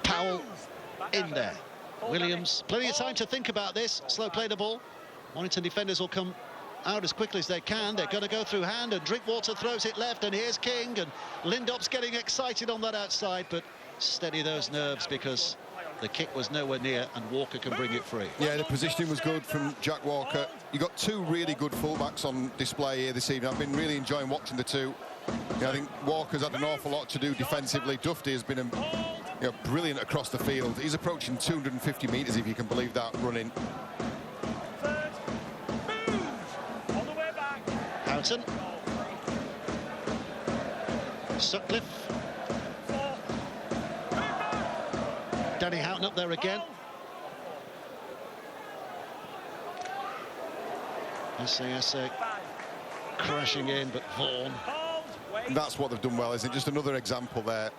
Powell in there. Williams, plenty of time to think about this. Slow play the ball. Warrington defenders will come out as quickly as they can. They're going to go through hand, and Drinkwater throws it left, and here's King, and Lindop's getting excited on that outside, but steady those nerves because the kick was nowhere near, and Walker can bring it free. Yeah, the positioning was good from Jack Walker. You got 2 really good fullbacks on display here this evening. I've been really enjoying watching the 2. I think Walker's had an awful lot to do defensively. Dufty has been brilliant across the field. He's approaching 250 metres, if you can believe that, running. Houghton. Sutcliffe. Danny Houghton up there again. SASA crashing in, but Vaughan. That's what they've done well, isn't it? Just another example there.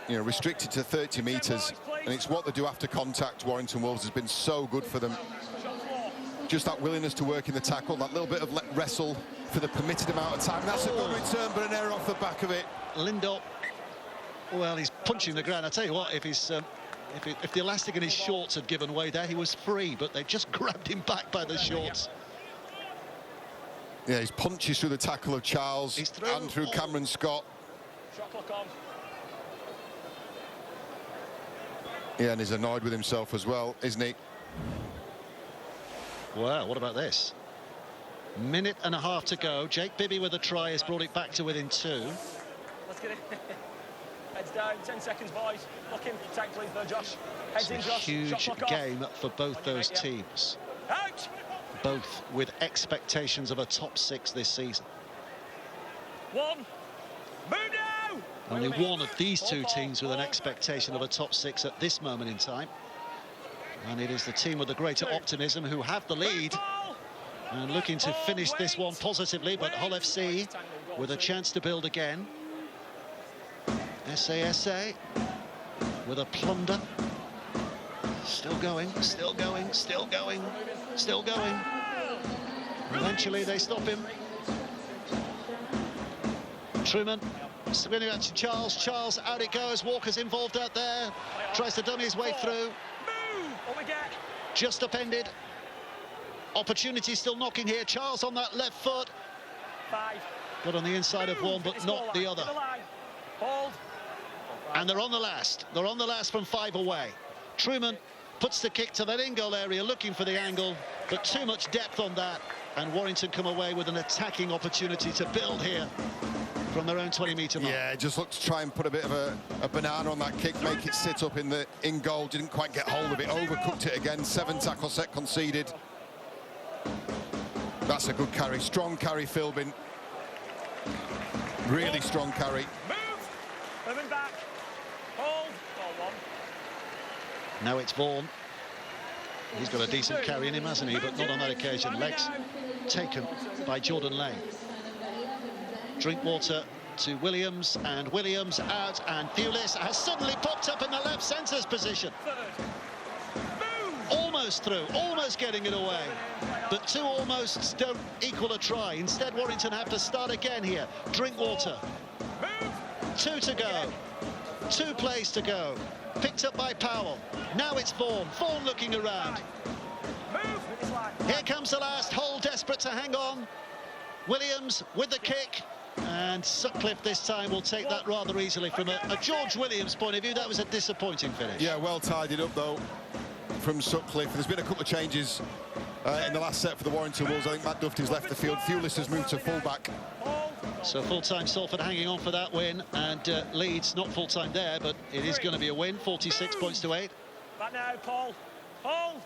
You know, restricted to 30 metres, and it's what they do after contact. Warrington Wolves has been so good for them. Just that willingness to work in the tackle, that little bit of wrestle for the permitted amount of time. That's a good return, but an error off the back of it. Lindop, well, he's punching the ground. I tell you what, if the elastic in his shorts had given way there, he was free, but they just grabbed him back by the shorts. Yeah, he's punches through the tackle of Charles and through Cameron Scott. Shot clock on. Yeah, and he's annoyed with himself as well, isn't he? Wow, what about this? Minute and a half to go. Jake Bibby with a try has brought it back to within 2. Let's get it. Heads down, 10 seconds, boys. Look in, protect, please, there, Josh. Heads in, Josh. Huge game for both those teams. Out! Both with expectations of a top 6 this season. One. Move now! Only one of these 2 teams with an expectation of a top 6 at this moment in time. And it is the team with the greater optimism who have the lead and looking to finish this one positively, but Hull FC with a chance to build again. SASA with a plunder. Still going, still going, still going, still going. Eventually they stop him. Truman spinning out to Charles. Charles, out it goes. Walker's involved out there. Tries to dummy his way through. Just upended. Opportunity still knocking here. Charles on that left foot. Got on the inside of one, but not the other. And they're on the last. They're on the last from 5 away. Truman puts the kick to that in-goal area, looking for the angle, but too much depth on that. And Warrington come away with an attacking opportunity to build here. from their own 20-metre mark. Yeah, just looked to try and put a bit of a banana on that kick, make it sit up in goal. Didn't quite get hold of it, overcooked it again. 7 tackle set conceded. That's a good carry, strong carry, Philbin. Really strong carry. Moving back. Hold. Ball 1. Now it's Vaughan. He's got a decent carry in him, hasn't he? But not on that occasion. Legs taken by Jordan Lane. Drinkwater to Williams, and Williams out, and Pulis has suddenly popped up in the left centre's position. Almost through, almost getting it away. But 2 almosts don't equal a try. Instead, Warrington have to start again here. Drinkwater. 2 to go. 2 plays to go. Picked up by Powell. Now it's Vaughan. Vaughan looking around. Here comes the last. Hull desperate to hang on. Williams with the kick. And Sutcliffe this time will take that rather easily. From a George Williams point of view, that was a disappointing finish. Yeah, well tidied up, though, from Sutcliffe. There's been a couple of changes in the last set for the Warrington Wolves. I think Matt Duffy's left the field. Pulis has moved to full-back. So full-time Salford hanging on for that win, and Leeds not full-time there, but it is going to be a win. 46 points to 8. Back now, Paul. Paul.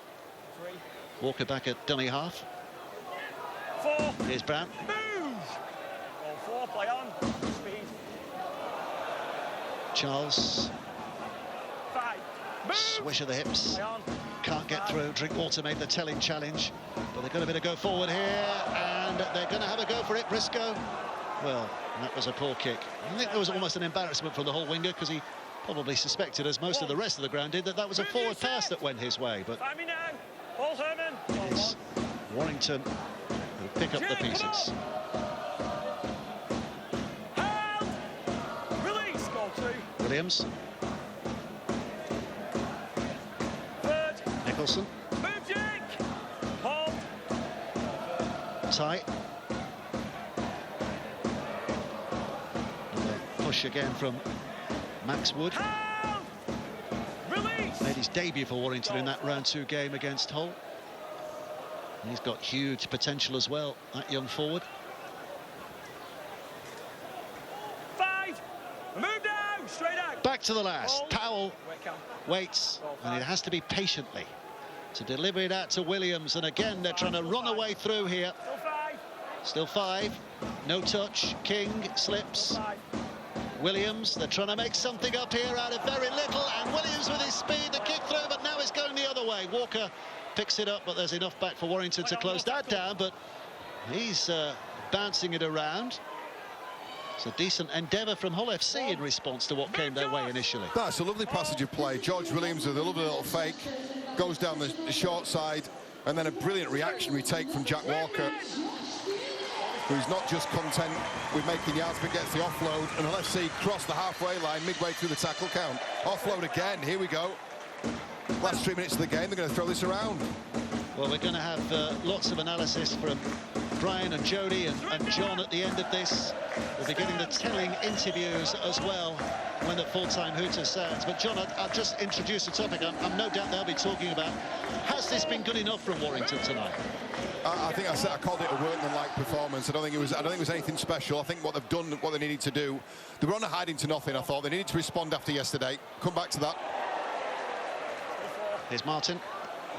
3. Walker back at dummy half. 4. Here's Brown. Move. Ball 4. Play on. Speed. Charles. 5. Move. Swish of the hips. Play on. Can't get through. Drinkwater made the telling challenge, but they're going to be to go forward here, and they're going to have a go for it. Briscoe. Well, that was a poor kick. I think there was almost an embarrassment from the Hull winger, because he probably suspected, as most of the rest of the ground did, that was a forward pass that went his way. But Paul Herman. it's Warrington who pick up the pieces. Held. Release. Goal 2. Williams. Third. Nicholson. Move, Jake. Hold. Tight. Push again from Max Wood. Made his debut for Warrington in that round 2 game against Hull. And he's got huge potential as well, that young forward. 5. Move now. Straight out. Back to the last. Powell waits, and it has to be patiently to deliver it out to Williams. And again, they're trying to run away through here. Still 5. No touch. King slips. Williams, they're trying to make something up here out of very little, and Williams with his speed, the kick through, but now it's going the other way. Walker picks it up, but there's enough back for Warrington to close that down, but he's bouncing it around. It's a decent endeavour from Hull FC in response to what came their way initially. That's a lovely passage of play. George Williams with a lovely little fake, goes down the short side, and then a brilliant reactionary take from Jack Walker, who's not just content with making yards, but gets the offload, and Hull FC cross the halfway line midway through the tackle count. Offload again, here we go. Last 3 minutes of the game, they're going to throw this around. Well, we're going to have lots of analysis from Brian and Jody and John at the end of this. We'll be getting the telling interviews as well when the full-time hooter sounds. But John, I'll just introduce the topic. I'm no doubt they'll be talking about, has this been good enough from Warrington tonight? I think I called it a workmanlike performance. I don't think it was anything special. I think what they've done, what they needed to do, they were on a hiding to nothing. I thought they needed to respond after yesterday. Come back to that. Here's Martin.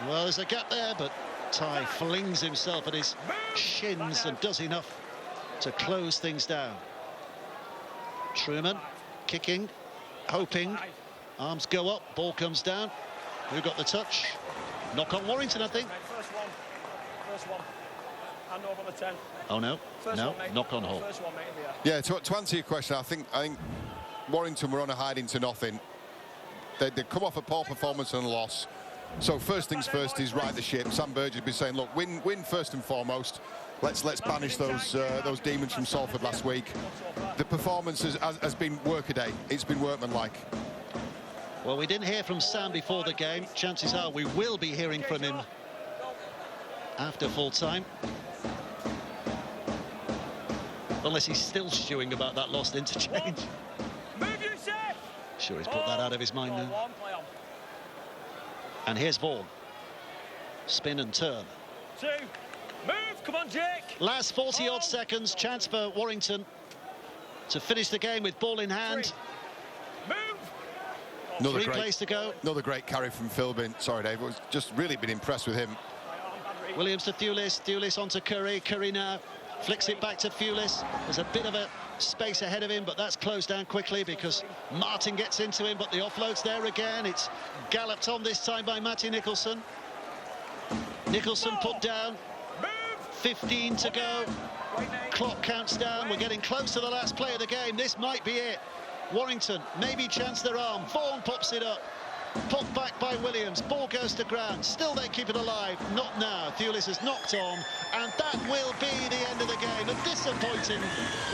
Well, there's a gap there, but Ty flings himself at his shins and does enough to close things down. Truman kicking, hoping. Arms go up, ball comes down. Who got the touch? Knock on Warrington, I think. First one. Hand over the 10. Oh no, no, knock on Hull. First one, mate, Yeah, to answer your question, I think Warrington were on a hiding to nothing. They'd come off a poor performance and a loss. So first things first is right the ship. Sam Burgess has been saying, look, win first and foremost. Let's banish those demons from Salford last week. The performance has been workaday. It's been workmanlike. Well, we didn't hear from Sam before the game. Chances are we will be hearing from him after full time. Unless he's still stewing about that lost interchange. Sure, he's put that out of his mind now. And here's Vaughan. Spin and turn. 2. Move, come on, Jake. Last 40-odd seconds, chance for Warrington to finish the game with ball in hand. Another 3 plays to go. Another great carry from Philbin. Sorry, Dave. I've just really been impressed with him. Williams to Thewlis. Thewlis onto Curry. Curry now flicks it back to Thewlis. There's a bit of a space ahead of him, but that's closed down quickly because Martin gets into him, but the offload's there again. It's galloped on this time by Matty Nicholson. Nicholson put down. 15 to go. Clock counts down. We're getting close to the last play of the game. This might be it. Warrington maybe chance their arm. Vaughan pops it up. Popped back by Williams. Ball goes to ground. Still they keep it alive. Not now. Thewlis has knocked on, and that will be the end of the game. A disappointing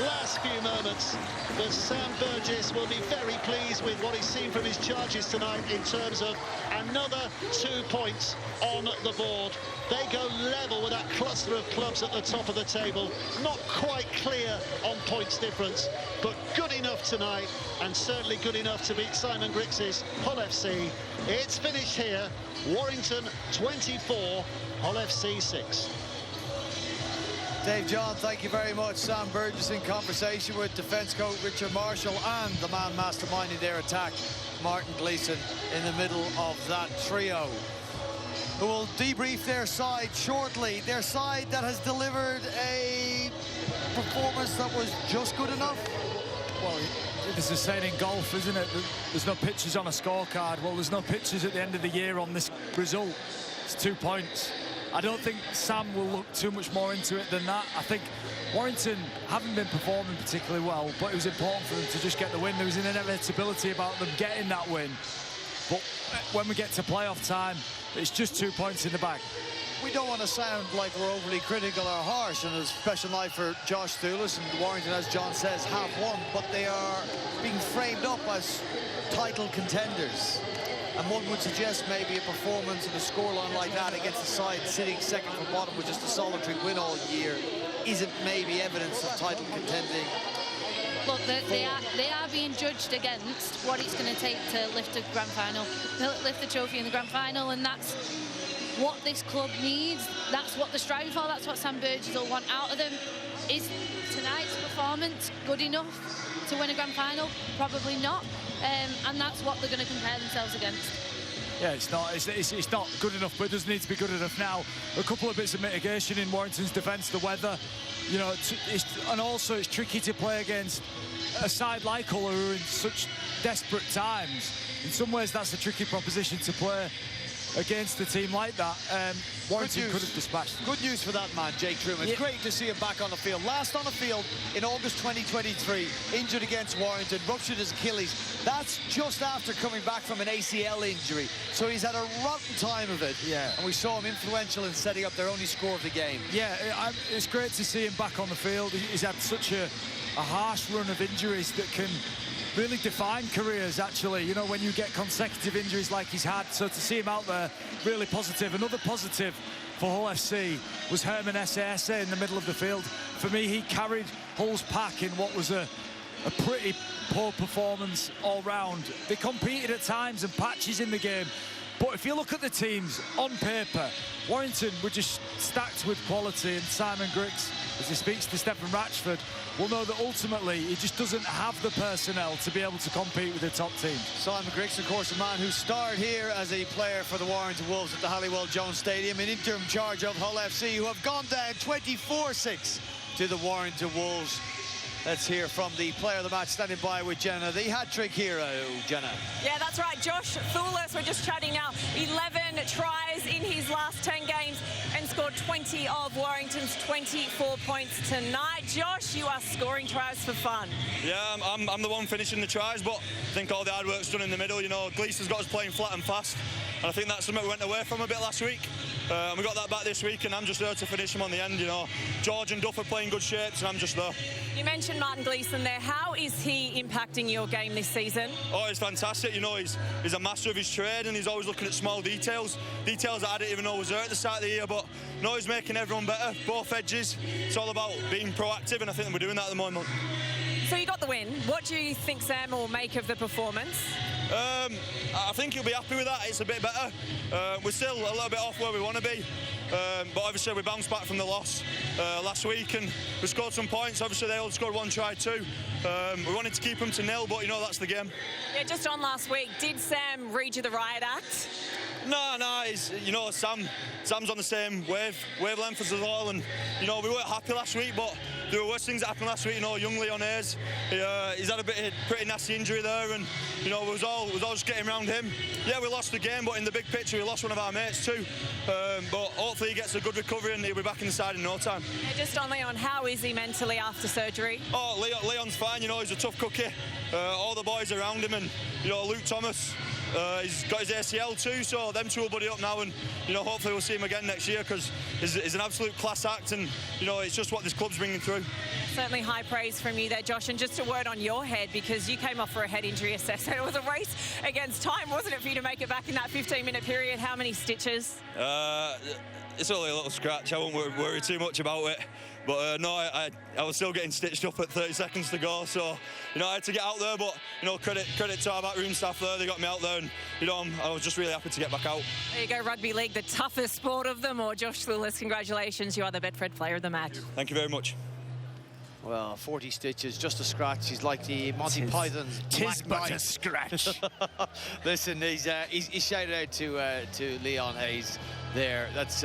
last few moments, but Sam Burgess will be very pleased with what he's seen from his charges tonight in terms of another 2 points on the board. They go level with that cluster of clubs at the top of the table. Not quite clear on points difference, but good enough tonight, and certainly good enough to beat Simon Griggs' Hull FC. It's finished here. Warrington 24, Hull FC 6. Dave John, thank you very much. Sam Burgess in conversation with defence coach Richard Marshall and the man masterminding their attack, Martin Gleeson, in the middle of that trio, who will debrief their side shortly. Their side that has delivered a performance that was just good enough. Well, there's a saying in golf, isn't it? There's no pictures on a scorecard. Well, there's no pictures at the end of the year on this result. It's 2 points. I don't think Sam will look too much more into it than that. I think Warrington haven't been performing particularly well, but it was important for them to just get the win. There was an inevitability about them getting that win. But when we get to playoff time, it's just 2 points in the bag. We don't want to sound like we're overly critical or harsh, and a special night for Josh Thewlis, and Warrington, as John says, have won, but they are being framed up as title contenders. And one would suggest maybe a performance and a scoreline like that against a side sitting second from bottom with just a solitary win all year isn't maybe evidence of title contending. Look, they are being judged against what it's going to take to lift the grand final, lift the trophy in the grand final, and that's what this club needs. That's what they're striving for. That's what Sam Burgess will want out of them. Is tonight's performance good enough to win a grand final? Probably not. And that's what they're going to compare themselves against. Yeah, it's not good enough, but it does need to be good enough now. A couple of bits of mitigation in Warrington's defence, the weather, you know, and also it's tricky to play against a side like Hull who are in such desperate times. In some ways, that's a tricky proposition to play against a team like that. Warrington could have dispatched them. Good news for that man, Jake Truman. It's great to see him back on the field. Last on the field in August 2023, injured against Warrington, ruptured his Achilles. That's just after coming back from an ACL injury. So he's had a rotten time of it. Yeah. And we saw him influential in setting up their only score of the game. Yeah, it's great to see him back on the field. He's had such a harsh run of injuries that can really define careers, actually, you know, when you get consecutive injuries like he's had. So to see him out there, really positive. Another positive for Hull FC was Herman Esse in the middle of the field. For me, he carried Hull's pack in what was a pretty poor performance all round. They competed at times and patches in the game, but if you look at the teams on paper, Warrington were just stacked with quality, and Simon Griggs, as he speaks to Stephen Ratchford, will know that ultimately he just doesn't have the personnel to be able to compete with the top teams. Simon Griggs, of course, a man who starred here as a player for the Warrington Wolves at the Halliwell Jones Stadium, in interim charge of Hull FC, who have gone down 24-6 to the Warrington Wolves. Let's hear from the player of the match standing by with Jenna, the hat-trick hero, Jenna. Yeah, that's right. Josh Thewlis, we're just chatting now, 11 tries in his last 10 games and scored 20 of Warrington's 24 points tonight. Josh, you are scoring tries for fun. Yeah, I'm the one finishing the tries, but I think all the hard work's done in the middle. You know, Gleeson's got us playing flat and fast, and I think that's something we went away from a bit last week. And we got that back this week, and I'm just there to finish him on the end, you know. George and Duff are playing good shapes, and I'm just there. You mentioned Martin Gleeson there. How is he impacting your game this season? Oh, he's fantastic. You know, he's a master of his trade, and he's always looking at small details that I didn't even know was there at the start of the year. But no, he's making everyone better, both edges. It's all about being proactive, and I think we're doing that at the moment. So you got the win. What do you think Sam will make of the performance? I think he'll be happy with that. It's a bit better. We're still a little bit off where we want to be. But obviously we bounced back from the loss last week and we scored some points. Obviously they all scored 1 try too. We wanted to keep them to 0, but you know that's the game. Yeah, just on last week, did Sam read you the riot act? No, you know, Sam's on the same wavelength as us all, and you know we weren't happy last week, but there were worse things that happened last week. You know, young Leon Hayes, he's had a pretty nasty injury there, and you know, it was all just getting around him. Yeah, we lost the game, but in the big picture, we lost one of our mates too. But hopefully he gets a good recovery and he'll be back in the side in no time. Yeah, just on Leon, how is he mentally after surgery? Oh, Leon's fine. You know, he's a tough cookie. All the boys around him, and you know, Luke Thomas. He's got his ACL too, so them two will buddy up now, and you know, hopefully we'll see him again next year because he's an absolute class act, and you know, it's just what this club's bringing through. Certainly high praise from you there, Josh. And just a word on your head, because you came off for a head injury assessment. It was a race against time, wasn't it, for you to make it back in that 15-minute period? How many stitches? It's only a little scratch. I won't worry too much about it. But no, I was still getting stitched up at 30 seconds to go, so you know I had to get out there. But you know, credit to our backroom staff there. They got me out there, and you know I was just really happy to get back out. There you go, rugby league, the toughest sport of them. Or Josh Lewis, congratulations, you are the Betfred Player of the Match. Thank you very much. Well, 40 stitches, just a scratch. He's like the Monty Python's Tis Black but Knight. a scratch. Listen, he's shouted out to Leon Hayes there. That's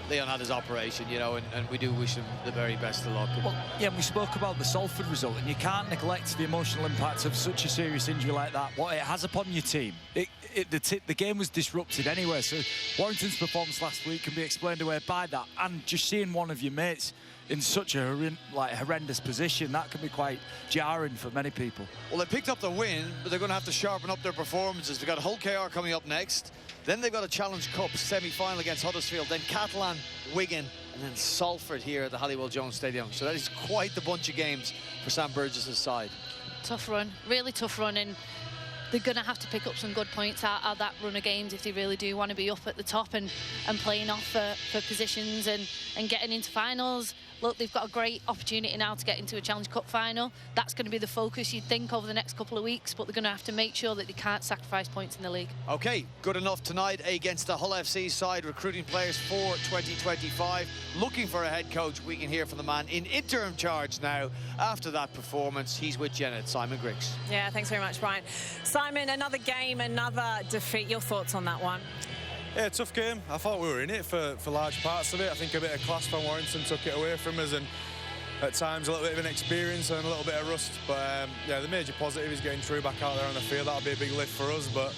Leon had his operation, you know, and we do wish him the very best of luck. Well, yeah, we spoke about the Salford result, and you can't neglect the emotional impact of such a serious injury like that, what it has upon your team. The game was disrupted anyway, so Warrington's performance last week can be explained away by that, and just seeing one of your mates in such a horrendous position, that can be quite jarring for many people. Well, they picked up the win, but they're going to have to sharpen up their performances. They've got Hull KR coming up next. Then they've got a Challenge Cup semi-final against Huddersfield. Then Catalan, Wigan, and then Salford here at the Halliwell-Jones Stadium. So that is quite the bunch of games for Sam Burgess' side. Tough run, really tough run, and they're going to have to pick up some good points out of that run of games if they really do want to be up at the top and playing off for positions and getting into finals. Look, they've got a great opportunity now to get into a Challenge Cup final. That's going to be the focus, you'd think, over the next couple of weeks, but they're going to have to make sure that they can't sacrifice points in the league. OK, good enough tonight against the Hull FC side, recruiting players for 2025. Looking for a head coach. We can hear from the man in interim charge now. After that performance, he's with Janet, Simon Griggs. Yeah, thanks very much, Brian. Simon, another game, another defeat. Your thoughts on that one? Yeah, tough game. I thought we were in it for large parts of it. I think a bit of class from Warrington took it away from us, and at times a little bit of inexperience and a little bit of rust. But yeah, the major positive is getting True back out there on the field. That'll be a big lift for us. But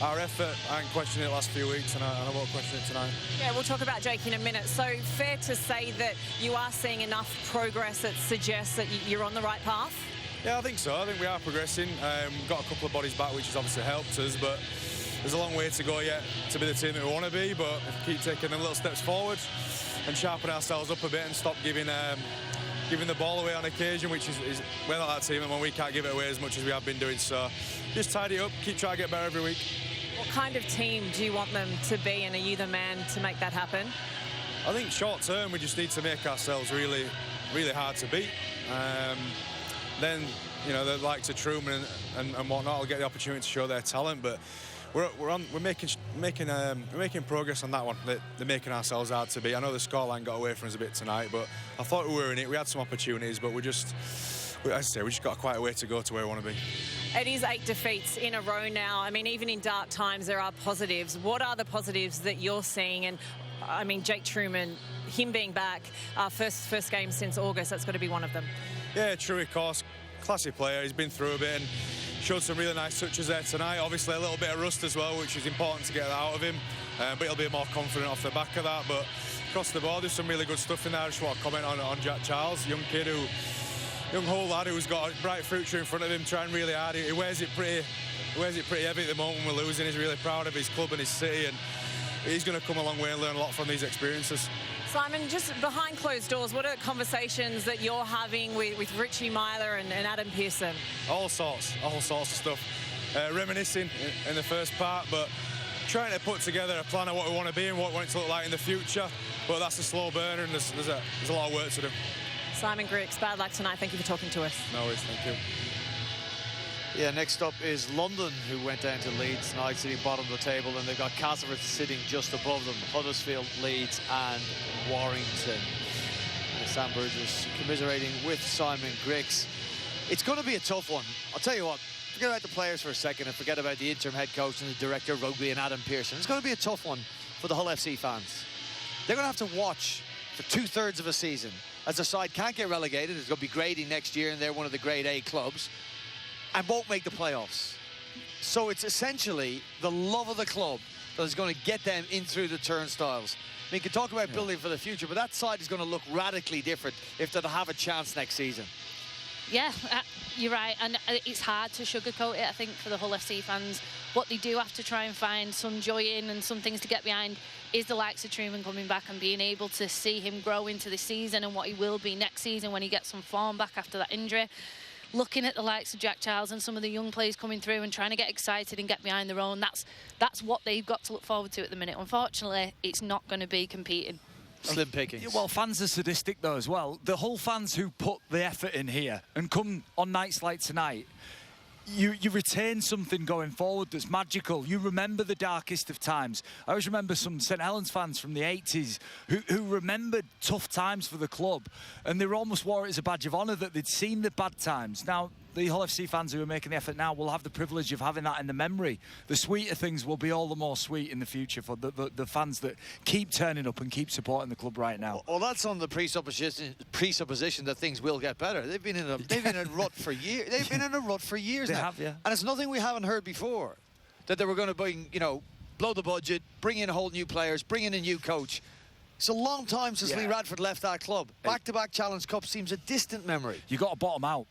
our effort, I ain't questioned it the last few weeks, and I won't question it tonight. Yeah, we'll talk about Jake in a minute. So fair to say that you are seeing enough progress that suggests that you're on the right path? Yeah, I think so. I think we are progressing. We've got a couple of bodies back, which has obviously helped us, but there's a long way to go yet to be the team that we want to be. But if we keep taking the little steps forward and sharpen ourselves up a bit and stop giving the ball away on occasion, which is we're not that team, and when we can't give it away as much as we have been doing. So just tidy up, keep trying to get better every week. What kind of team do you want them to be, and are you the man to make that happen? I think short term we just need to make ourselves really, really hard to beat. Then, you know, the likes of Truman and whatnot will get the opportunity to show their talent, but we're making progress on that one. They're making ourselves hard to beat. I know the scoreline got away from us a bit tonight, but I thought we were in it. We had some opportunities, but we just got quite a way to go to where we want to be. It is 8 defeats in a row now. I mean, even in dark times, there are positives. What are the positives that you're seeing? And I mean, Jake Truman, him being back, first game since August, that's got to be one of them. Yeah, true, of course. Classy player. He's been through a bit and showed some really nice touches there tonight. Obviously, a little bit of rust as well, which is important to get that out of him. But he'll be more confident off the back of that. But across the board, there's some really good stuff in there. I just want to comment on Jack Charles, young Hull lad who's got a bright future in front of him, trying really hard. He wears it pretty heavy at the moment when we're losing. He's really proud of his club and his city, and he's going to come a long way and learn a lot from these experiences. Simon, just behind closed doors, what are conversations that you're having with Richie Myler and Adam Pearson? All sorts of stuff. Reminiscing in the first part, but trying to put together a plan of what we want to be and what we want it to look like in the future. But that's a slow burner, and there's a lot of work to do. Simon Griggs, bad luck tonight. Thank you for talking to us. No worries, thank you. Yeah, next up is London, who went down to Leeds tonight, sitting bottom of the table, and they've got Castleford sitting just above them. Huddersfield, Leeds and Warrington. And Sam Burgess commiserating with Simon Griggs. It's going to be a tough one. I'll tell you what, forget about the players for a second and forget about the interim head coach and the director of rugby and Adam Pearson. It's going to be a tough one for the Hull FC fans. They're going to have to watch for 2/3 of a season as their side can't get relegated. It's going to be grading next year and they're one of the grade A clubs, and won't make the playoffs. So it's essentially the love of the club that is going to get them in through the turnstiles. I mean, you can talk about building for the future, but that side is going to look radically different if they'll have a chance next season. Yeah, you're right, and it's hard to sugarcoat it, I think, for the Hull FC fans. What they do have to try and find some joy in and some things to get behind is the likes of Truman coming back and being able to see him grow into this season and what he will be next season when he gets some form back after that injury. Looking at the likes of Jack Charles and some of the young players coming through and trying to get excited and get behind their own, that's what they've got to look forward to at the minute. Unfortunately, it's not going to be competing. Slim pickings. Yeah, well, fans are sadistic though as well. The Hull fans who put the effort in here and come on nights like tonight, you retain something going forward that's magical. You remember the darkest of times. I always remember some St Helens fans from the 80s who remembered tough times for the club, and they almost wore it as a badge of honour that they'd seen the bad times. Now, the Hull FC fans who are making the effort now will have the privilege of having that in the memory. The sweeter things will be all the more sweet in the future for the fans that keep turning up and keep supporting the club right now. Well, that's on the presupposition that things will get better. They've been in a rut for years. They've been in a rut for years They now. have, yeah. And it's nothing we haven't heard before. That they were going to bring, blow the budget, bring in whole new players, bring in a new coach. It's a long time since Lee Radford left that club. Back-to-back Challenge Cup seems a distant memory. You got to bottom out.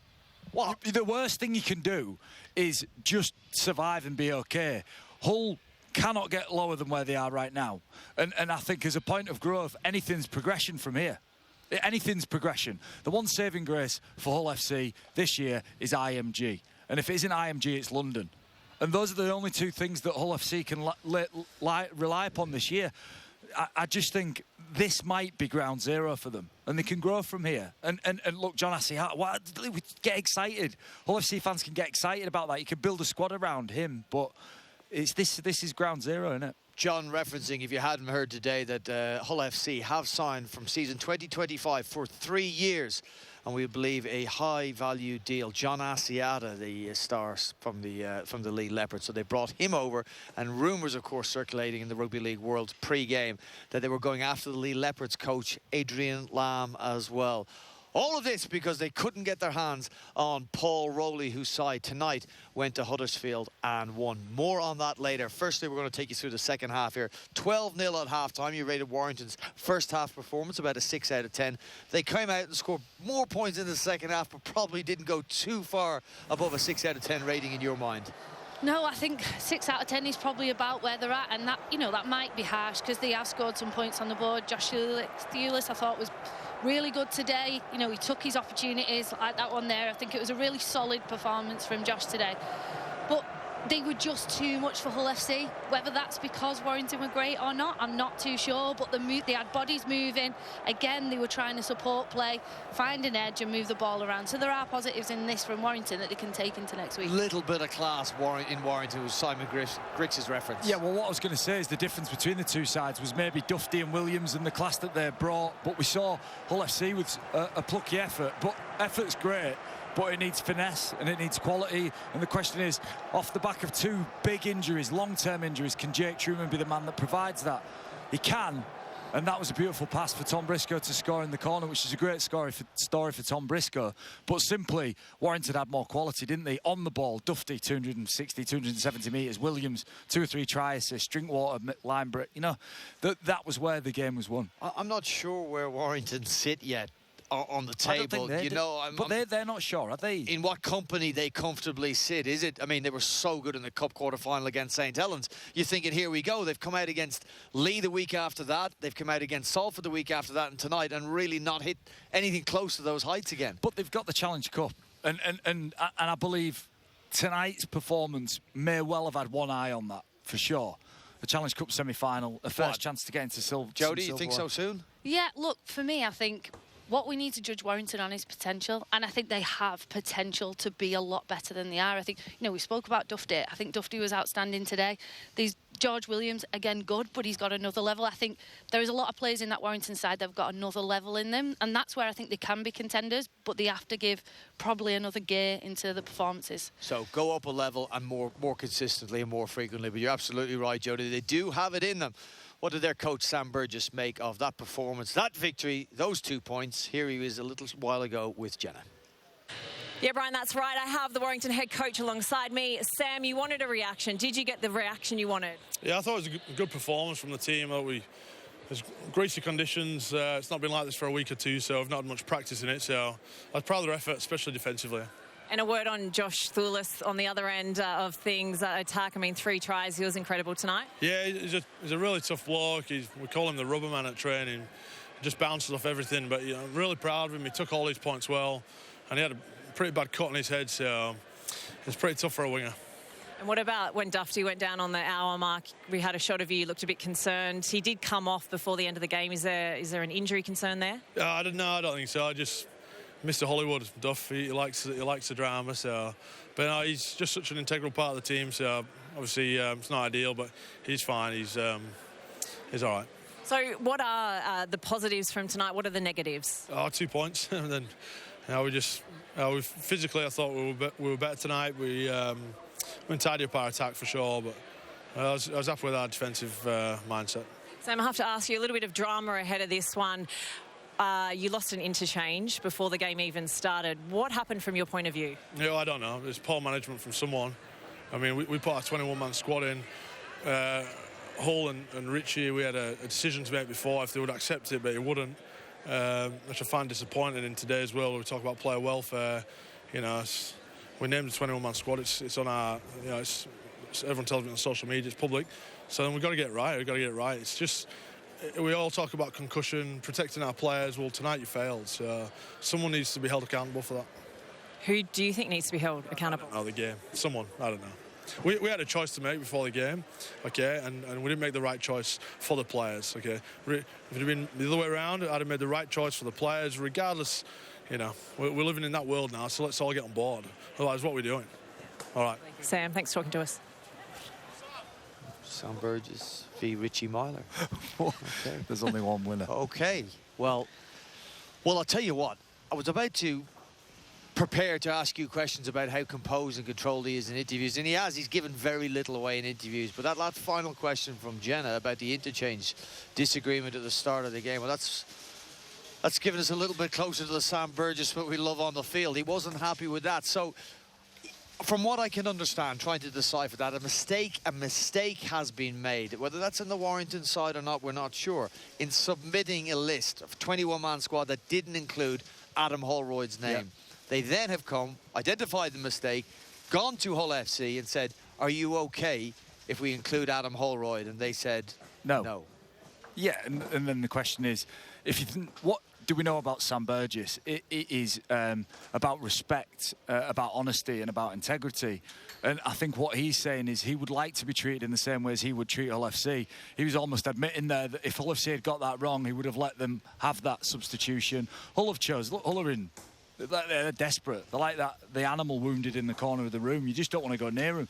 What? The worst thing you can do is just survive and be okay. Hull cannot get lower than where they are right now. And I think as a point of growth, anything's progression from here. Anything's progression. The one saving grace for Hull FC this year is IMG. And if it isn't IMG, it's London. And those are the only two things that Hull FC can rely upon this year. I just think this might be ground zero for them, and they can grow from here. And look, John Asiata, get excited. Hull FC fans can get excited about that. You can build a squad around him, but this is ground zero, isn't it? John referencing, if you hadn't heard today, that Hull FC have signed from season 2025 for 3 years, and we believe a high-value deal. John Asiata, the star from the Lee Leopards, so they brought him over, and rumours, of course, circulating in the Rugby League world pre-game that they were going after the Lee Leopards coach Adrian Lamb as well. All of this because they couldn't get their hands on Paul Rowley, whose side tonight went to Huddersfield and won. More on that later. Firstly, we're going to take you through the second half here. 12-0 at half-time. You rated Warrington's first half performance about a 6 out of 10. They came out and scored more points in the second half, but probably didn't go too far above a 6 out of 10 rating in your mind. No, I think 6 out of 10 is probably about where they're at, and that, that might be harsh because they have scored some points on the board. Josh Thewlis, I thought, was really good today. He took his opportunities, like that one there. I think it was a really solid performance from Josh today. But they were just too much for Hull FC. Whether that's because Warrington were great or not, I'm not too sure. But they had bodies moving. Again, they were trying to support play, find an edge and move the ball around. So there are positives in this from Warrington that they can take into next week. Little bit of class in Warrington was Simon Griggs' reference. Yeah, well, what I was going to say is the difference between the two sides was maybe Dufty and Williams and the class that they brought. But we saw Hull FC with a plucky effort. But effort's great, but it needs finesse and it needs quality. And the question is, off the back of two big injuries, long-term injuries, can Jake Truman be the man that provides that? He can, and that was a beautiful pass for Tom Briscoe to score in the corner, which is a great story for Tom Briscoe. But simply, Warrington had more quality, didn't they? On the ball, Dufty 260, 270 metres, Williams 2 or 3 try assists, Drinkwater, line break. That was where the game was won. I'm not sure where Warrington sit yet on the table. I don't think but they're not sure, are they? In what company they comfortably sit, is it? I mean, they were so good in the Cup quarter-final against St Helens. You're thinking, here we go. They've come out against Lee the week after that. They've come out against Salford the week after that and tonight and really not hit anything close to those heights again. But they've got the Challenge Cup. And I believe tonight's performance may well have had one eye on that, for sure. The Challenge Cup semi-final, a first chance to get into silver. Jodie, you think so soon? Yeah, look, for me, I think what we need to judge Warrington on is potential, and I think they have potential to be a lot better than they are. I think, we spoke about Dufty. I think Dufty was outstanding today. George Williams, again, good, but he's got another level. I think there is a lot of players in that Warrington side that have got another level in them, and that's where I think they can be contenders, but they have to give probably another gear into the performances. So go up a level and more consistently and more frequently. But you're absolutely right, Jody. They do have it in them. What did their coach Sam Burgess make of that performance, that victory, those 2 points? Here he was a little while ago with Jenna. Yeah, Brian, that's right. I have the Warrington head coach alongside me. Sam, you wanted a reaction. Did you get the reaction you wanted? Yeah, I thought it was a good performance from the team. There's greasy conditions. It's not been like this for a week or two, so I've not had much practice in it. So I was proud of their effort, especially defensively. And a word on Josh Thulis on the other end of things. Attack, 3 tries. He was incredible tonight. Yeah, he's a really tough bloke. We call him the rubber man at training. He just bounces off everything. But I'm really proud of him. He took all his points well, and he had a pretty bad cut on his head, so it's pretty tough for a winger. And what about when Dufty went down on the hour mark? We had a shot of you looked a bit concerned. He did come off before the end of the game. Is there an injury concern there? I don't think so. I just Mr. Hollywood, Duff, he likes the drama. So, but he's just such an integral part of the team. So obviously it's not ideal, but he's fine. He's all right. So what are the positives from tonight? What are the negatives? 2 points, and then we physically I thought we were better tonight. We tidy up our attack for sure, but I was happy with our defensive mindset. Sam, I have to ask you a little bit of drama ahead of this one. You lost an interchange before the game even started. What happened from your point of view? I don't know. It's poor management from someone. We put our 21-man squad in. Hull and Richie, we had a decision to make before if they would accept it, but he wouldn't. Which I find disappointing in today's world. We talk about player welfare. We named the 21-man squad. It's on our. Everyone tells me on social media. It's public. So then we've got to get it right. It's just we all talk about concussion, protecting our players. Well, tonight you failed. So someone needs to be held accountable for that. Who do you think needs to be held accountable? The game. Someone. I don't know. We had a choice to make before the game, okay, and we didn't make the right choice for the players, okay. If it had been the other way around, I'd have made the right choice for the players, regardless. We're living in that world now, so let's all get on board. Otherwise, what are we doing? All right. Sam, thanks for talking to us. Sam Burgess v. Richie Myler. Okay. There's only one winner. Okay. Well, I'll tell you what. I was about to prepare to ask you questions about how composed and controlled he is in interviews, and he's given very little away in interviews, but that final question from Jenna about the interchange disagreement at the start of the game, well, that's given us a little bit closer to the Sam Burgess what we love on the field. He wasn't happy with that. So from what I can understand, trying to decipher that, a mistake has been made. Whether that's in the Warrington side or not, we're not sure, in submitting a list of 21-man squad that didn't include Adam Holroyd's name. Yeah. They then have identified the mistake, gone to Hull FC and said, are you okay if we include Adam Holroyd? And they said no. Yeah, and then the question is, what do we know about Sam Burgess? It is about respect, about honesty and about integrity. And I think what he's saying is he would like to be treated in the same way as he would treat Hull FC. He was almost admitting there that if Hull FC had got that wrong, he would have let them have that substitution. Hull are in... They're desperate. They're like the animal wounded in the corner of the room. You just don't want to go near him.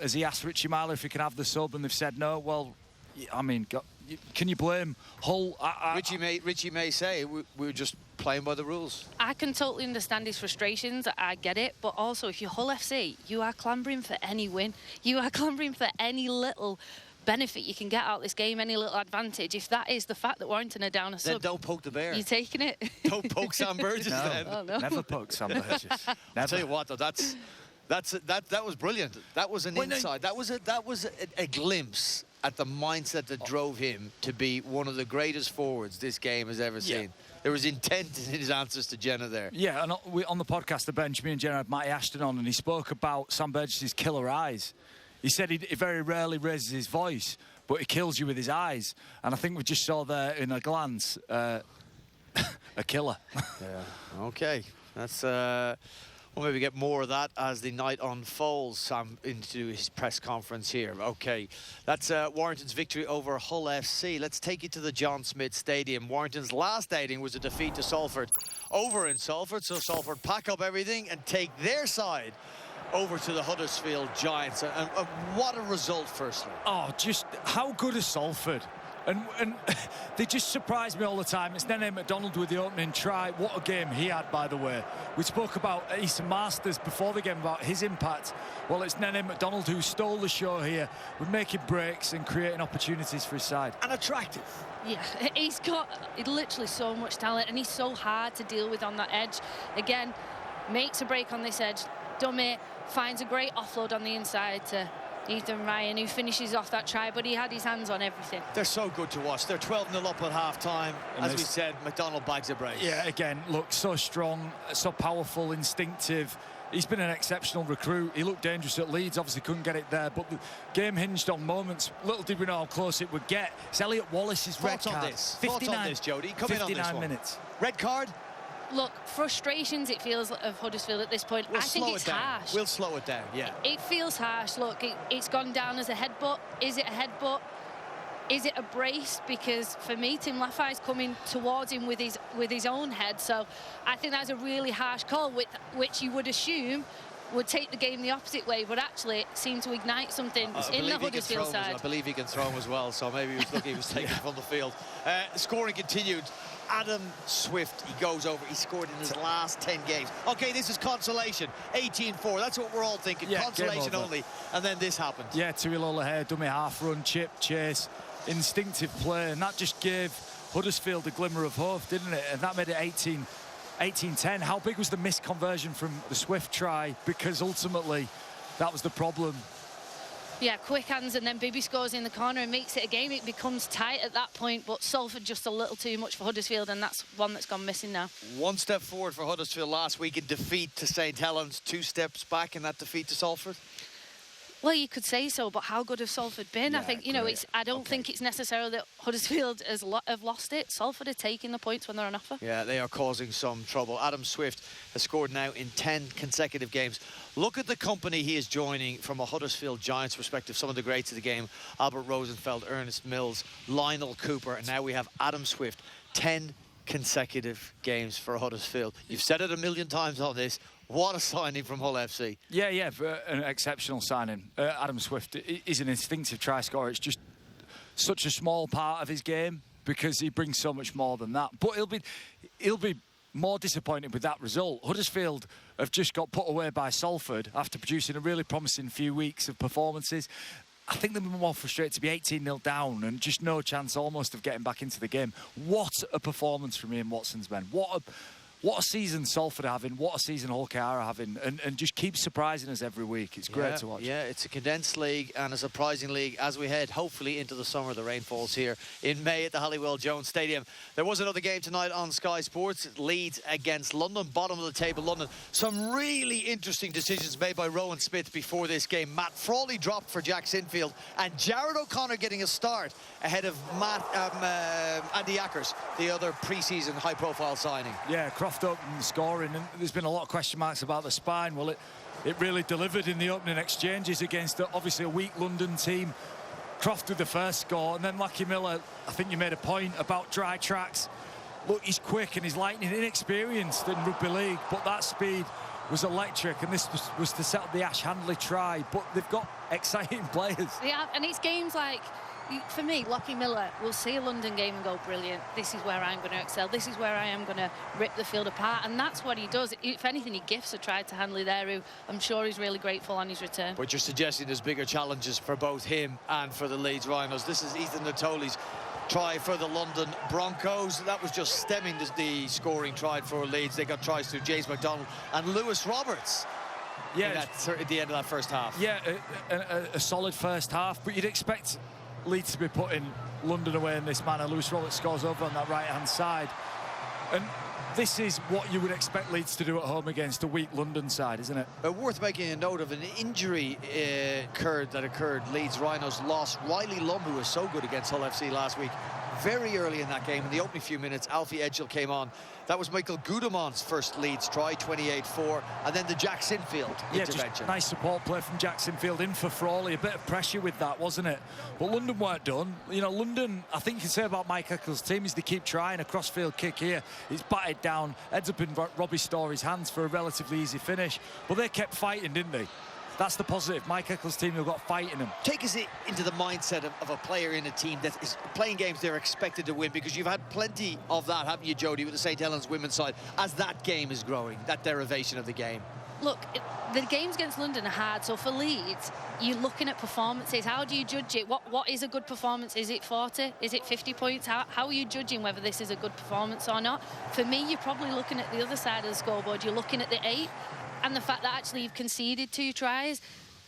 As he asked Richie Myler if he can have the sub, and they've said no. Well, can you blame Hull? Richie may say we were just playing by the rules. I can totally understand his frustrations. I get it. But also, if you're Hull FC, you are clambering for any win. You are clambering for any little benefit you can get out of this game, any little advantage. If that is the fact that Warrington are down a sub, then don't poke the bear. You're taking it. Don't poke Sam Burgess. No, never poke Sam Burgess. I'll tell you what, though, that was brilliant. That was an insight. That was a glimpse at the mindset that drove him to be one of the greatest forwards this game has ever seen. There was intent in his answers to Jenna there. Yeah, and on the podcast, The Bench, me and Jenna had Matty Ashton on, and he spoke about Sam Burgess's killer eyes. He said he very rarely raises his voice, but he kills you with his eyes. And I think we just saw there in a glance a killer. Yeah. Okay. That's... We'll maybe get more of that as the night unfolds. Sam into his press conference here. Okay, that's Warrington's victory over Hull FC. Let's take you to the John Smith Stadium. Warrington's last outing was a defeat to Salford over in Salford, so Salford pack up everything and take their side over to the Huddersfield Giants. And what a result, firstly. Oh, just how good is Salford? And they just surprise me all the time. It's Nene McDonald with the opening try. What a game he had, by the way. We spoke about Easton Masters before the game, about his impact. Well, it's Nene McDonald who stole the show here with making breaks and creating opportunities for his side. And attractive. Yeah, he's got literally so much talent, and he's so hard to deal with on that edge. Again, makes a break on this edge. Dummy finds a great offload on the inside to Ethan Ryan, who finishes off that try, but he had his hands on everything. They're so good to watch. They're 12-0 up at half-time. As we said, McDonald bags a brace. Yeah, again, look, so strong, so powerful, instinctive. He's been an exceptional recruit. He looked dangerous at Leeds, obviously couldn't get it there, but the game hinged on moments. Little did we know how close it would get. It's Elliot Wallace's red card. Thoughts on this, Jody? Come in on this one. 59 minutes. Red card? Look, frustrations it feels of Huddersfield at this point. I think it's harsh. We'll slow it down, yeah. It feels harsh. Look, it's gone down as a headbutt. Is it a headbutt? Is it a brace? Because for me, Tim Laffey's coming towards him with his own head. So I think that's a really harsh call, which you would assume would take the game the opposite way, but actually it seemed to ignite something in the Huddersfield side. I believe he can throw him as well, so maybe he was lucky he was taken from the field. Scoring continued. Adam Swift, he goes over. He scored in his last 10 games. Okay, this is consolation. 18-4. That's what we're all thinking. Yeah, consolation only. And then this happened. Yeah, Tuilola here, dummy half run, chip, chase, instinctive play, and that just gave Huddersfield a glimmer of hope, didn't it? And that made it 18-10. How big was the missed conversion from the Swift try? Because ultimately, that was the problem. Yeah, quick hands, and then Bibby scores in the corner and makes it a game. It becomes tight at that point, but Salford just a little too much for Huddersfield, and that's one that's gone missing now. One step forward for Huddersfield last week in defeat to St Helens. 2 steps back in that defeat to Salford. Well, you could say so, but how good have Salford been? Yeah, I think, I don't think it's necessarily that Huddersfield have lost it. Salford are taking the points when they're on offer. Yeah, they are causing some trouble. Adam Swift has scored now in 10 consecutive games. Look at the company he is joining from a Huddersfield Giants perspective. Some of the greats of the game, Albert Rosenfeld, Ernest Mills, Lionel Cooper, and now we have Adam Swift. 10 consecutive games for Huddersfield. You've said it a million times on this. What a signing from Hull FC. Yeah, an exceptional signing. Adam Swift is an instinctive try scorer. It's just such a small part of his game because he brings so much more than that. But he'll be more disappointed with that result. Huddersfield have just got put away by Salford after producing a really promising few weeks of performances. I think they'll be more frustrated to be 18-0 down and just no chance almost of getting back into the game. What a performance from Ian Watson's men. What a season Salford are having, what a season Hull KR are having, and just keep surprising us every week. It's great to watch. Yeah, it's a condensed league and a surprising league as we head, hopefully, into the summer. The rain falls here in May at the Halliwell-Jones Stadium. There was another game tonight on Sky Sports. Leeds against London, bottom of the table, London. Some really interesting decisions made by Rowan Smith before this game. Matt Frawley dropped for Jack Sinfield, and Jared O'Connor getting a start ahead of Andy Ackers, the other pre-season high-profile signing. Yeah, Croft up and scoring, and there's been a lot of question marks about the spine. Well, it really delivered in the opening exchanges against obviously a weak London team. Croft with the first score, and then Lachie Miller, I think you made a point about dry tracks. Look, he's quick and he's lightning, inexperienced in rugby league, but that speed was electric, and this was to set up the Ash Handley try. But they've got exciting players. Yeah, and it's games like, for me, Lachie Miller will see a London game and go, brilliant, this is where I'm going to excel, this is where I am going to rip the field apart, and that's what he does. If anything, he gifts a try to Handley there, who I'm sure he's really grateful on his return. But you're suggesting there's bigger challenges for both him and for the Leeds Rhinos. This is Ethan Natoli's try for the London Broncos. That was just stemming the scoring try for Leeds. They got tries through James McDonald and Lewis Roberts. Yeah, at the end of that first half. Yeah, a solid first half, but you'd expect Leeds to be putting London away in this manner. Lewis Roberts scores over on that right-hand side. And this is what you would expect Leeds to do at home against a weak London side, isn't it? Worth making a note of an injury occurred. Leeds Rhinos lost Riley Lum, who was so good against Hull FC last week. very early in that game, in the opening few minutes, Alfie Edgell came on. That was Michael Gudeman's first Leeds try, 28-4, and then the Jack Sinfield intervention. Just nice support play from Jack Sinfield in for Frawley. A bit of pressure with that, wasn't it? But London weren't done. You know, London, I think you can say about Mike Eccles' team is they keep trying. A crossfield kick here, it's batted down, ends up in Robbie Story's hands for a relatively easy finish. But they kept fighting, didn't they? That's the positive. Mike Eccles' team have got fight in them. Take us into the mindset of a player in a team that is playing games they're expected to win, because you've had plenty of that, haven't you, Jody, with the St. Helens women's side, as that game is growing, that derivation of the game. Look, the games against London are hard, so for Leeds, you're looking at performances. How do you judge it? What is a good performance? Is it 40? Is it 50 points? How are you judging whether this is a good performance or not? For me, you're probably looking at the other side of the scoreboard. You're looking at the 8 and the fact that actually you've conceded 2 tries.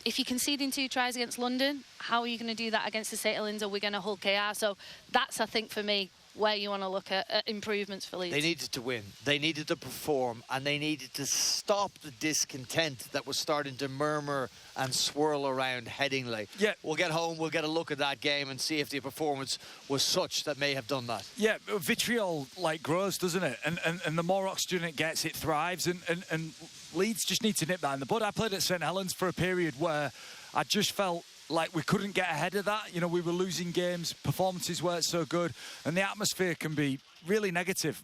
If you're conceding 2 tries against London, how are you going to do that against the St. Helens or Wigan or Hull KR? So that's, I think, for me, where you want to look at improvements for Leeds. They needed to win, they needed to perform, and they needed to stop the discontent that was starting to murmur and swirl around Headingley. Yeah. We'll get home, we'll get a look at that game and see if the performance was such that may have done that. Yeah, vitriol grows, doesn't it? And the more oxygen it gets, it thrives, and Leeds just need to nip that in the bud. I played at St. Helens for a period where I just felt like we couldn't get ahead of that. You know, we were losing games, performances weren't so good, and the atmosphere can be really negative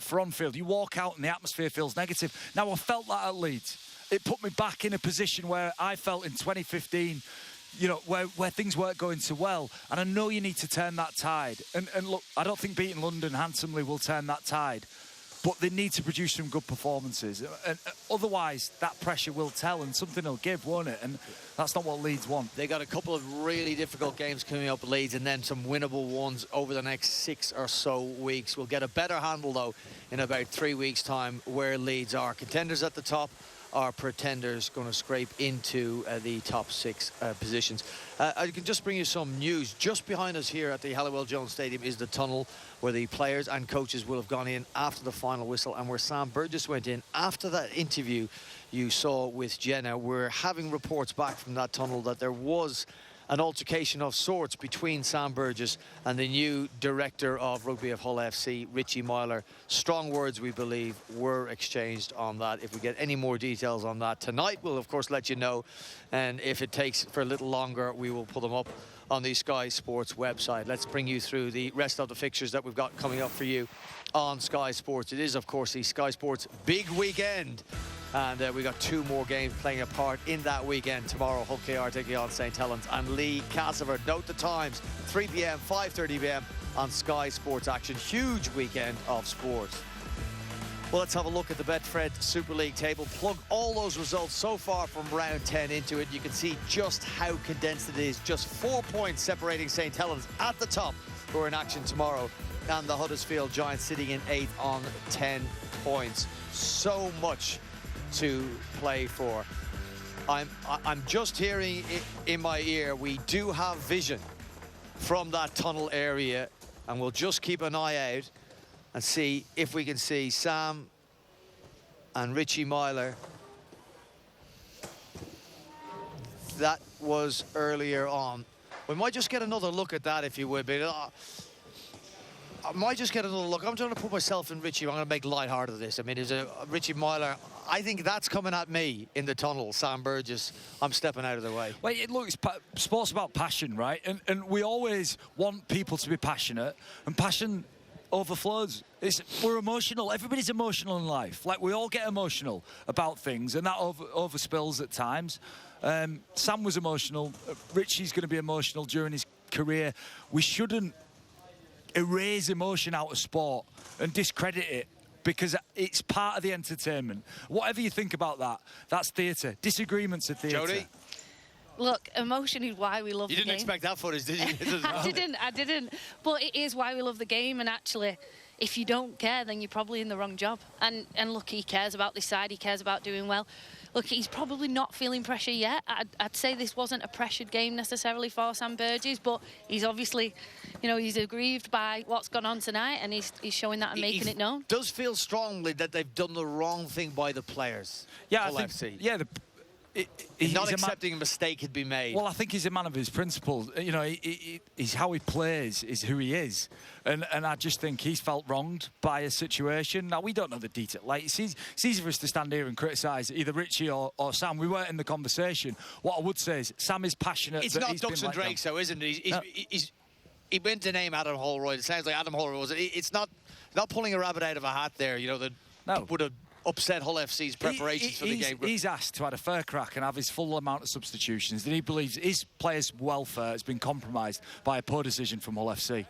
for on-field. You walk out and the atmosphere feels negative. Now, I felt that at Leeds. It put me back in a position where I felt in 2015, you know, where things weren't going so well. And I know you need to turn that tide. And look, I don't think beating London handsomely will turn that tide. But they need to produce some good performances. And otherwise, that pressure will tell and something will give, won't it? And that's not what Leeds want. They got a couple of really difficult games coming up, Leeds, and then some winnable ones over the next 6 or so weeks. We'll get a better handle, though, in about 3 weeks' time, where Leeds are. Contenders at the top, are pretenders going to scrape into the top 6 positions. I can just bring you some news. Just behind us here at the Halliwell Jones Stadium is the tunnel where the players and coaches will have gone in after the final whistle, and where Sam Burgess went in after that interview you saw with Jenna. We're having reports back from that tunnel that there was an altercation of sorts between Sam Burgess and the new director of rugby of Hull FC, Richie Myler. Strong words, we believe, were exchanged on that. If we get any more details on that tonight, we'll of course let you know, and if it takes for a little longer, we will put them up on the Sky Sports website. Let's bring you through the rest of the fixtures that we've got coming up for you on Sky Sports. It is, of course, the Sky Sports big weekend, and we got 2 more games playing a part in that weekend. Tomorrow, Hull KR taking on St. Helens and Lee Castleford. Note the times: 3 p.m, 5:30 p.m. on Sky Sports action. Huge weekend of sports. Well, let's have a look at the Betfred Super League table. Plug all those results so far from round 10 into it. You can see just how condensed it is. Just 4 points separating St. Helens at the top, who are in action tomorrow, and the Huddersfield Giants sitting in 8th on 10 points. So much to play for. I'm just hearing in my ear, we do have vision from that tunnel area, and we'll just keep an eye out and see if we can see Sam and Richie Myler. That was earlier on. We might just get another look at that, if you would. But I might just get another look. I'm trying to put myself in Richie. I'm going to make light-hearted of this. I mean, there's a Richie Myler. I think that's coming at me in the tunnel. Sam Burgess, I'm stepping out of the way. Well, look, sport's about passion, right? And we always want people to be passionate, and passion overflows. We're emotional. Everybody's emotional in life. Like, we all get emotional about things, and that overspills at times. Sam was emotional. Richie's going to be emotional during his career. We shouldn't erase emotion out of sport and discredit it, because it's part of the entertainment. Whatever you think about that, that's theatre. Disagreements are theatre. Jody? Look, emotion is why we love the game. You didn't expect that footage, did you? I didn't. But it is why we love the game, and actually, if you don't care, then you're probably in the wrong job. And look, he cares about this side, he cares about doing well. Look, he's probably not feeling pressure yet. I'd say this wasn't a pressured game necessarily for Sam Burgess, but he's obviously, you know, he's aggrieved by what's gone on tonight, and he's showing that and making it known. Does feel strongly that they've done the wrong thing by the players. Yeah, Hull FC. Yeah, he's not accepting a mistake had been made. Well, I think he's a man of his principles. You know, he's how he plays is who he is. And I just think he's felt wronged by a situation. Now, we don't know the detail. Like, it's easy for us to stand here and criticise either Richie or Sam. We weren't in the conversation. What I would say is Sam is passionate. It's not Ducks and Drakes, though, isn't it? He went to name Adam Holroyd. It sounds like Adam Holroyd was. It's not pulling a rabbit out of a hat there, you know, that would have upset Hull FC's preparations for the game. He's asked to have a fair crack and have his full amount of substitutions. That he believes his players' welfare has been compromised by a poor decision from Hull FC.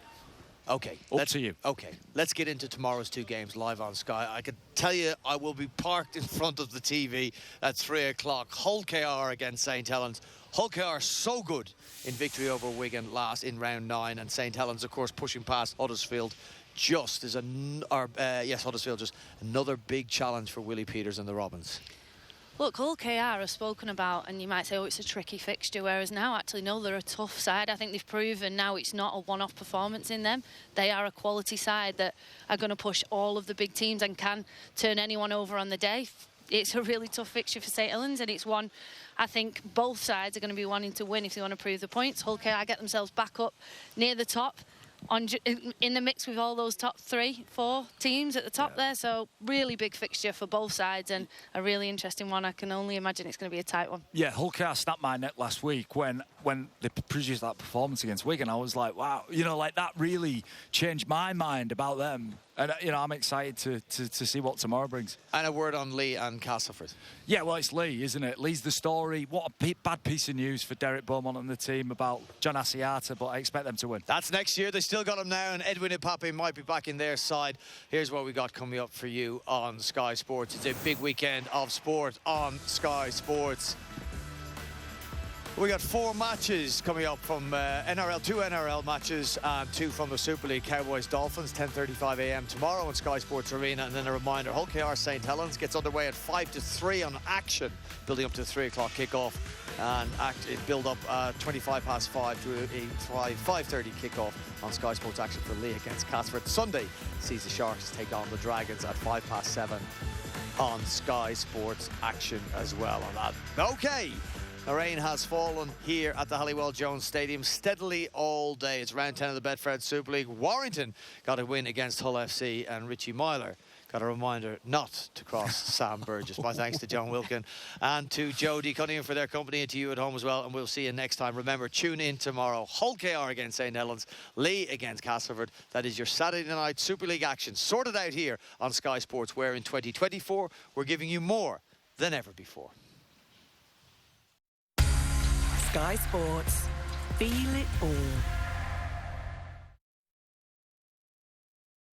Okay, up to you. Okay, let's get into tomorrow's 2 games live on Sky. I can tell you I will be parked in front of the TV at 3 o'clock. Hull KR against St Helens. Hull KR so good in victory over Wigan last in round 9, and St Helens, of course, pushing past Huddersfield. Huddersfield, just another big challenge for Willie Peters and the Robins. Look, Hull KR are spoken about, and you might say, oh, it's a tricky fixture, whereas now, actually, no, they're a tough side. I think they've proven now it's not a one-off performance in them. They are a quality side that are going to push all of the big teams and can turn anyone over on the day. It's a really tough fixture for St Helens, and it's one I think both sides are going to be wanting to win if they want to prove the points. Hull KR get themselves back up near the top, in the mix with all those top 3-4 teams at the top there. So really big fixture for both sides and a really interesting one. I can only imagine it's going to be a tight one. Yeah, Hull KR snapped my neck last week when they produced that performance against Wigan. I was like, wow, you know, like that really changed my mind about them. And, you know, I'm excited to see what tomorrow brings. And a word on Lee and Castleford. Yeah, well, it's Lee, isn't it? Lee's the story. What a bad piece of news for Derek Beaumont and the team about John Asiata, but I expect them to win. That's next year. They still got him now, and Edwin Ipape might be back in their side. Here's what we got coming up for you on Sky Sports. It's a big weekend of sport on Sky Sports. We got 4 matches coming up from NRL, 2 NRL matches and 2 from the Super League. Cowboys Dolphins, 10:35 a.m. tomorrow on Sky Sports Arena. And then a reminder, Hull KR St Helens gets underway at 5-3 on Action, building up to the 3 o'clock kickoff. And build up 25 past 5 to a 5:30 kickoff on Sky Sports Action for Lee against Castleford. Sunday sees the Sharks take on the Dragons at 5 past 7 on Sky Sports Action as well on that. Okay. The rain has fallen here at the Halliwell Jones Stadium steadily all day. It's round 10 of the Betfred Super League. Warrington got a win against Hull FC, and Richie Myler got a reminder not to cross Sam Burgess. My thanks to John Wilkin and to Jodie Cunningham for their company, and to you at home as well. And we'll see you next time. Remember, tune in tomorrow. Hull KR against St Helens, Lee against Castleford. That is your Saturday night Super League action sorted out here on Sky Sports, where in 2024 we're giving you more than ever before. Sky Sports. Feel it all.